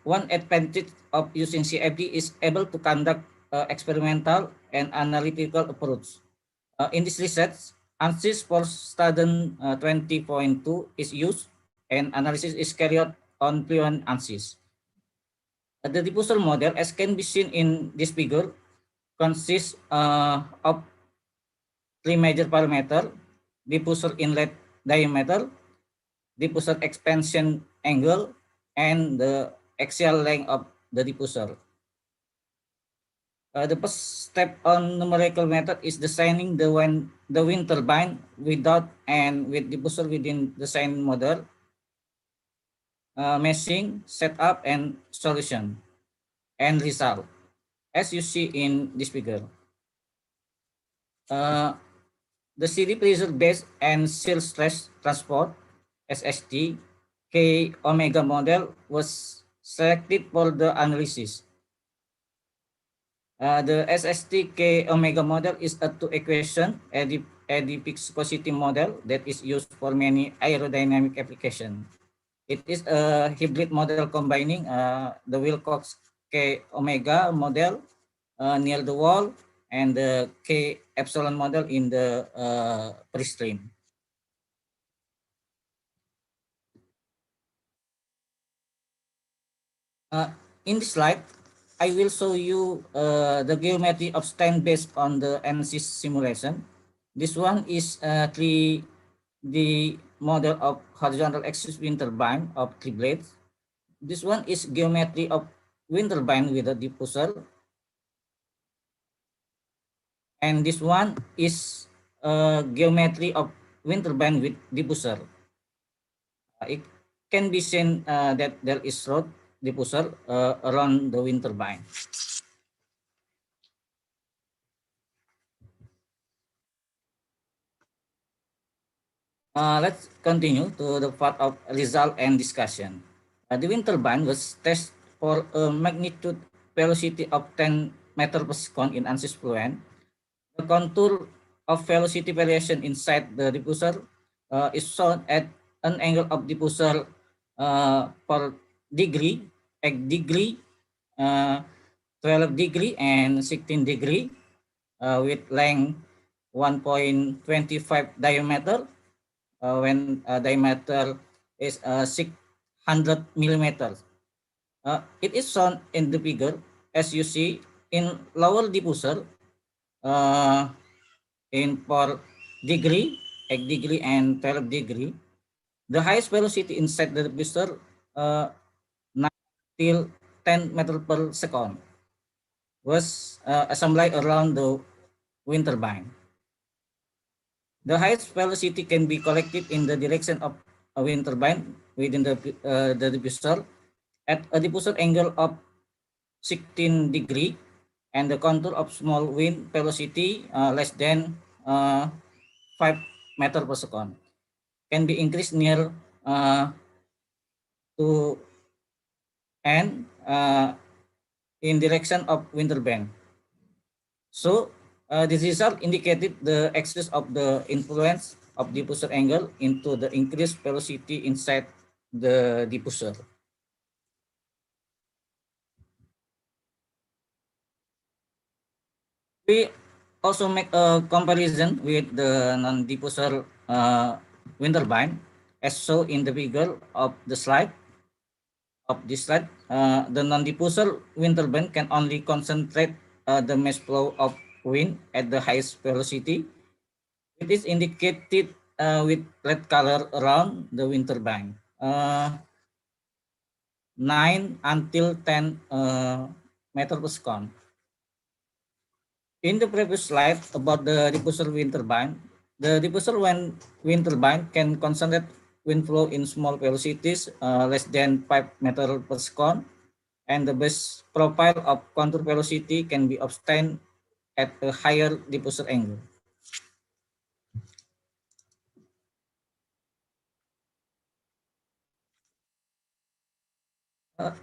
One advantage of using CFD is able to conduct experimental and analytical approach. In this research, ANSYS for Student 20.2 is used and analysis is carried out on fluent ANSYS. The diffuser model, as can be seen in this figure, consists of 3 major parameters: diffuser inlet diameter, diffuser expansion angle, and the axial length of the diffuser. The first step on numerical method is designing the wind turbine without and with diffuser within the design model, meshing, setup, and solution, and result, as you see in this figure. The CD pressure base and shield stress transport (SST) K omega model was selected for the analysis. The SST K omega model is a two equation viscosity model that is used for many aerodynamic applications. It is a hybrid model combining the Wilcox K omega model near the wall and the K epsilon model in the pre-stream. In this slide, I will show you the geometry of stand based on the ANSYS simulation. This one is 3D model of horizontal axis wind turbine of 3 blades. This one is geometry of wind turbine with a diffuser. And this one is geometry of wind turbine with diffuser. It can be seen that there is rod diffuser around the wind turbine. Let's continue to the part of result and discussion. The wind turbine was tested for a magnitude velocity of 10 meters per second in ANSYS Fluent. The contour of velocity variation inside the diffuser is shown at an angle of diffuser per degree, 8 degree, 12 degree, and 16 degree with length 1.25 diameter when diameter is 600 millimeters. It is shown in the figure as you see in lower diffuser in per degree, 8 degree, and 12 degree. The highest velocity inside the diffuser 9 till 10 meters per second was assembled around the wind turbine. The highest velocity can be collected in the direction of a wind turbine within the diffuser at a diffuser angle of 16 degree and the contour of small wind velocity less than 5 meters per second can be increased near to n in direction of wind turbine. So this result indicated the axis of the influence of diffuser angle into the increased velocity inside the diffuser. We also make a comparison with the non-diffuser wind turbine as shown in the figure of the slide. The non-diffuser wind turbine can only concentrate the mass flow of wind at the highest velocity. It is indicated with red color around the wind turbine. 9 until 10 meters per second. In the previous slide about the diffuser wind turbine, the diffuser wind turbine can concentrate wind flow in small velocities, less than 5 meters per second, and the best profile of contour velocity can be obtained at a higher diffuser angle.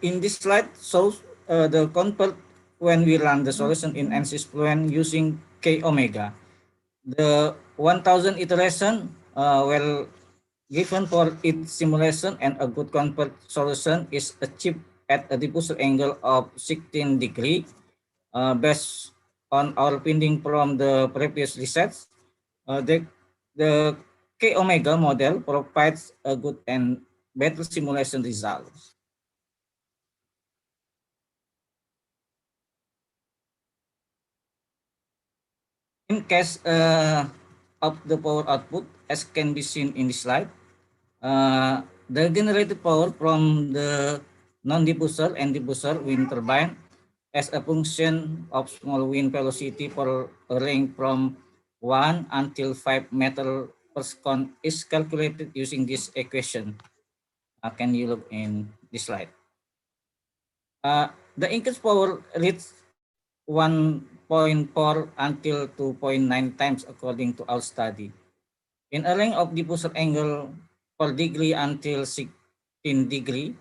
In this slide shows the convert when we run the solution in ANSYS Fluent using K omega. The 1000 iteration were given for its simulation, and a good convert solution is achieved at a diffuser angle of 16 degrees based on our finding from the previous research. The K omega model provides a good and better simulation results. In case of the power output, as can be seen in this slide, the generated power from the non-diffuser and diffuser wind turbine as a function of small wind velocity for a range from 1 until 5 meters per second is calculated using this equation. Can you look in this slide? The increased power reaches 1.4 until 2.9 times according to our study. In a range of diffuser angle per degree until 16 degree,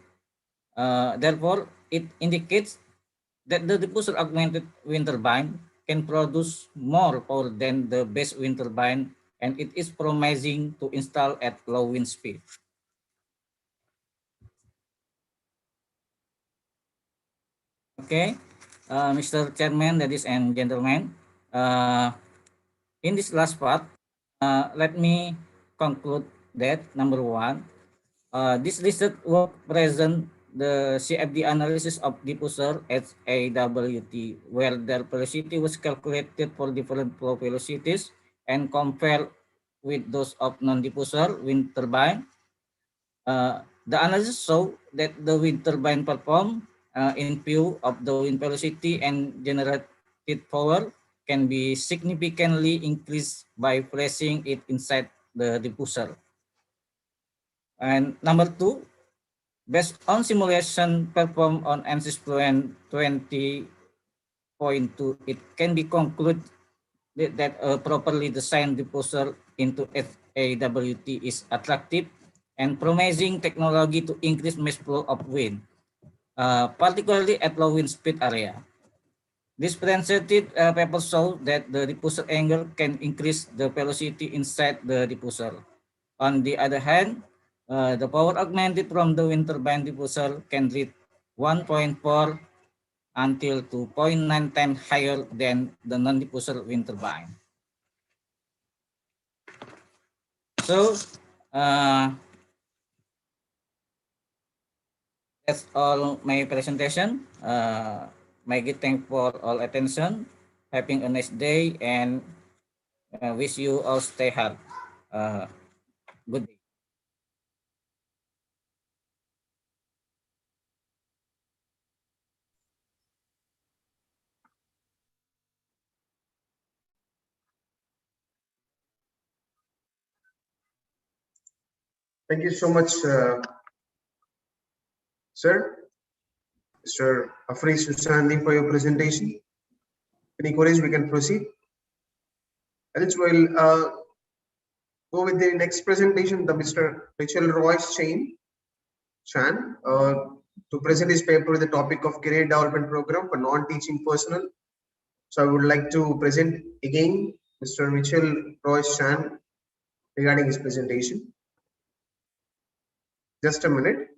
therefore, it indicates that the diffuser augmented wind turbine can produce more power than the base wind turbine, and it is promising to install at low wind speed. Okay, Mr. Chairman, ladies and gentlemen, in this last part, let me conclude that number one, this research work present the CFD analysis of diffuser at AWT, where their velocity was calculated for different flow velocities and compared with those of non-diffuser wind turbine. The analysis show that the wind turbine perform in view of the wind velocity and generated power can be significantly increased by placing it inside the diffuser. And number two, based on simulation performed on ANSYS Fluent 20.2, it can be concluded that a properly designed diffuser into AWT is attractive and promising technology to increase mass flow of wind, particularly at low wind speed area. This presented paper show that the diffuser angle can increase the velocity inside the diffuser. On the other hand, the power augmented from the wind turbine diffuser can reach 1.4 until 2.9 times higher than the non-diffuser wind turbine. So, that's all my presentation. My good thank for all attention. Having a nice day, and wish you all stay healthy. Good day. Thank you so much, sir. Mr. Afri Susandi, for your presentation. Any queries, we can proceed. And we'll go with the next presentation, the Mr. Mitchell Royce Chan, to present his paper with the topic of career development program for non-teaching personnel. So I would like to present again Mr. Mitchell Royce Chan regarding his presentation. Just a minute.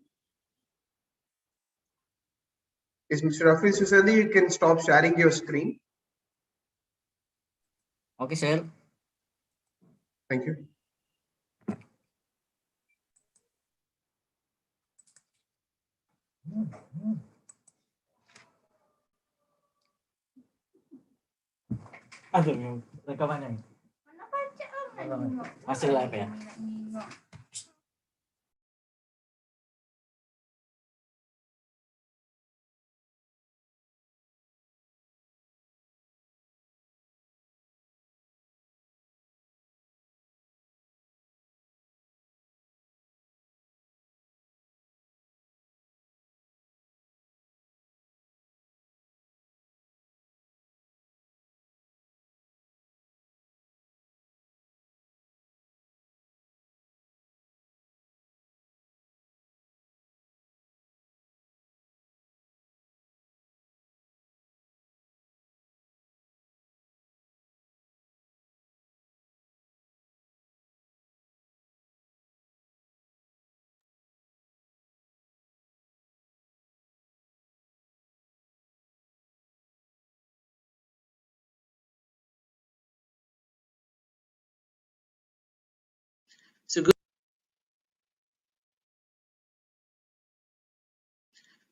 Is Mr. Afri Susandi, you can stop sharing your screen. Okay, sir. Thank you. Aduh, yung rekamannya. Masih live ya?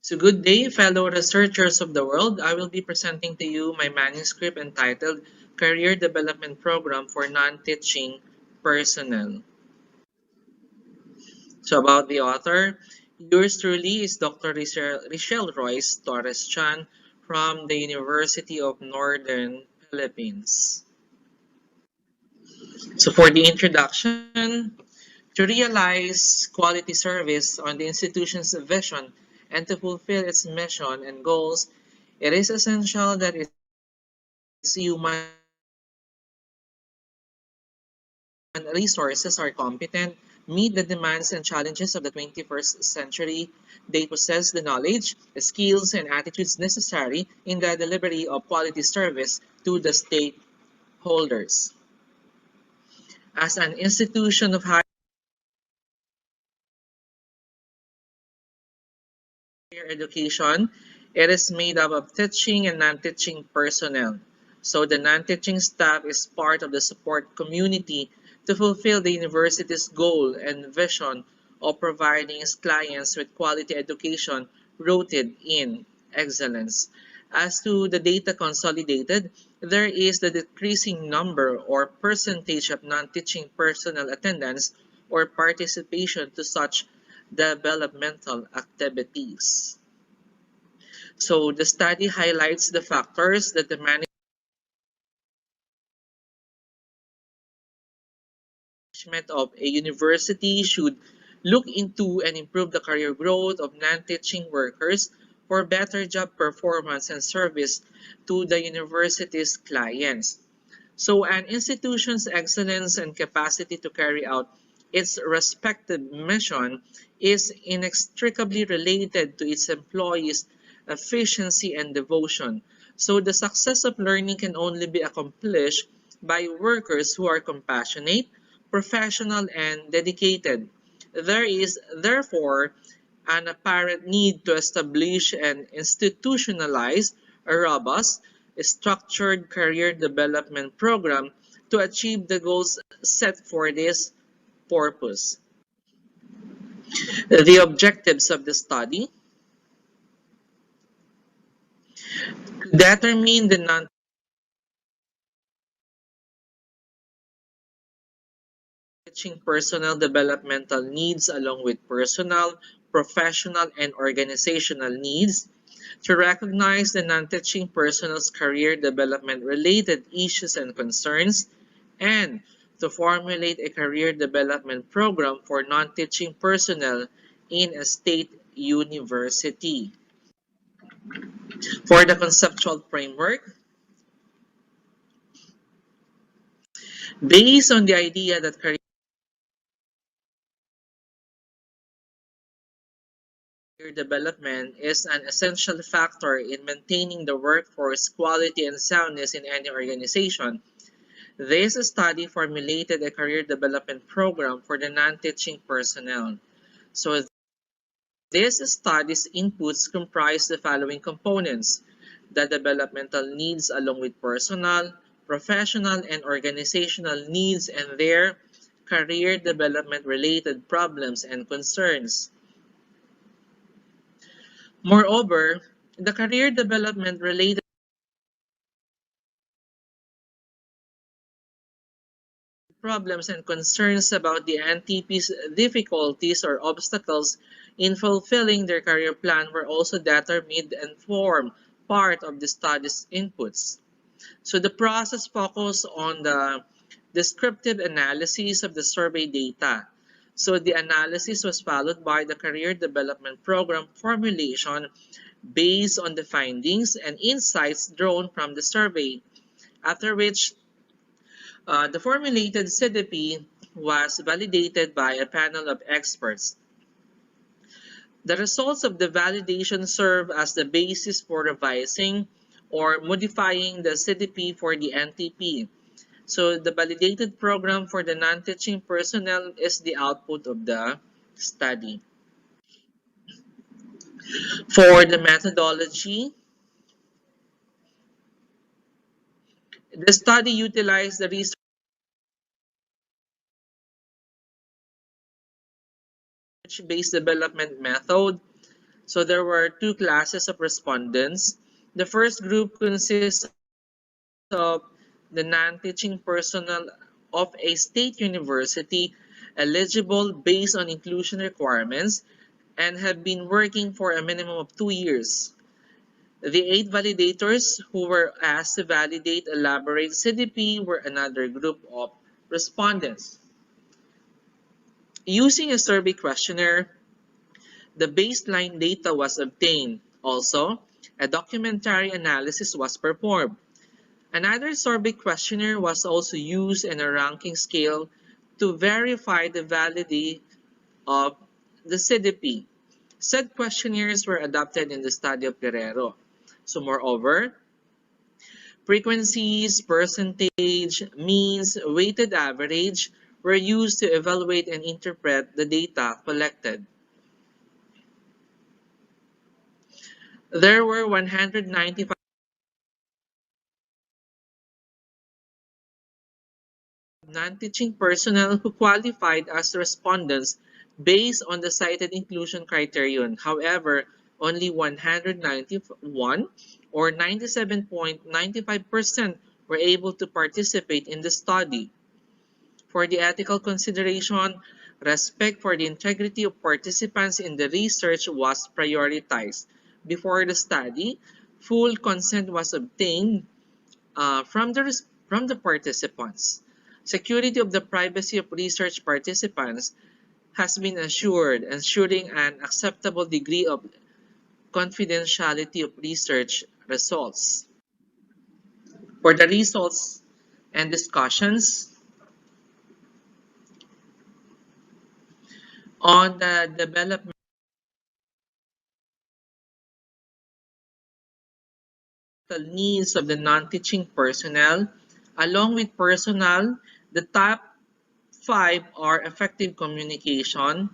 So good day, fellow researchers of the world. I will be presenting to you my manuscript entitled Career Development Program for Non-Teaching Personnel. So about the author, yours truly is Dr. Richelle Royce Torres Chan from the University of Northern Philippines. So for the introduction, to realize quality service on the institution's vision and to fulfill its mission and goals, it is essential that its human resources are competent, meet the demands and challenges of the 21st century. They possess the knowledge, skills, and attitudes necessary in the delivery of quality service to the stakeholders. As an institution of higher education, it is made up of teaching and non-teaching personnel. So the non-teaching staff is part of the support community to fulfill the university's goal and vision of providing its clients with quality education rooted in excellence. As to the data consolidated, there is the decreasing number or percentage of non-teaching personnel attendance or participation to such developmental activities. So the study highlights the factors that the management of a university should look into and improve the career growth of non-teaching workers for better job performance and service to the university's clients. So an institution's excellence and capacity to carry out its respective mission is inextricably related to its employees' efficiency and devotion. So the success of learning can only be accomplished by workers who are compassionate, professional, and dedicated. There is therefore an apparent need to establish and institutionalize a robust, structured career development program to achieve the goals set for this purpose. The objectives of the study: determine the non-teaching personnel developmental needs along with personal, professional, and organizational needs, to recognize the non-teaching personnel's career development related issues and concerns, and to formulate a career development program for non-teaching personnel in a state university. For the conceptual framework, based on the idea that career development is an essential factor in maintaining the workforce quality and soundness in any organization, this study formulated a career development program for the non-teaching personnel. So this study's inputs comprise the following components: the developmental needs along with personal, professional, and organizational needs and their career development related problems and concerns. Moreover, the career development related problems and concerns about the NTP's difficulties or obstacles in fulfilling their career plan were also determined and form part of the study's inputs. So the process focused on the descriptive analysis of the survey data. So the analysis was followed by the career development program formulation based on the findings and insights drawn from the survey, after which the formulated CDP was validated by a panel of experts. The results of the validation serve as the basis for revising or modifying the CDP for the NTP. So the validated program for the non-teaching personnel is the output of the study. For the methodology, the study utilized the research-based development method. So there were two classes of respondents. The first group consists of the non-teaching personnel of a state university eligible based on inclusion requirements and have been working for a minimum of 2 years. The 8 validators who were asked to validate elaborate CDP were another group of respondents. Using a survey questionnaire, the baseline data was obtained. Also, a documentary analysis was performed. Another survey questionnaire was also used and a ranking scale to verify the validity of the CDP. Said questionnaires were adopted in the study of Guerrero. So moreover, frequencies, percentage, means, weighted average were used to evaluate and interpret the data collected. There were 195 non-teaching personnel who qualified as respondents based on the cited inclusion criterion. However, only 191 or 97.95% were able to participate in the study. For the ethical consideration, respect for the integrity of participants in the research was prioritized. Before the study, full consent was obtained from the participants. Security of the privacy of research participants has been assured, ensuring an acceptable degree of confidentiality of research results. For the results and discussions on the development needs of the non-teaching personnel, along with personnel, the top 5 are effective communication,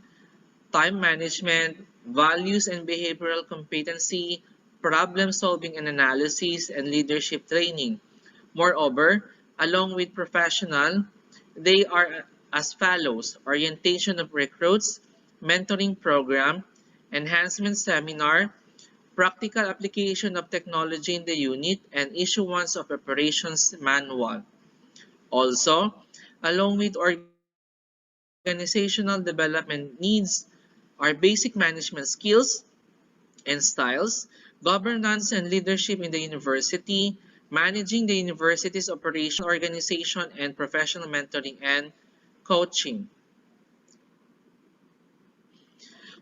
time management, values and behavioral competency, problem solving and analysis, and leadership training. Moreover, along with professional, they are as follows: orientation of recruits, mentoring program, enhancement seminar, practical application of technology in the unit, and issuance of operations manual. Also, along with organizational development needs are basic management skills and styles, governance and leadership in the university, managing the university's operational organization, and professional mentoring and coaching.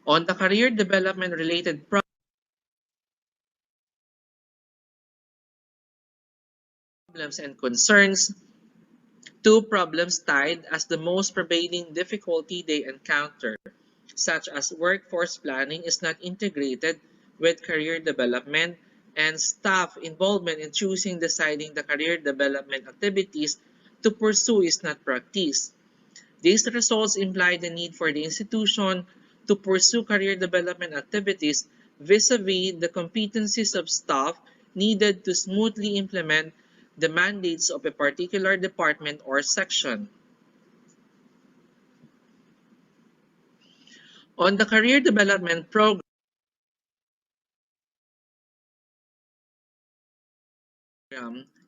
On the career development related problems and concerns, two problems tied as the most prevailing difficulty they encounter, such as workforce planning is not integrated with career development and staff involvement in choosing deciding the career development activities to pursue is not practiced. These results imply the need for the institution to pursue career development activities vis-a-vis the competencies of staff needed to smoothly implement the mandates of a particular department or section. On the career development program,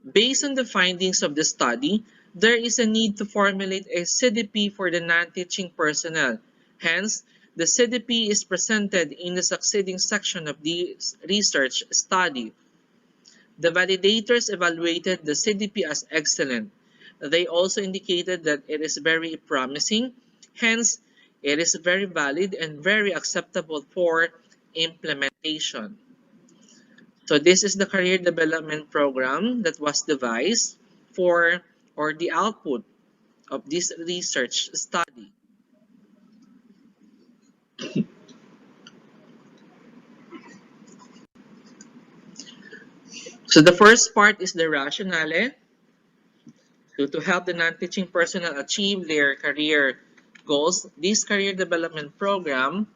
based on the findings of the study, there is a need to formulate a CDP for the non-teaching personnel. Hence, the CDP is presented in the succeeding section of the research study. The validators evaluated the CDP as excellent. They also indicated that it is very promising, hence, it is very valid and very acceptable for implementation. So this is the career development program that was devised for or the output of this research study. So the first part is the rationale. So to help the non-teaching personnel achieve their career goals, this career development program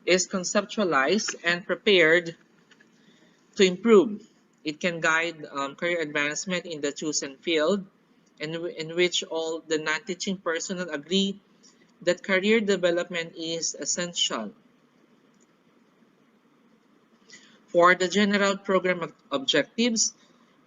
is conceptualized and prepared to improve. It can guide career advancement in the chosen field in which all the non-teaching personnel agree that career development is essential. For the general program objectives,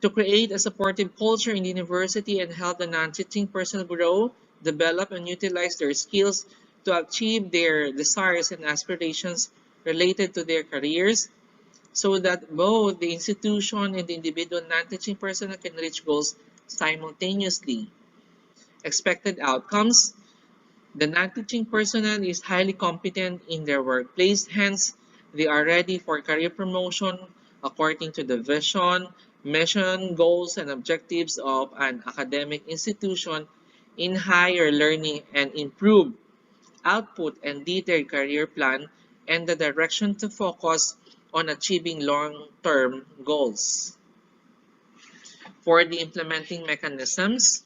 to create a supportive culture in the university and help the non-teaching personnel grow, develop, and utilize their skills to achieve their desires and aspirations related to their careers, so that both the institution and the individual non-teaching personnel can reach goals simultaneously. Expected outcomes: the non-teaching personnel is highly competent in their workplace, hence they are ready for career promotion according to the vision, mission, goals, and objectives of an academic institution in higher learning and improve output and detailed career plan and the direction to focus on achieving long-term goals. For the implementing mechanisms,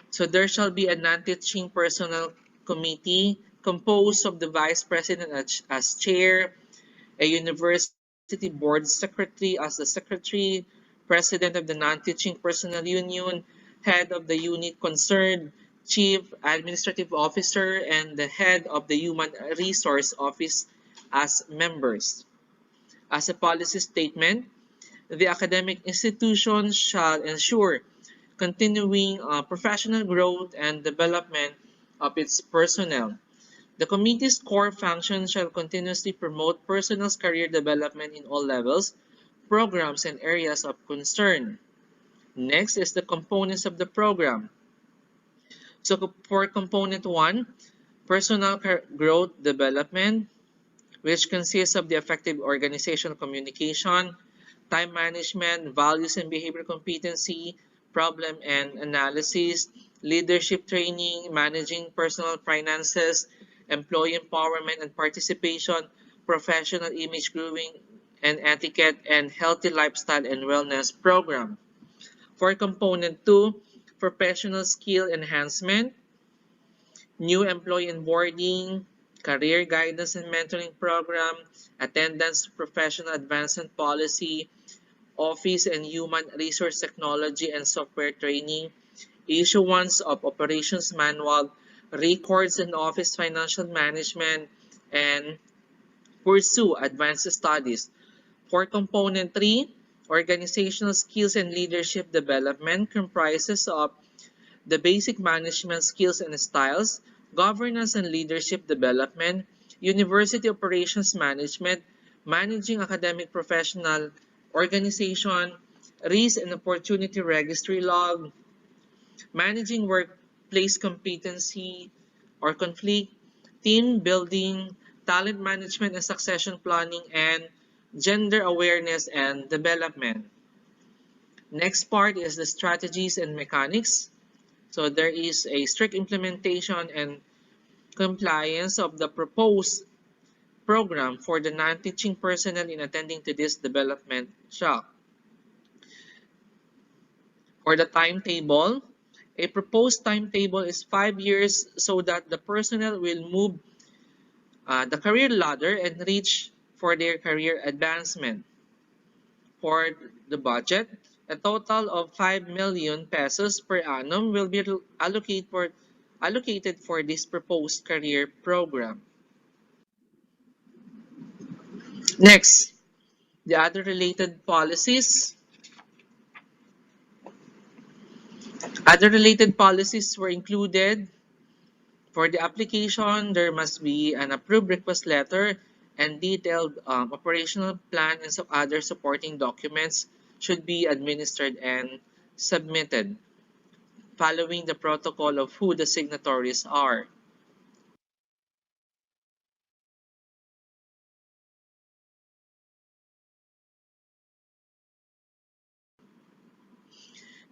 so there shall be a non-teaching personnel committee composed of the vice president as chair, a university board secretary as the secretary, president of the non-teaching personnel union, head of the unit concerned, chief administrative officer, and the head of the human resource office as members. As a policy statement, the academic institution shall ensure continuing professional growth and development of its personnel. The committee's core function shall continuously promote personnel's career development in all levels, programs, and areas of concern. Next is the components of the program. So for component 1, personal growth development, which consists of the effective organizational communication, time management, values and behavior competency, problem and analysis, leadership training, managing personal finances, employee empowerment and participation, professional image grooming and etiquette, and healthy lifestyle and wellness program. For component 2, professional skill enhancement, new employee onboarding, career guidance and mentoring program, attendance to professional advancement policy, office and human resource technology and software training, issuance of operations manual, records and office financial management, and pursue advanced studies. For component 3, organizational skills and leadership development comprises of the basic management skills and styles, governance and leadership development, university operations management, managing academic professional organization, risk and opportunity registry log, managing workplace competency or conflict, team building, talent management and succession planning, and gender awareness and development. Next part is the strategies and mechanics. So there is a strict implementation and compliance of the proposed program for the non-teaching personnel in attending to this development shock. For the timetable, a proposed timetable is 5 years so that the personnel will move the career ladder and reach for their career advancement. For the budget, a total of 5 million pesos per annum will be allocated for this proposed career program. Next, the other related policies. Other related policies were included. For the application, there must be an approved request letter and detailed operational plan and some other supporting documents should be administered and submitted, following the protocol of who the signatories are.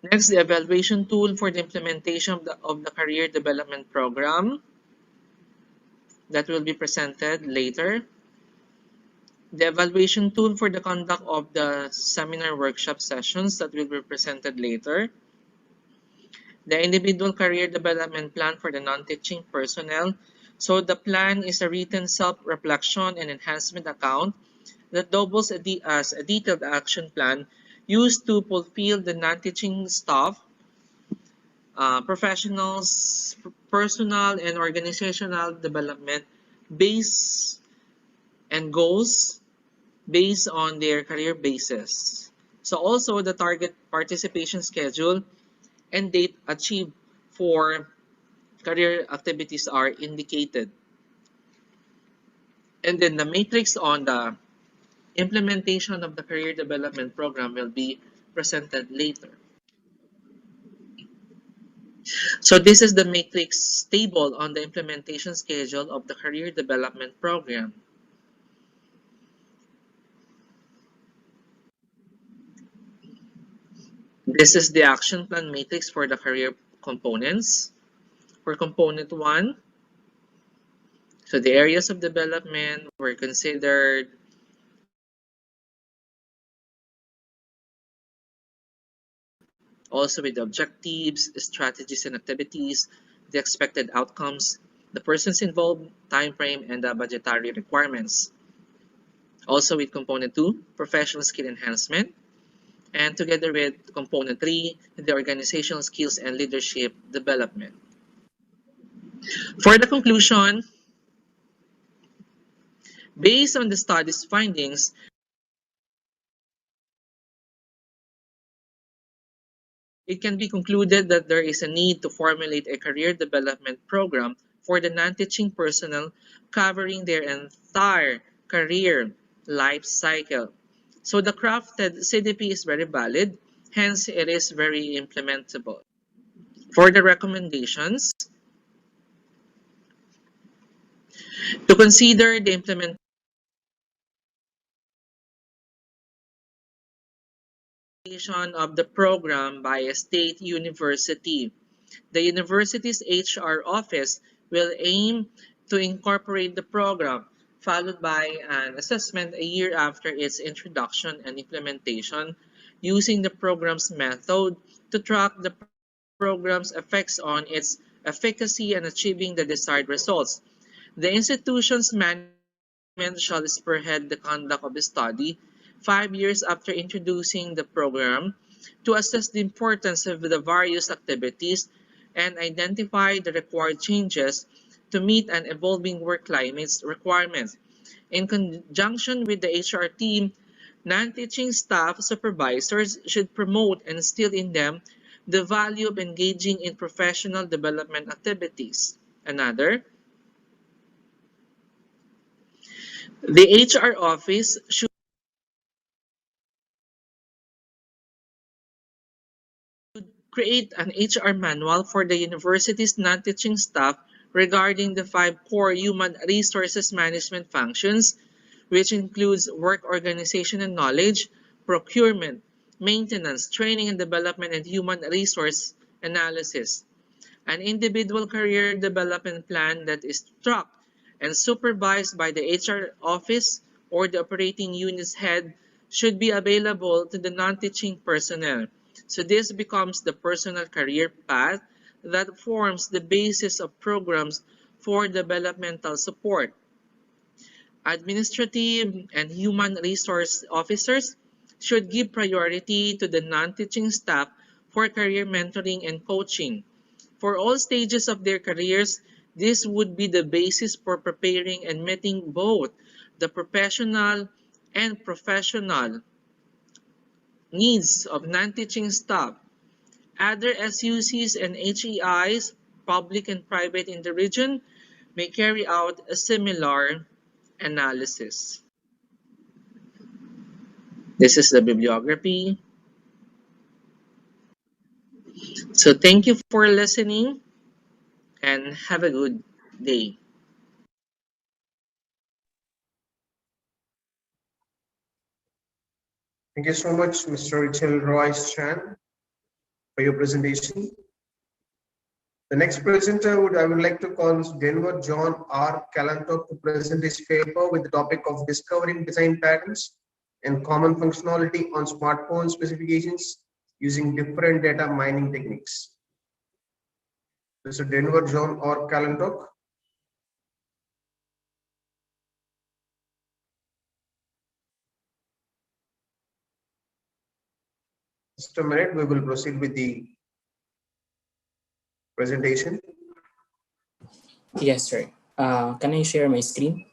Next, the evaluation tool for the implementation of the career development program that will be presented later. The evaluation tool for the conduct of the seminar workshop sessions that will be presented later. The individual career development plan for the non-teaching personnel. So the plan is a written self-reflection and enhancement account that doubles as a detailed action plan used to fulfill the non-teaching staff, professionals, personal and organizational development base and goals based on their career basis. So also the target participation schedule and date achieved for career activities are indicated. And then the matrix on the implementation of the career development program will be presented later. So this is the matrix table on the implementation schedule of the career development program. This is the action plan matrix for the career components. For component 1, so the areas of development were considered. Also with the objectives, strategies, and activities, the expected outcomes, the persons involved, time frame, and the budgetary requirements. Also with component 2, professional skill enhancement, and together with component 3, the organizational skills and leadership development. For the conclusion, based on the study's findings, it can be concluded that there is a need to formulate a career development program for the non-teaching personnel covering their entire career life cycle. So the crafted CDP is very valid, hence it is very implementable. For the recommendations, to consider the implementation of the program by a state university. The university's HR office will aim to incorporate the program, followed by an assessment a year after its introduction and implementation, using the program's method to track the program's effects on its efficacy and achieving the desired results. The institution's management shall spearhead the conduct of the study 5 years after introducing the program to assess the importance of the various activities and identify the required changes to meet an evolving work climate's requirements. In conjunction with the HR team, non-teaching staff supervisors should promote and instill in them the value of engaging in professional development activities. Another, the HR office should create an HR manual for the university's non-teaching staff regarding the 5 core human resources management functions, which includes work organization and knowledge, procurement, maintenance, training and development, and human resource analysis. An individual career development plan that is struck and supervised by the HR office or the operating unit's head should be available to the non-teaching personnel. So this becomes the personal career path that forms the basis of programs for developmental support. Administrative and human resource officers should give priority to the non-teaching staff for career mentoring and coaching. For all stages of their careers, this would be the basis for preparing and meeting both the professional and professional needs of non-teaching staff. Other SUCs and HEIs, public and private in the region, may carry out a similar analysis. This is the bibliography. So thank you for listening and have a good day. Thank you so much, Mr. Richel Royce Chan, for your presentation. The next presenter I would like to call Mr. Denver John R. Kalantok to present his paper with the topic of discovering design patterns and common functionality on smartphone specifications using different data mining techniques. Mr. Denver John R. Kalantok. Just a minute, we will proceed with the presentation. Yes, sir. Can I share my screen?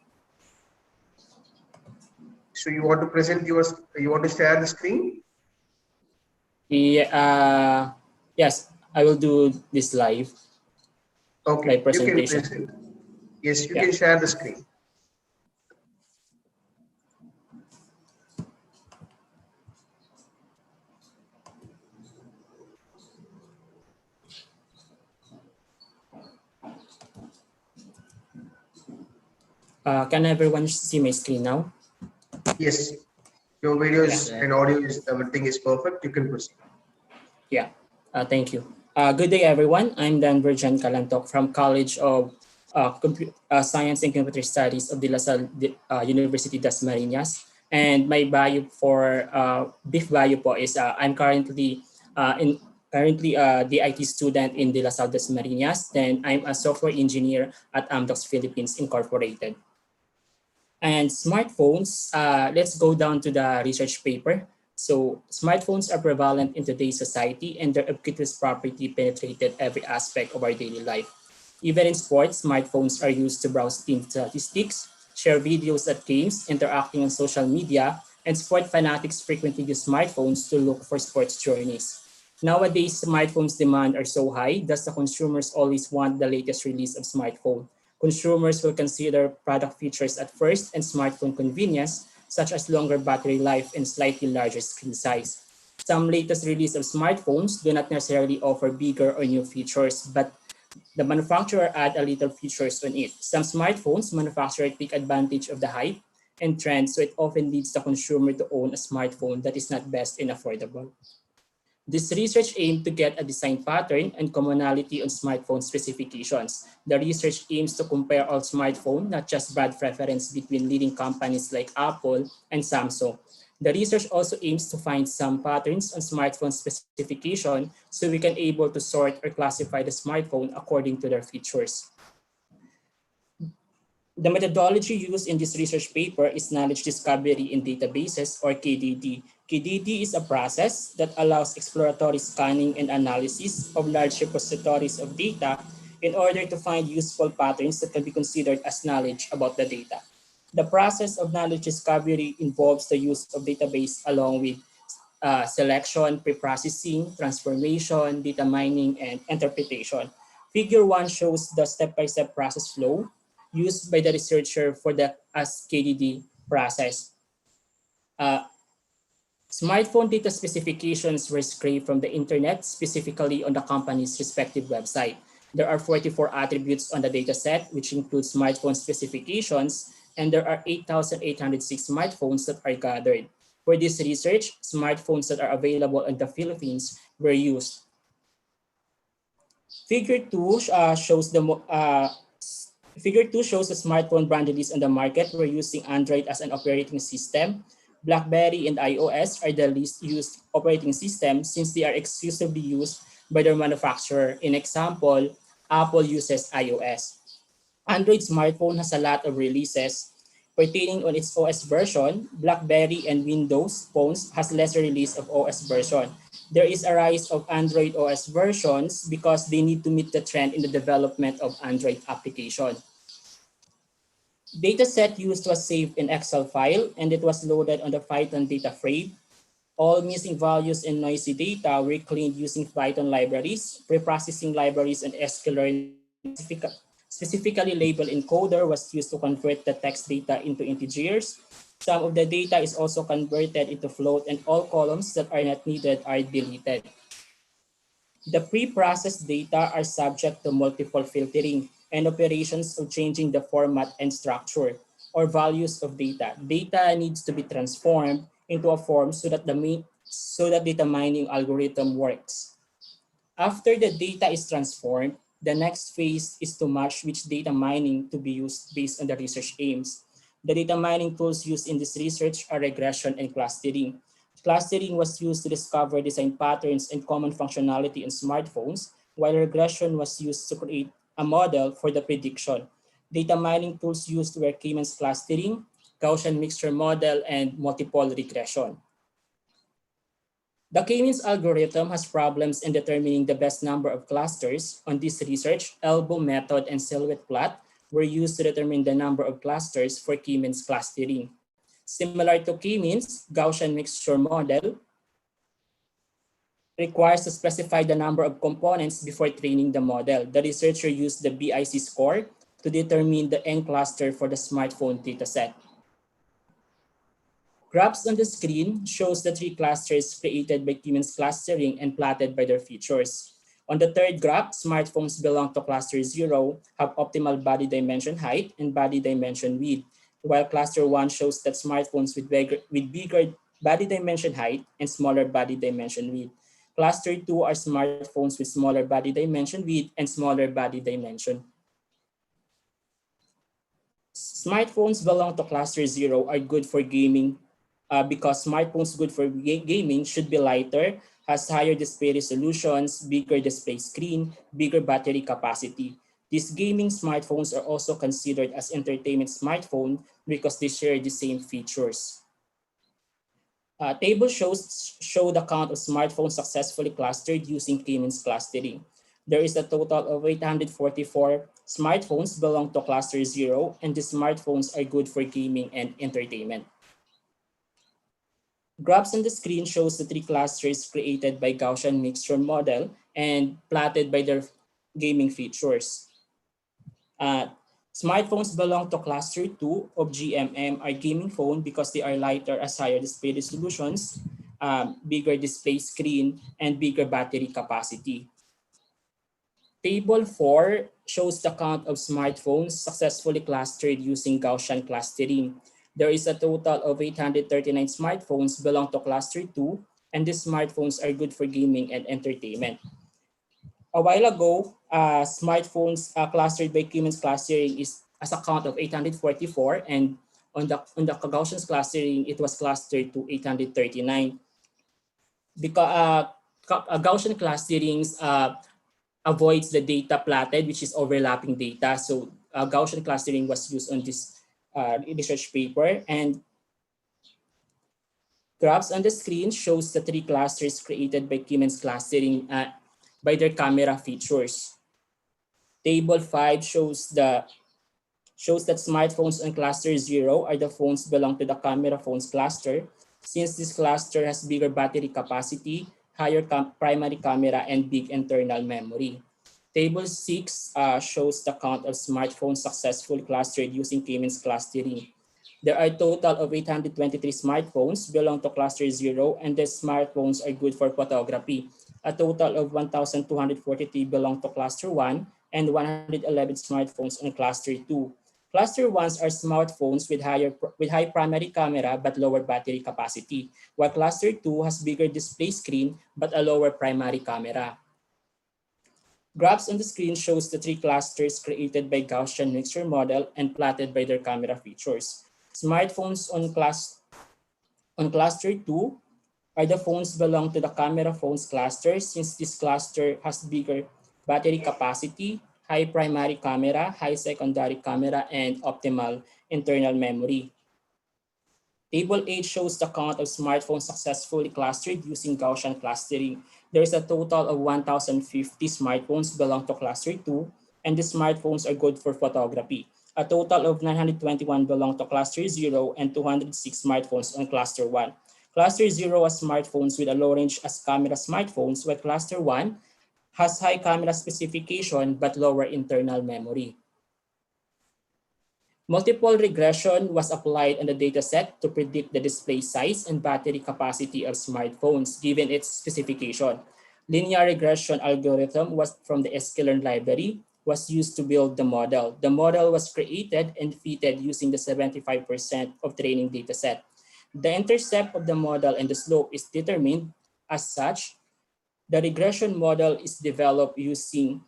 So you want to present yours, you want to share the screen? Yeah, yes, I will do this live. Okay, Live you can presentation. present. Yes, you Yeah. can share the screen. Can everyone see my screen now? Yes, your videos Yeah. and audio is everything is perfect. You can proceed. Yeah, thank you. Good day, everyone. I'm Dan Virjan Kalantok from College of Science and Computer Studies of De La Salle University das Marinas. And my bio for brief bio po is I'm currently the IT student in De La Salle das Marinas. Then I'm a software engineer at Amdocs Philippines Incorporated. And smartphones, let's go down to the research paper. So smartphones are prevalent in today's society and their ubiquitous property penetrated every aspect of our daily life. Even in sports, smartphones are used to browse team statistics, share videos at games, interacting on social media, and sport fanatics frequently use smartphones to look for sports journeys. Nowadays, smartphones demand are so high, thus the consumers always want the latest release of smartphone. Consumers will consider product features at first and smartphone convenience, such as longer battery life and slightly larger screen size. Some latest release of smartphones do not necessarily offer bigger or new features, but the manufacturer add a little features on it. Some smartphones manufacturer take advantage of the hype and trend, so it often leads the consumer to own a smartphone that is not best and affordable. This research aimed to get a design pattern and commonality on smartphone specifications. The research aims to compare all smartphones, not just broad preference between leading companies like Apple and Samsung. The research also aims to find some patterns on smartphone specification so we can able to sort or classify the smartphone according to their features. The methodology used in this research paper is knowledge discovery in databases, or KDD. KDD is a process that allows exploratory scanning and analysis of large repositories of data in order to find useful patterns that can be considered as knowledge about the data. The process of knowledge discovery involves the use of database along with selection, preprocessing, transformation, data mining, and interpretation. Figure 1 shows the step-by-step process flow used by the researcher for the KDD process. Smartphone data specifications were scraped from the internet, specifically on the company's respective website. There are 44 attributes on the dataset, which includes smartphone specifications, and there are 8,806 smartphones that are gathered. For this research, smartphones that are available in the Philippines were used. Figure 2 shows the Figure 2 shows the smartphone brand release on the market. We're using Android as an operating system. BlackBerry and iOS are the least used operating systems since they are exclusively used by their manufacturer. In example, Apple uses iOS. Android smartphone has a lot of releases pertaining on its OS version. BlackBerry and Windows phones has lesser release of OS version. There is a rise of Android OS versions because they need to meet the trend in the development of Android application. Dataset used was saved in Excel file and it was loaded on the Python data frame. All missing values and noisy data were cleaned using Python libraries, preprocessing libraries, and sklearn. Specifically labeled encoder was used to convert the text data into integers. Some of the data is also converted into float and all columns that are not needed are deleted. The pre-processed data are subject to multiple filtering and operations of changing the format and structure or values of data. Data needs to be transformed into a form so that data mining algorithm works. After the data is transformed, the next phase is to match which data mining to be used based on the research aims. The data mining tools used in this research are regression and clustering. Clustering was used to discover design patterns and common functionality in smartphones, while regression was used to create a model for the prediction. Data mining tools used were K-means clustering, Gaussian mixture model, and multiple regression. The K-means algorithm has problems in determining the best number of clusters. On this research, elbow method and silhouette plot were used to determine the number of clusters for K-means clustering. Similar to k-means, Gaussian mixture model requires to specify the number of components before training the model. The researcher used the BIC score to determine the N cluster for the smartphone dataset. Graphs on the screen shows the three clusters created by Siemens clustering and plotted by their features. On the third graph, smartphones belong to cluster 0, have optimal body dimension height and body dimension width, while cluster 1 shows that smartphones with bigger body dimension height and smaller body dimension width. Cluster 2 are smartphones with smaller body dimension width and smaller body dimension. Smartphones belong to cluster 0 are good for gaming because smartphones good for gaming should be lighter, has higher display resolutions, bigger display screen, bigger battery capacity. These gaming smartphones are also considered as entertainment smartphone because they share the same features. Table show the count of smartphones successfully clustered using Siemens clustering. There is a total of 844 smartphones belong to cluster 0, and these smartphones are good for gaming and entertainment. Graphs on the screen shows the three clusters created by Gaussian mixture model and plotted by their gaming features. Smartphones belong to cluster 2 of GMM are gaming phone because they are lighter as higher display resolutions, bigger display screen, and bigger battery capacity. Table 4 shows the count of smartphones successfully clustered using Gaussian clustering. There is a total of 839 smartphones belong to cluster 2, and these smartphones are good for gaming and entertainment. A while ago, smartphones clustered by Siemens clustering is as a count of 844, and on the Gaussian clustering, it was clustered to 839. Because Gaussian clusterings avoids the data plotted, which is overlapping data. So Gaussian clustering was used on this research paper, and graphs on the screen shows the three clusters created by Siemens clustering by their camera features. Table 5 shows that smartphones on cluster 0 are the phones belong to the camera phones cluster, since this cluster has bigger battery capacity, higher primary camera, and big internal memory. Table 6 shows the count of smartphones successfully clustered using Siemens clustering. There are a total of 823 smartphones belong to cluster 0, and these smartphones are good for photography. A total of 1,243 belong to cluster 1, and 111 smartphones on cluster 2. Cluster 1s are smartphones with high primary camera but lower battery capacity, while cluster 2 has bigger display screen but a lower primary camera. Graphs on the screen shows the three clusters created by Gaussian mixture model and plotted by their camera features. Smartphones on cluster 2 are the phones belong to the camera phones cluster, since this cluster has bigger battery capacity, high primary camera, high secondary camera, and optimal internal memory. Table 8 shows the count of smartphones successfully clustered using Gaussian clustering. There is a total of 1,050 smartphones belong to cluster 2, and the smartphones are good for photography. A total of 921 belong to cluster 0, and 206 smartphones on cluster 1. Cluster 0 has smartphones with a low range as camera smartphones, while cluster 1 has high camera specification but lower internal memory. Multiple regression was applied on the dataset to predict the display size and battery capacity of smartphones given its specification. Linear regression algorithm was from the sklearn library was used to build the model. The model was created and fitted using the 75% of training dataset. The intercept of the model and the slope is determined. As such, the regression model is developed using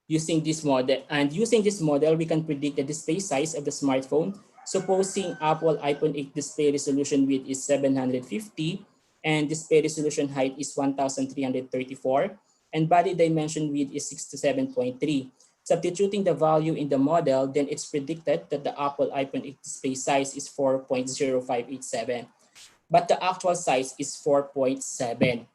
this model. And using this model, we can predict the display size of the smartphone. Supposing Apple iPhone 8 display resolution width is 750 and display resolution height is 1,334 and body dimension width is 67.3. Substituting the value in the model, then it's predicted that the Apple iPhone 8 display size is 4.0587, but the actual size is 4.7.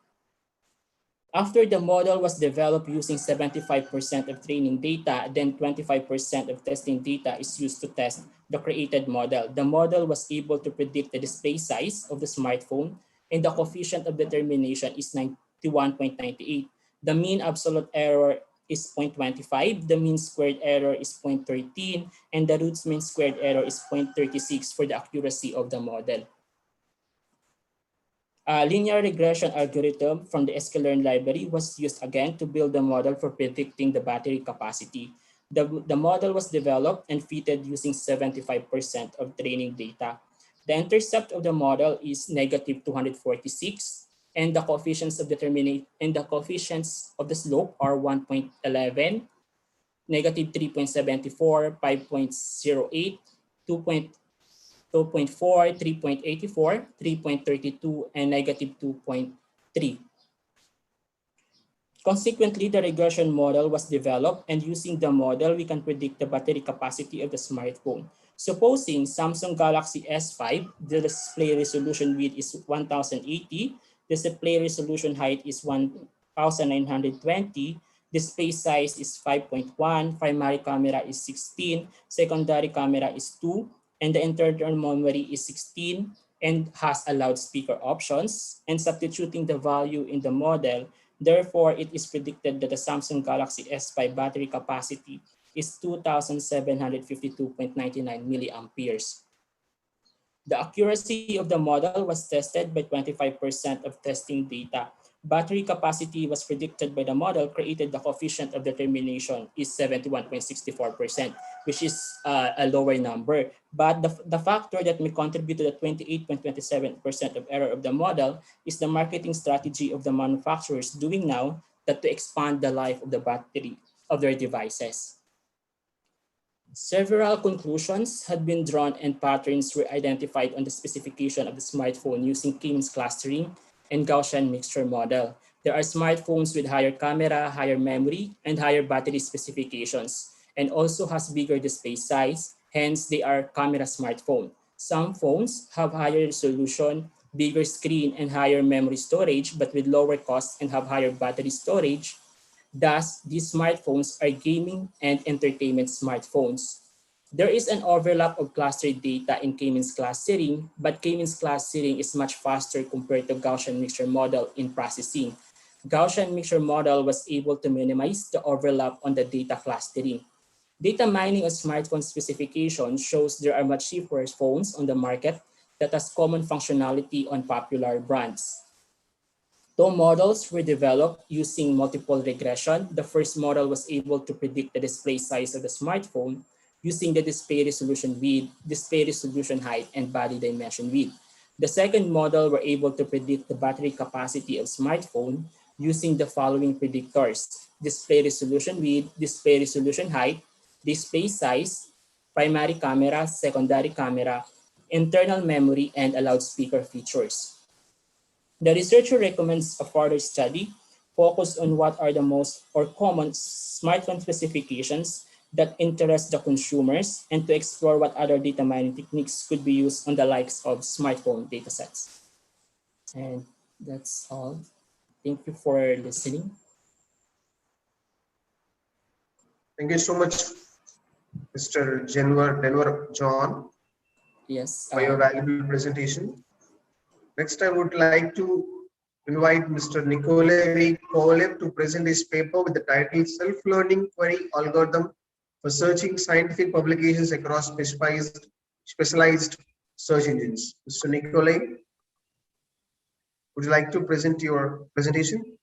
After the model was developed using 75% of training data, then 25% of testing data is used to test the created model. The model was able to predict the display size of the smartphone, and the coefficient of determination is 91.98. The mean absolute error is 0.25, the mean squared error is 0.13, and the roots mean squared error is 0.36 for the accuracy of the model. A linear regression algorithm from the sklearn library was used again to build the model for predicting the battery capacity. The model was developed and fitted using 75% of training data. The intercept of the model is negative 246, and the coefficients of coefficients of the slope are 1.11, negative 3.74, 5.08, 2.4, 3.84, 3.32, and negative 2.3. Consequently, the regression model was developed, and using the model, we can predict the battery capacity of the smartphone. Supposing Samsung Galaxy S5, the display resolution width is 1080, the display resolution height is 1920, display size is 5.1, primary camera is 16, secondary camera is 2, and the internal memory is 16 and has a loudspeaker options, and substituting the value in the model. Therefore, it is predicted that the Samsung Galaxy S5 battery capacity is 2,752.99 milliamperes. The accuracy of the model was tested by 25% of testing data. Battery capacity was predicted by the model created. The coefficient of determination is 71.64%, which is a lower number. But the factor that may contribute to the 28.27% of error of the model is the marketing strategy of the manufacturers doing now that to expand the life of the battery of their devices. Several conclusions had been drawn and patterns were identified on the specification of the smartphone using K-means clustering and Gaussian mixture model. There are smartphones with higher camera, higher memory, and higher battery specifications, and also has bigger display size, hence they are camera smartphone. Some phones have higher resolution, bigger screen, and higher memory storage, but with lower cost and have higher battery storage. Thus, these smartphones are gaming and entertainment smartphones. There is an overlap of clustered data in K-means clustering, but K-means clustering is much faster compared to Gaussian mixture model in processing. Gaussian mixture model was able to minimize the overlap on the data clustering. Data mining of smartphone specifications shows there are much cheaper phones on the market that has common functionality on popular brands. Two models were developed using multiple regression. The first model was able to predict the display size of the smartphone using the display resolution width, display resolution height, and body dimension width. The second model were able to predict the battery capacity of smartphone using the following predictors: display resolution width, display resolution height, display size, primary camera, secondary camera, internal memory, and a loudspeaker features. The researcher recommends a further study focused on what are the most or common smartphone specifications that interest the consumers and to explore what other data mining techniques could be used on the likes of smartphone datasets. And that's all. Thank you for listening. Thank you so much, Mr. Denver John, Yes. for your valuable presentation. Next, I would like to invite Mr. Nikolay Kolev to present his paper with the title Self-Learning Query Algorithm for Searching Scientific Publications Across Specialized Search Engines. Mr. Nikolay, would you like to present your presentation?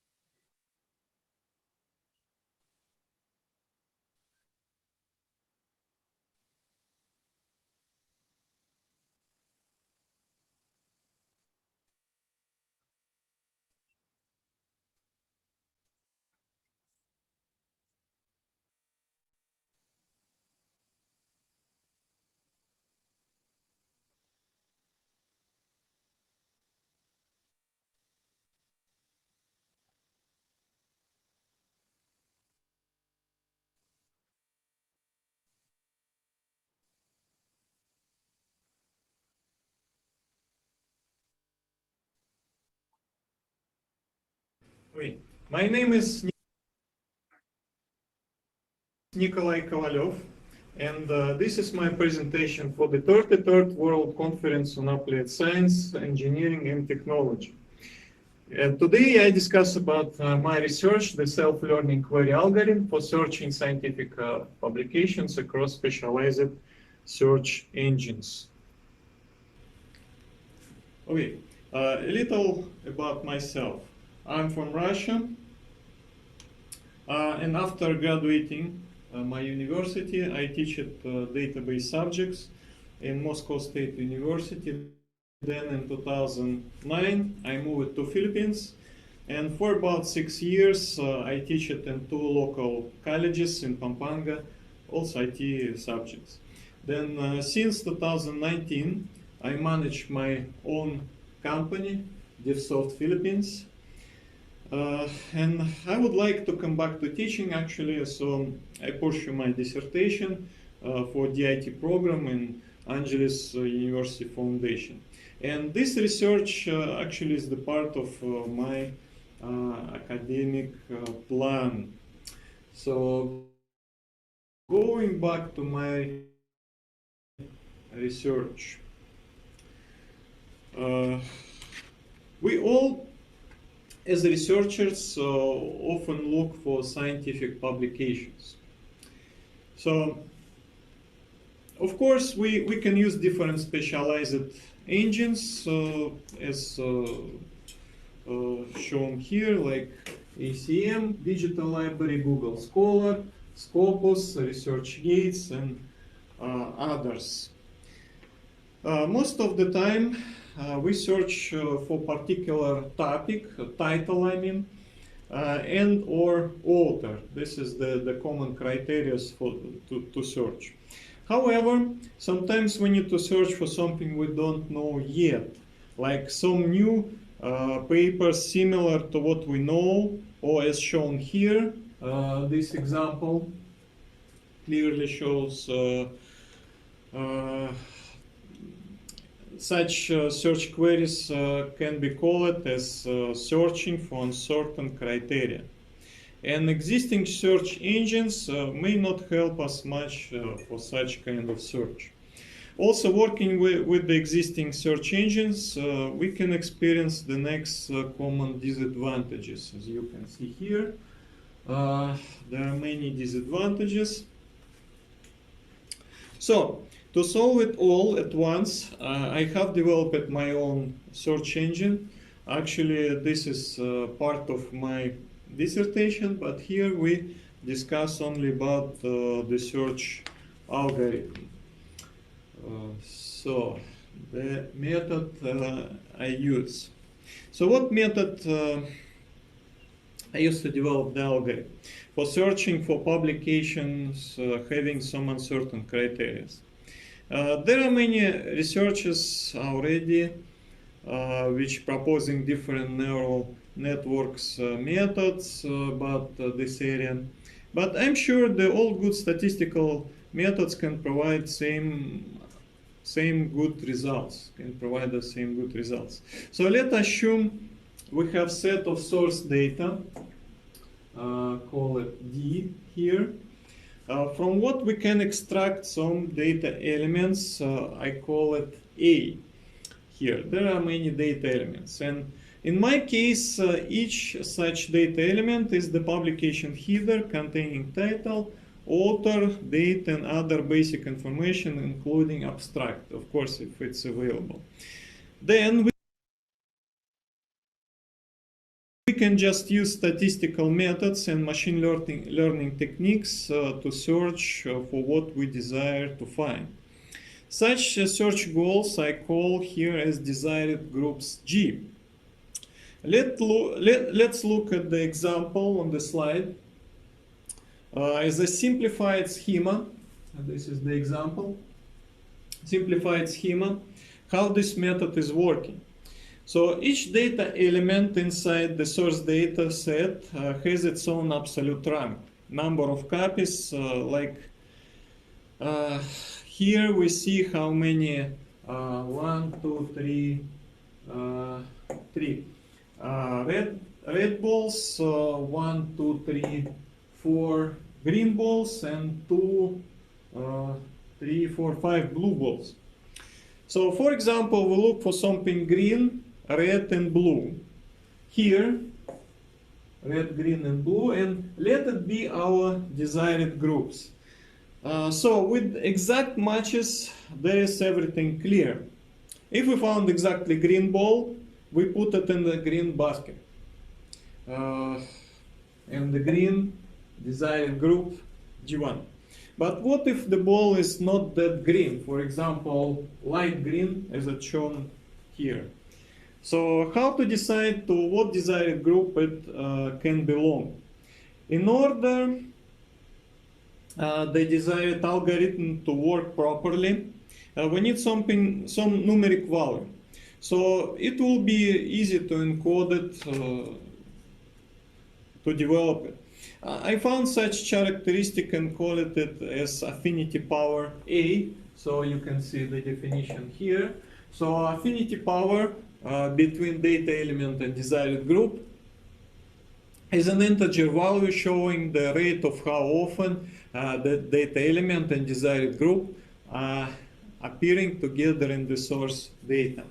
Wait, My name is Nikolai Kovalov, and this is my presentation for the 33rd World Conference on Applied Science, Engineering and Technology. And today I discuss about my research, the self-learning query algorithm for searching scientific publications across specialized search engines. Okay, a little about myself. I'm from Russia, and after graduating my university, I teach database subjects in Moscow State University. Then in 2009, I moved to Philippines, and for about 6 years, I teach it in 2 local colleges in Pampanga, also IT subjects. Then since 2019, I manage my own company, DevSoft Philippines, and I would like to come back to teaching actually, so I pursue my dissertation for DIT program in Angeles University Foundation. And this research actually is the part of my academic plan. So going back to my research, we all as researchers often look for scientific publications. So of course we can use different specialized engines as shown here, like ACM, Digital Library, Google Scholar, Scopus, ResearchGates, and others. Most of the time we search for particular topic, title I mean, and or author. This is the common criteria to search. However, sometimes we need to search for something we don't know yet, like some new papers similar to what we know, or as shown here. This example clearly shows such search queries can be called as searching for uncertain criteria. And existing search engines may not help us much for such kind of search. Also, working with the existing search engines, we can experience the next common disadvantages. As you can see here, there are many disadvantages. So, to solve it all at once, I have developed my own search engine. Actually, this is part of my dissertation, but here we discuss only about the search algorithm. So the method I use. So what method I used to develop the algorithm for searching for publications having some uncertain criteria. There are many researchers already which proposing different neural networks methods about this area, but I'm sure the all good statistical methods can provide same good results. So let's assume we have set of source data, call it D here. From what we can extract some data elements, I call it A here. There are many data elements, and in my case, each such data element is the publication header containing title, author, date, and other basic information, including abstract, of course, if it's available. Then we can just use statistical methods and machine learning techniques to search for what we desire to find. Such search goals I call here as desired groups G. Let's look at the example on the slide. As a simplified schema, this is the example, simplified schema, how this method is working. So each data element inside the source data set has its own absolute rank, number of copies, like here we see how many, 1, 2, 3, 3. Red red balls, 1, 2, 3, 4 green balls, and 2, 3, 4, 5 blue balls. So for example, we look for something green, red, and blue. Here, red, green, and blue, and let it be our desired groups. So with exact matches, there is everything clear. If we found exactly green ball, we put it in the green basket. And the green desired group G1. But what if the ball is not that green? For example, light green, as it's shown here. So how to decide to what desired group it can belong? In order the desired algorithm to work properly, we need some numeric value. So it will be easy to encode it, to develop it. I found such characteristic and call it as affinity power A. So you can see the definition here. So affinity power between data element and desired group is an integer value showing the rate of how often the data element and desired group are appearing together in the source data.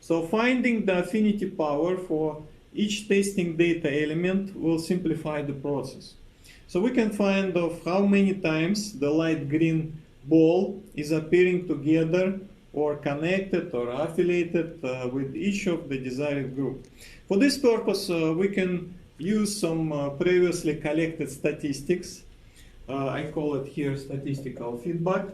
So finding the affinity power for each testing data element will simplify the process. So we can find of how many times the light green ball is appearing together or connected or affiliated with each of the desired group. For this purpose, we can use some previously collected statistics. I call it here statistical feedback.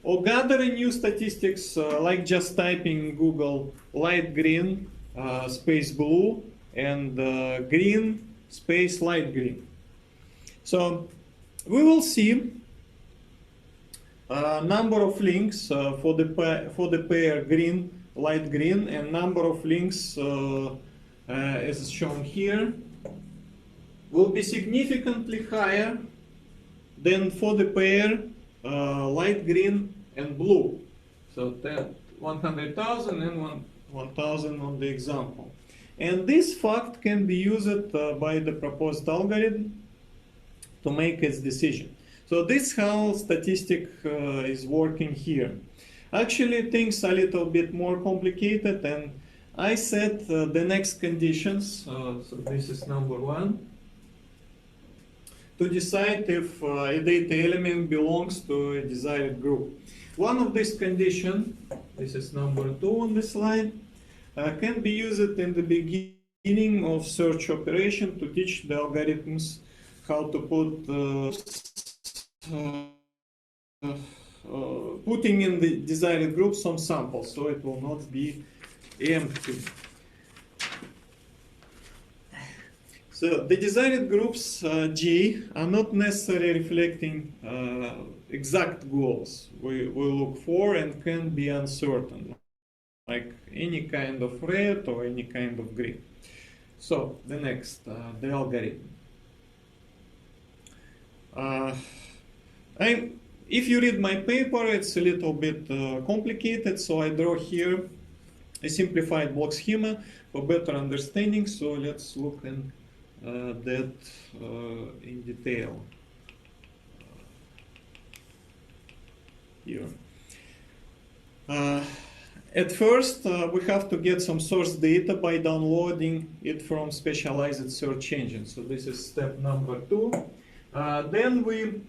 Or gathering new statistics like just typing in Google light green space blue and green space light green. So we will see number of links for the pair green light green, and number of links as shown here will be significantly higher than for the pair light green and blue. So 100,000 and 1,000 on the example. And this fact can be used by the proposed algorithm to make its decision. So this is how statistic is working here. Actually, things are a little bit more complicated, and I set the next conditions. So this is number 1. To decide if a data element belongs to a desired group. One of these conditions, this is number 2 on the slide, can be used in the beginning of search operation to teach the algorithms how to put putting in the desired group some samples, so it will not be empty. So the desired groups G are not necessarily reflecting exact goals we look for and can be uncertain, like any kind of red or any kind of green. So the next, the algorithm. If you read my paper, it's a little bit complicated, so I draw here a simplified block schema for better understanding. So let's look in that in detail here. At first, we have to get some source data by downloading it from specialized search engine. So this is step number 2. Then we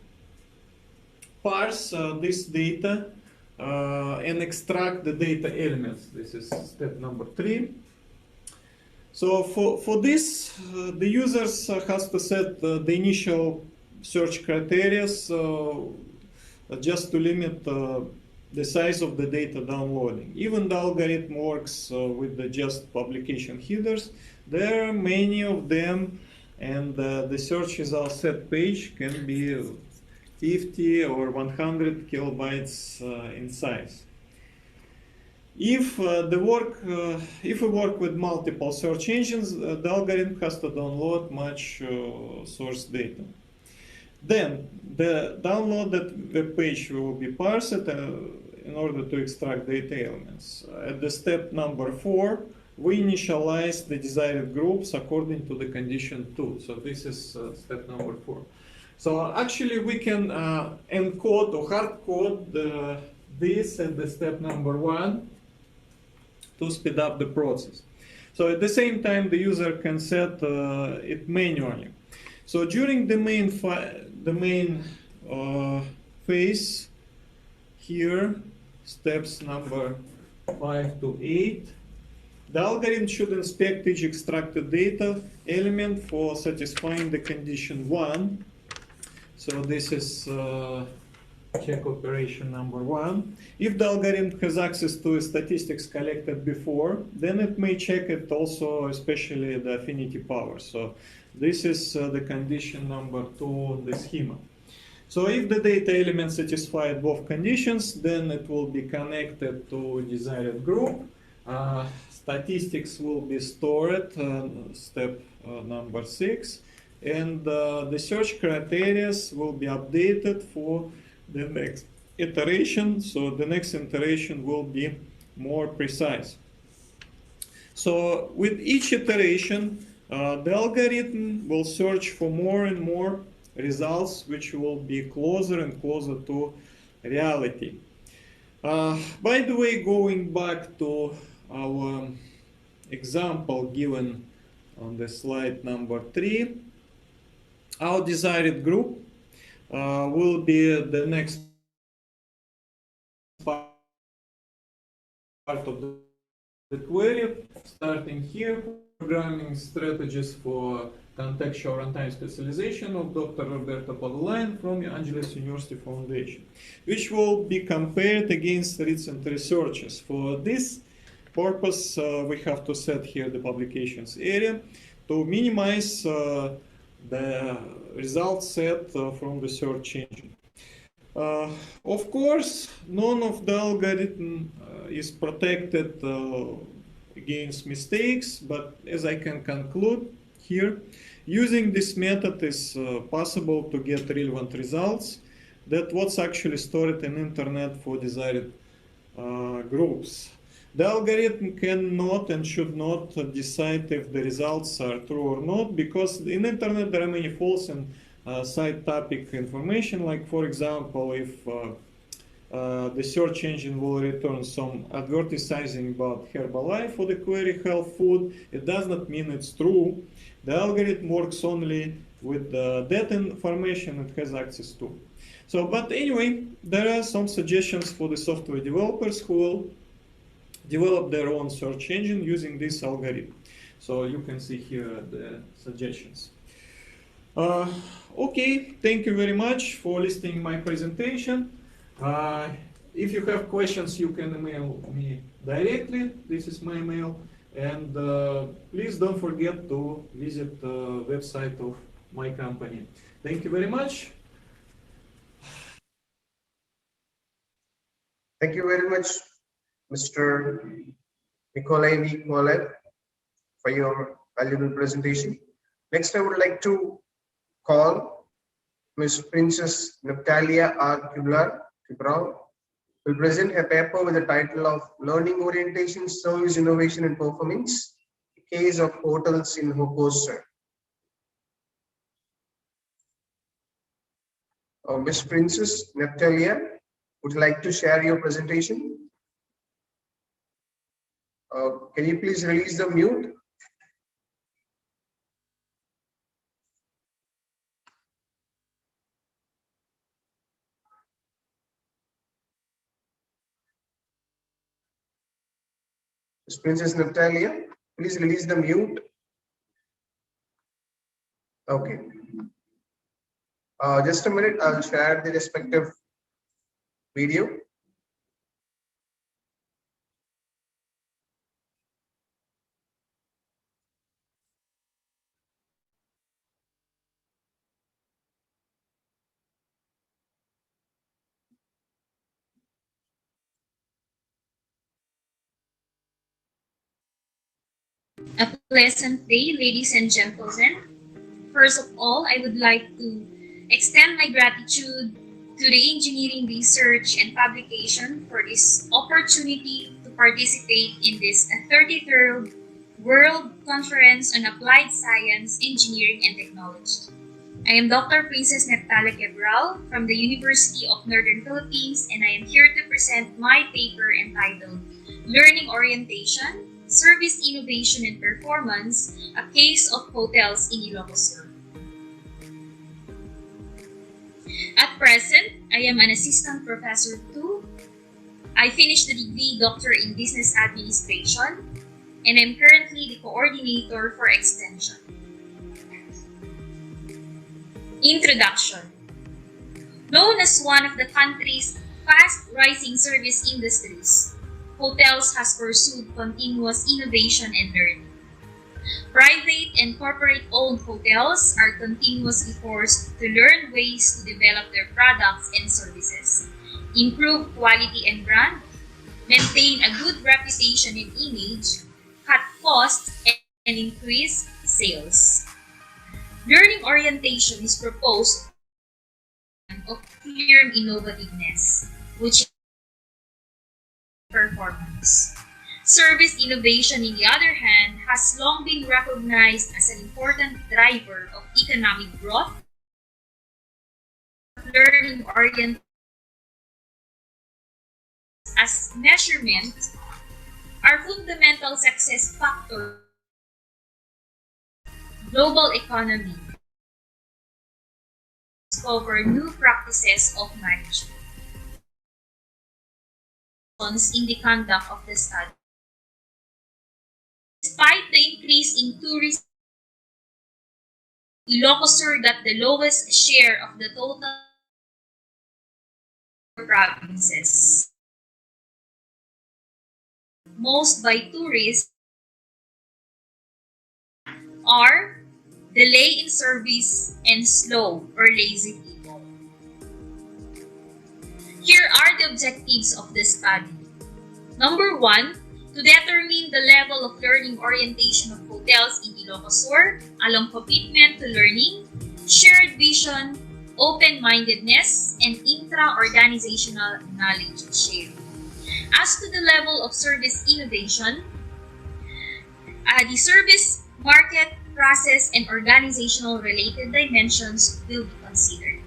parse this data and extract the data elements. This is step number 3. So for this, the users has to set the initial search criteria just to limit the size of the data downloading. Even the algorithm works with the just publication headers. There are many of them, and the search result set page can be 50 or 100 kilobytes in size. If we work with multiple search engines, the algorithm has to download much source data. Then the downloaded web page will be parsed in order to extract data elements. At the step number 4, we initialize the desired groups according to the condition 2. So this is step number 4. So actually we can encode or hard code this at the step number 1 to speed up the process. So at the same time, the user can set it manually. So during the main phase here, steps number 5 to 8, the algorithm should inspect each extracted data element for satisfying the condition 1. So this is check operation number 1. If the algorithm has access to statistics collected before, then it may check it also, especially the affinity power. So this is the condition number 2 on the schema. So if the data element satisfies both conditions, then it will be connected to a desired group. Statistics will be stored, step number 6, and the search criteria will be updated for the next iteration. So the next iteration will be more precise. So with each iteration, the algorithm will search for more and more results which will be closer and closer to reality. By the way, going back to our example given on the slide number 3, our desired group will be the next part of the query, starting here, programming strategies for contextual runtime specialization of Dr. Roberto Padulain from Angeles University Foundation, which will be compared against recent researches. For this purpose, we have to set here the publications area to minimize the result set from the search engine. Of course, none of the algorithm is protected against mistakes, but as I can conclude here, using this method is possible to get relevant results. That's what's actually stored in internet for desired groups. The algorithm cannot and should not decide if the results are true or not, because in internet there are many false and side topic information, like for example, if the search engine will return some advertising about Herbalife for the query health food, it does not mean it's true. The algorithm works only with that information it has access to. So, but anyway, there are some suggestions for the software developers who will develop their own search engine using this algorithm. So you can see here the suggestions. Okay, thank you very much for listening my presentation. If you have questions, you can email me directly. This is my email. And please don't forget to visit the website of my company. Thank you very much. Thank you very much, Mr. Nikolai V. Kolev, for your valuable presentation. Next, I would like to call Ms. Princess Natalia R. Kibral, will present a paper with the title of Learning Orientation, Service Innovation and Performance, a Case of Hotels in Hokosa. Ms. Princess Natalia, would you like to share your presentation? Can you please release the mute? Ms. Princess Natalia, please release the mute. Okay. Just a minute, I'll share the respective video. A pleasant day, ladies and gentlemen. First of all, I would like to extend my gratitude to the Engineering Research and Publication for this opportunity to participate in this 33rd World Conference on Applied Science, Engineering, and Technology. I am Dr. Princess Neptala Quebral from the University of Northern Philippines, and I am here to present my paper entitled Learning Orientation, Service Innovation and Performance, a Case of Hotels in Ilocos Sur. At present, I am an assistant professor too. I finished the degree Doctor in Business Administration, and I'm currently the coordinator for extension. Introduction. Known as one of the country's fast-rising service industries, hotels has pursued continuous innovation and learning. Private and corporate-owned hotels are continuously forced to learn ways to develop their products and services, improve quality and brand, maintain a good reputation and image, cut costs, and increase sales. Learning orientation is proposed of clear innovativeness, which is performance. Service innovation, on the other hand, has long been recognized as an important driver of economic growth. Learning orientation as measurement are fundamental success factors in the global economy. Discover new practices of management. In the conduct of the study. Despite the increase in tourism, Ilocos Sur got the lowest share of the total provinces. Most by tourists are delay in service and slow or lazy people. Here are the objectives of the study. Number 1, to determine the level of learning orientation of hotels in Ilocos Sur along commitment to learning, shared vision, open-mindedness, and intra-organizational knowledge sharing. As to the level of service innovation, the service, market, process, and organizational related dimensions will be considered.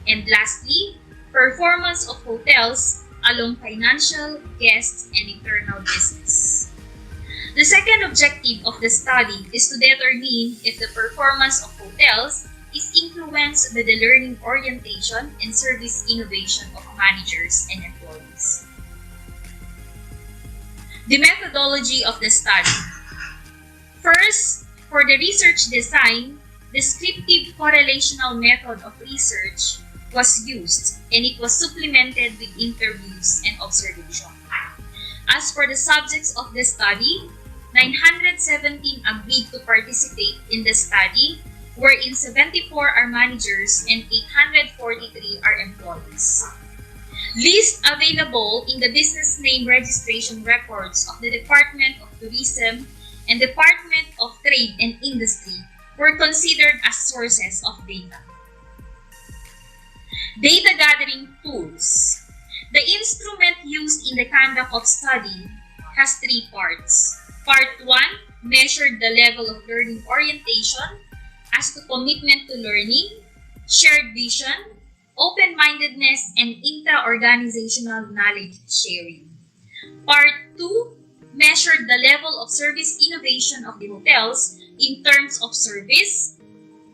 And lastly, performance of hotels along financial, guests, and internal business. The second objective of the study is to determine if the performance of hotels is influenced by the learning orientation and service innovation of managers and employees. The methodology of the study. First, for the research design, descriptive correlational method of research was used, and it was supplemented with interviews and observation. As for the subjects of the study, 917 agreed to participate in the study, wherein 74 are managers and 843 are employees. List available in the business name registration records of the Department of Tourism and Department of Trade and Industry were considered as sources of data. Data gathering tools. The instrument used in the conduct of study has 3 parts. Part 1 measured the level of learning orientation as to commitment to learning, shared vision, open-mindedness, and intra-organizational knowledge sharing. Part 2 measured the level of service innovation of the hotels in terms of service,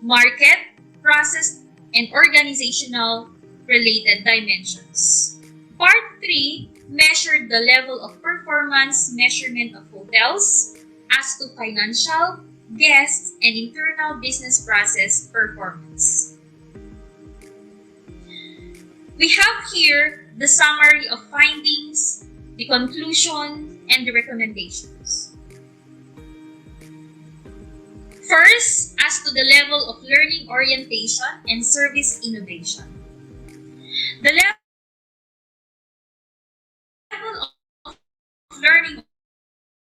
market, process, and organizational related dimensions. Part 3 measured the level of performance measurement of hotels as to financial, guests, and internal business process performance. We have here the summary of findings, the conclusion, and the recommendations. First, as to the level of learning orientation and service innovation. The level of learning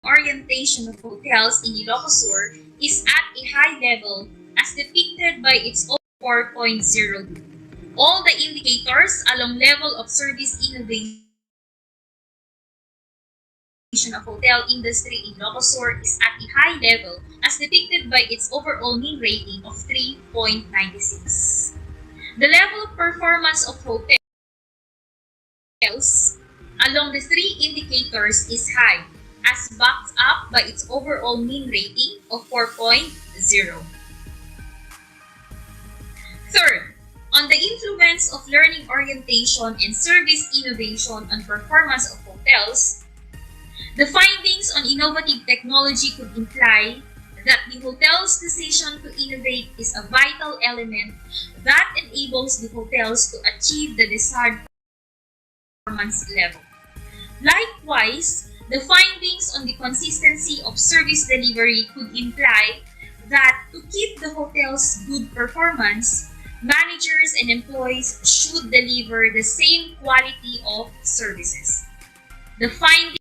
orientation of hotels in Ilocos Sur is at a high level as depicted by its 4.0. All the indicators along level of service innovation of hotel industry in Ilocos is at a high level as depicted by its overall mean rating of 3.96. The level of performance of hotels along the three indicators is high as backed up by its overall mean rating of 4.0. Third, on the influence of learning orientation and service innovation on performance of hotels, the findings on innovative technology could imply that the hotel's decision to innovate is a vital element that enables the hotels to achieve the desired performance level. Likewise, the findings on the consistency of service delivery could imply that to keep the hotel's good performance, managers and employees should deliver the same quality of services. The finding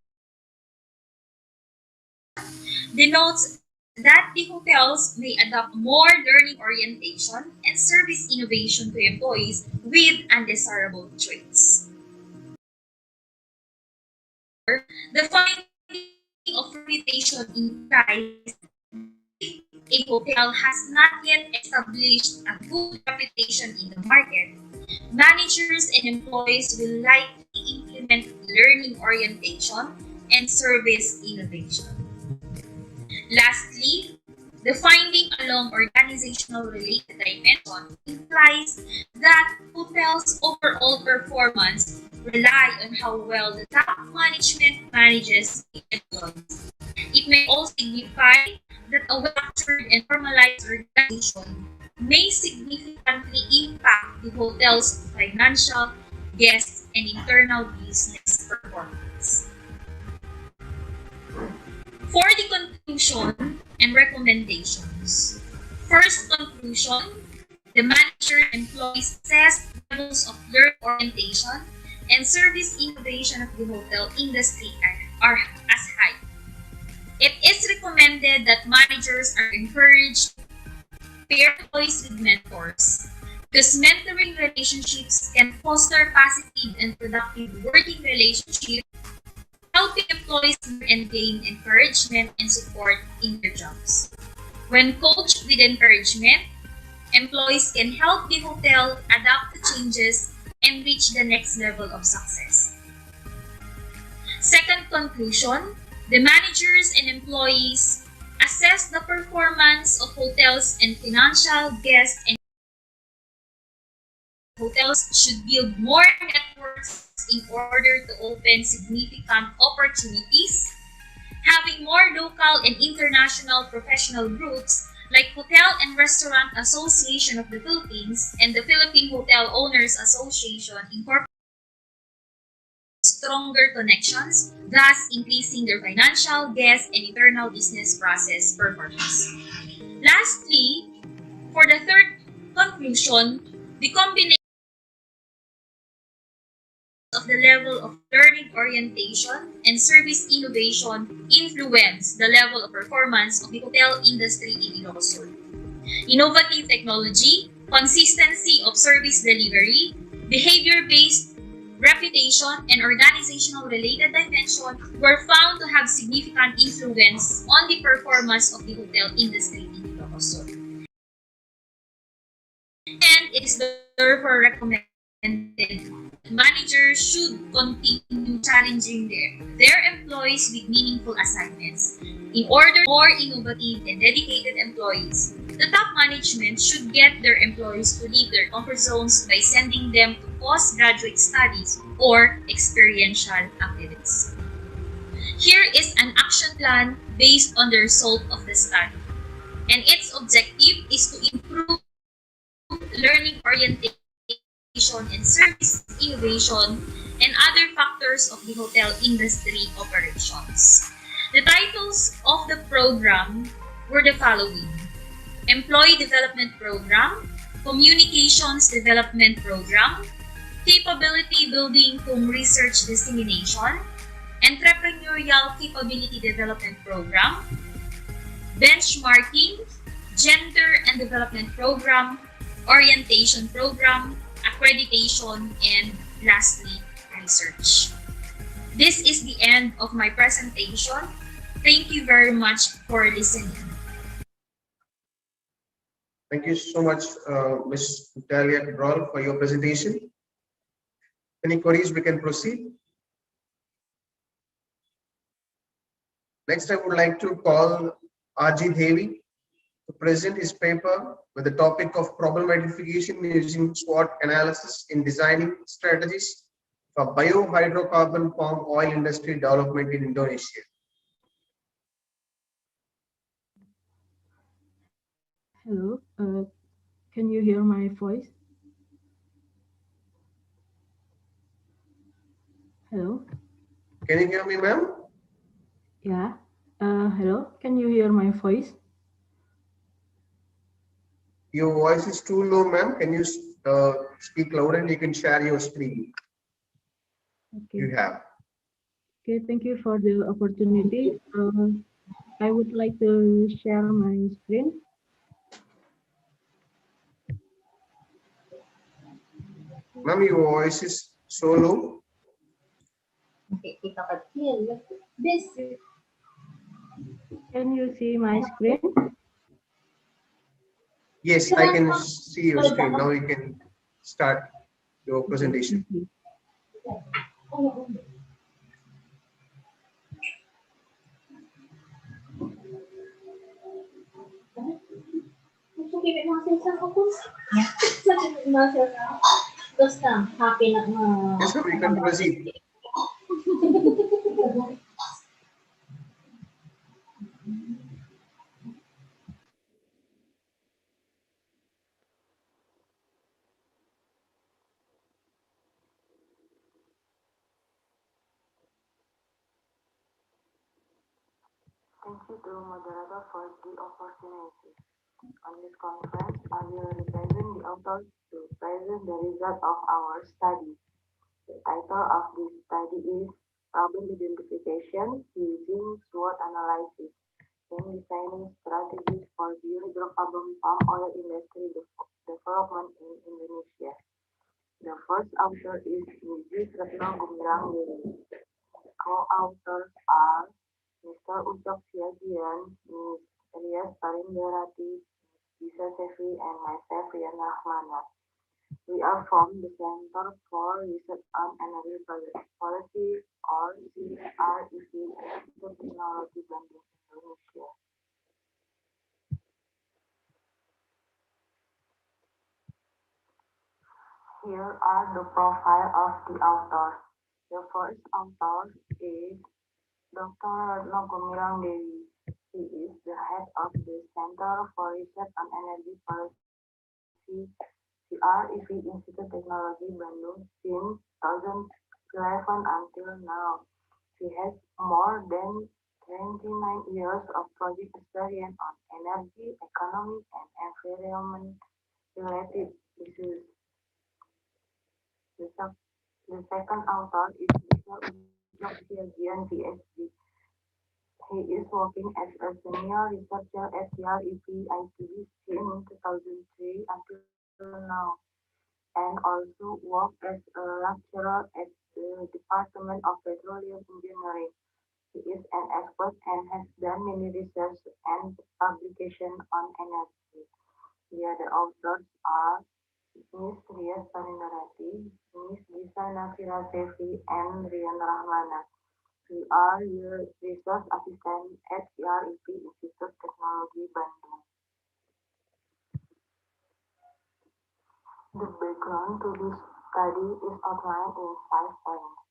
denotes that the hotels may adopt more learning orientation and service innovation to employees with undesirable traits. The finding of reputation implies a hotel has not yet established a good reputation in the market. Managers and employees will likely implement learning orientation and service innovation. Lastly, the finding along organizational related dimension implies that hotels' overall performance rely on how well the top management manages employees. It may also signify that a well-structured and formalized organization may significantly impact the hotel's financial, guest, and internal business performance. For the conclusion and recommendations. First conclusion, the manager and employees assess levels of learning orientation and service innovation of the hotel industry are as high. It is recommended that managers are encouraged to pair employees with mentors, because mentoring relationships can foster positive and productive working relationships, helping employees learn and gain encouragement and support in their jobs. When coached with encouragement, employees can help the hotel adapt to changes and reach the next level of success. Second conclusion, the managers and employees assess the performance of hotels and financial, guest, and hotels should build more networks in order to open significant opportunities, having more local and international professional groups like Hotel and Restaurant Association of the Philippines and the Philippine Hotel Owners Association incorporate stronger connections, thus increasing their financial, guest, and internal business process performance. Lastly, for the third conclusion, the combination of the level of learning orientation and service innovation influence the level of performance of the hotel industry in Ilocos Sur. Innovative technology, consistency of service delivery, behavior-based reputation, and organizational related dimension were found to have significant influence on the performance of the hotel industry in Ilocos Sur. And it is therefore recommended managers should continue challenging their employees with meaningful assignments. In order for more innovative and dedicated employees, the top management should get their employees to leave their comfort zones by sending them to postgraduate studies or experiential activities. Here is an action plan based on the result of the study, and its objective is to improve learning orientation and service innovation and other factors of the hotel industry operations. The titles of the program were the following: Employee Development Program, Communications Development Program, Capability Building cum Research Dissemination, Entrepreneurial Capability Development Program, Benchmarking, Gender and Development Program, Orientation Program, Accreditation, and lastly, research. This is the end of my presentation. Thank you very much for listening. Thank you so much, Ms. Dalia Cabral, for your presentation. Any queries, we can proceed. Next, I would like to call R.G. Devi to present his paper with the topic of problem identification using SWOT analysis in designing strategies for biohydrocarbon palm oil industry development in Indonesia. Hello, can you hear my voice? Hello? Can you hear me, ma'am? Yeah. Hello, can you hear my voice? Your voice is too low, ma'am. Can you speak louder and you can share your screen? Okay. You have. Okay, thank you for the opportunity. I would like to share my screen. Ma'am, your voice is so low. Can you see my screen? Yes, I can see your screen. Now you can start your presentation. Yes, sir, we can proceed. Thank you to moderator for the opportunity. On this conference, I will represent the authors to present the result of our study. The title of this study is Problem Identification Using SWOT Analysis in Designing Strategies for Biohydrocarbon Palm Oil Industry Development in Indonesia. The first author is Mrs. Retno Gumirang Dewi. Co-authors are Mr. Ucok Siagian, Ms. Elias Parindarati, Bisa Sefi, and myself, Rian Rahmana. We are from the Center for Research on Energy Policy, or CREP, Institute Technology Bandung, Indonesia. Here are the profile of the author. The first author is Dr. Retno Gumirang Dewi. He is the head of the Center for Research on Energy Policy, CREP Institute Technology Bandung since 2011 until now. He has more than 29 years of project experience on energy, economic, and environment-related issues. The second author is Mr. Ucok Siagian, PhD. He is working as a senior researcher at CREP ITB since 2003 until now, and also worked as a lecturer at the Department of Petroleum Engineering. He is an expert and has done many research and publications on energy. The other authors are Ms. Rias Parindarati, Ms. Gisa Nafira Sefi, and Rian Rahmana. We are your research assistant at CREP Institute Technology Bandung. The background to this study is outlined in 5 points.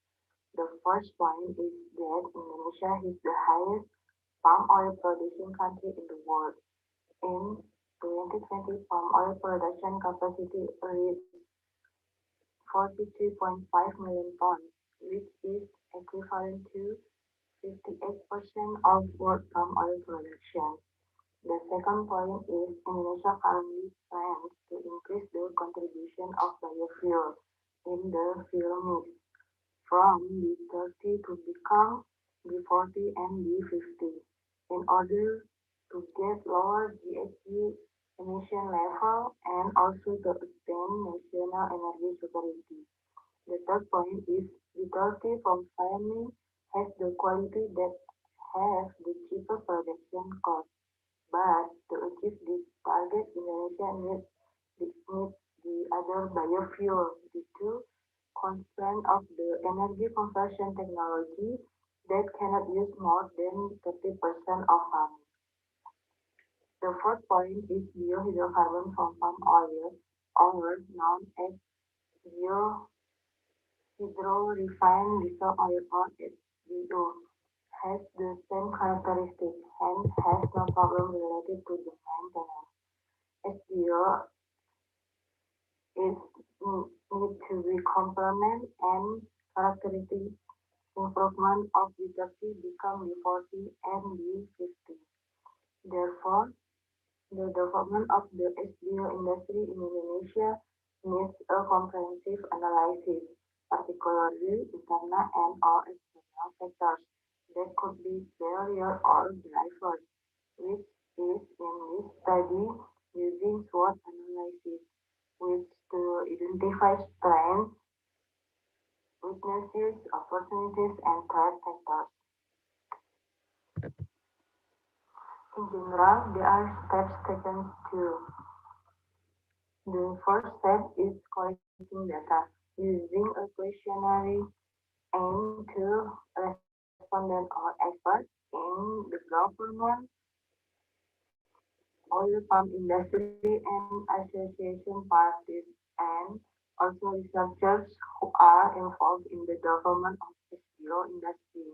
The first point is that Indonesia is the highest palm oil producing country in the world. In 2020, palm oil production capacity reached 43.5 million tons, which is equivalent to 58% of world palm oil production. The second point is Indonesia currently plans to increase the contribution of biofuel in the fuel mix from B30 to become B40 and B50 in order to get lower GHG emission level and also to obtain national energy security. The third point is utility from farming has the quality that have the cheapest production cost. But to achieve this target, Indonesia needs the other biofuel due to constraint of the energy conversion technology that cannot use more than 30% of farming. The fourth point is biohydrocarbon from palm oil, or known as biohydrorefined diesel oil or HDO, has the same characteristics and has no problem related to the maintenance. HDO is need to be complement and characteristic improvement of B30 become B40 and B50. Therefore, the development of the HDO industry in Indonesia needs a comprehensive analysis, particularly internal and or external factors that could be barrier or drivers, which is in this study using SWOT analysis, which to identify strengths, weaknesses, opportunities, and threat factors. In general, there are steps taken to. The first step is collecting data using a questionnaire aimed to respondents or experts in the government, oil palm industry, and association parties, and also researchers who are involved in the development of the steel industry.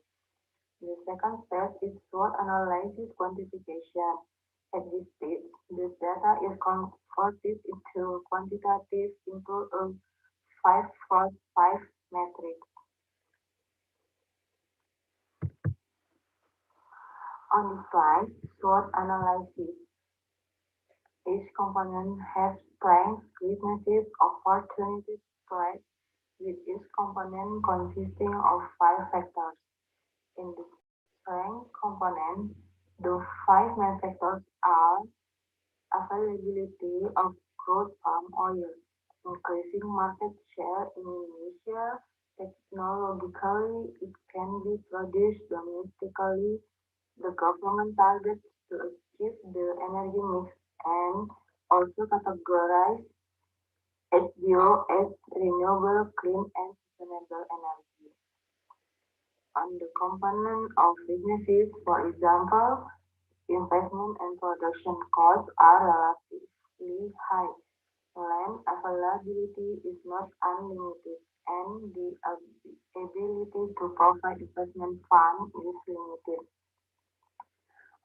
The second step is SWOT analysis quantification. At this stage, the data is converted into quantitative into a 5x5 matrix. On this slide, SWOT analysis. Each component has strengths, weaknesses, opportunities, threats, with each component consisting of 5 factors. In the strength component, the 5 main factors are availability of crude palm oil, increasing market share in Indonesia. Technologically, it can be produced domestically. The government targets to achieve the energy mix and also categorize HDO as renewable, clean, and sustainable energy. On the component of businesses, for example, investment and production costs are relatively high. Land availability is not unlimited, and the ability to provide investment fund is limited.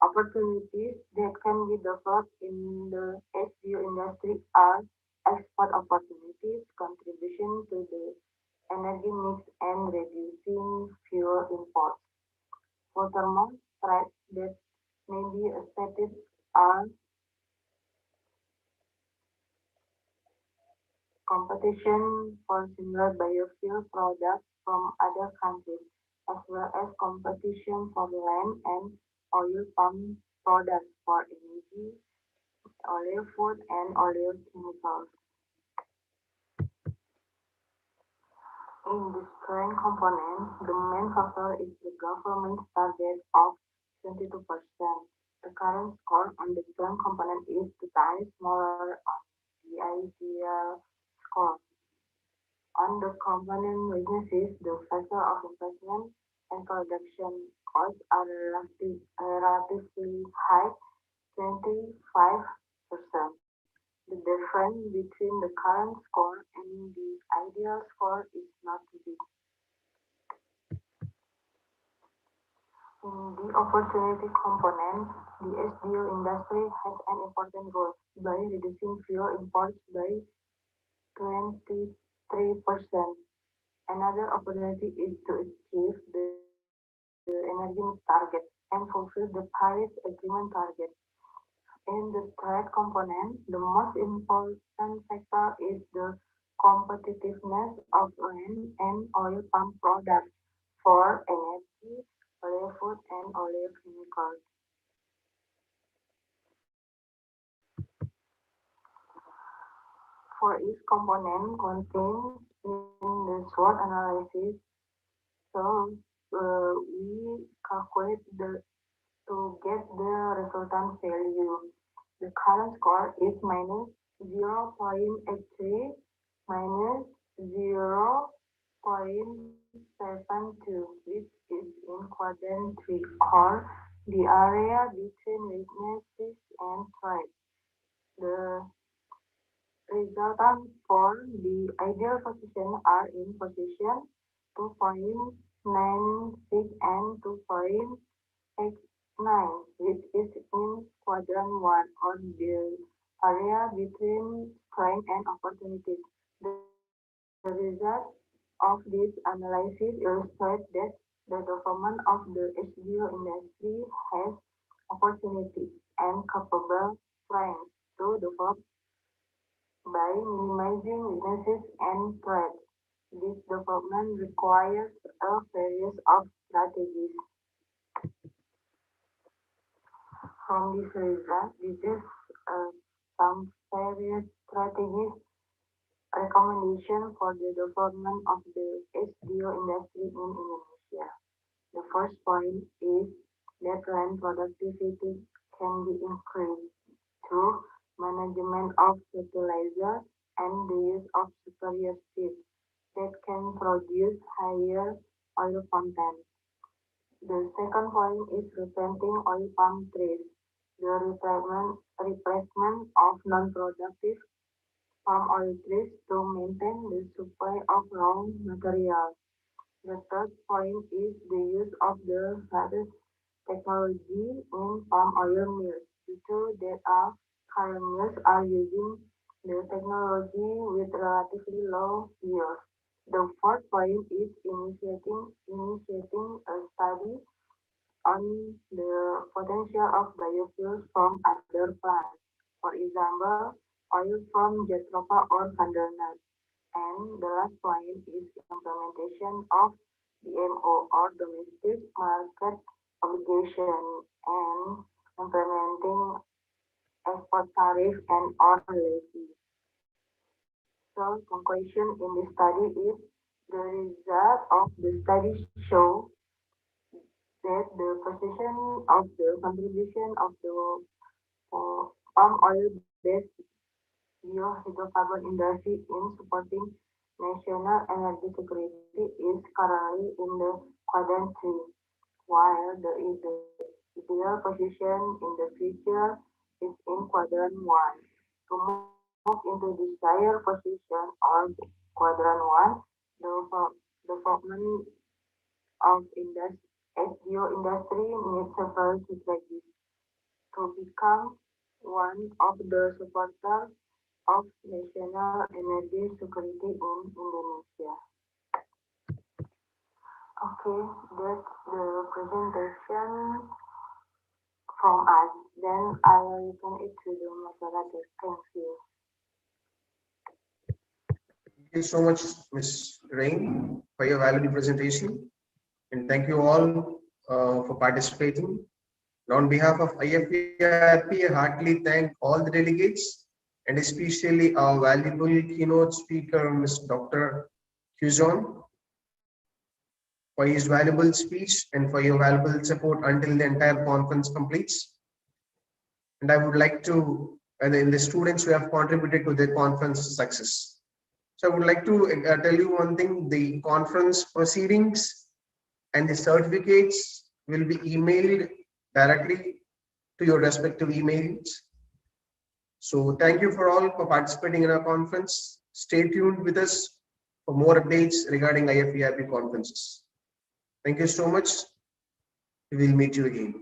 Opportunities that can be developed in the HDO industry are export opportunities, contribution to the energy mix, and reducing fuel imports. Furthermore, threats that may be affected are competition for similar biofuel products from other countries, as well as competition for land and oil palm products for energy, oil food, and oil chemicals. In the strength component, the main factor is the government's target of 22%. The current score on the strength component is 2 times smaller on the ideal score. On the component weaknesses, the factor of investment and production costs are relatively high, 25%. The difference between the current score and the ideal score is not big. In the opportunity component, the HDO industry has an important role by reducing fuel imports by 23%. Another opportunity is to achieve the energy target and fulfill the Paris Agreement target. In the third component, the most important factor is the competitiveness of land and oil palm products for energy, oil food, and oil chemicals. For each component contains the SWOT analysis. So we calculate to get the resultant value. The current score is minus 0.83 minus 0.72, which is in quadrant 3, or the area between weaknesses and threats. The resultant for the ideal position are in position 2.96 and 2.89, which is in quadrant 1, or the area between strength and opportunities. The result of this analysis illustrates that the development of the HDO industry has opportunity and capable strength to develop by minimizing weaknesses and threats. This development requires a series of strategies. From this result, this is some various strategies recommendation for the development of the HDO industry in Indonesia. The first point is that land productivity can be increased through management of fertilizer and the use of superior seeds that can produce higher oil content. The second point is replanting oil palm trees. The replacement of non-productive palm oil trees to maintain the supply of raw materials. The third point is the use of the latest technology in palm oil mills. Due that current mills are using the technology with relatively low yield. The fourth point is initiating a study on the potential of biofuels from other plants. For example, oil from jatropha or candlenut. And the last point is implementation of DMO or domestic market obligation and implementing export tariff and or levy. So conclusion in this study is the result of the study show that the position of the contribution of the palm oil-based biohydrocarbon industry in supporting national energy security is currently in the quadrant 3, while the ideal position in the future is in quadrant 1. To move into desired position or quadrant 1, the development of HDO industry needs several strategies to become one of the supporters of national energy security in Indonesia. Okay, that's the presentation from us. Then I will return it to the moderator. Thank you. Thank you so much, Ms. Rain, for your valuable presentation. And thank you all for participating. And on behalf of IFERP, I heartily thank all the delegates and especially our valuable keynote speaker, Ms. Dr. Huzon, for his valuable speech and for your valuable support until the entire conference completes. And I would like to, and the students who have contributed to the conference success. So I would like to tell you one thing, the conference proceedings and the certificates will be emailed directly to your respective emails. So thank you for all for participating in our conference. Stay tuned with us for more updates regarding IFERP conferences. Thank you so much. We will meet you again.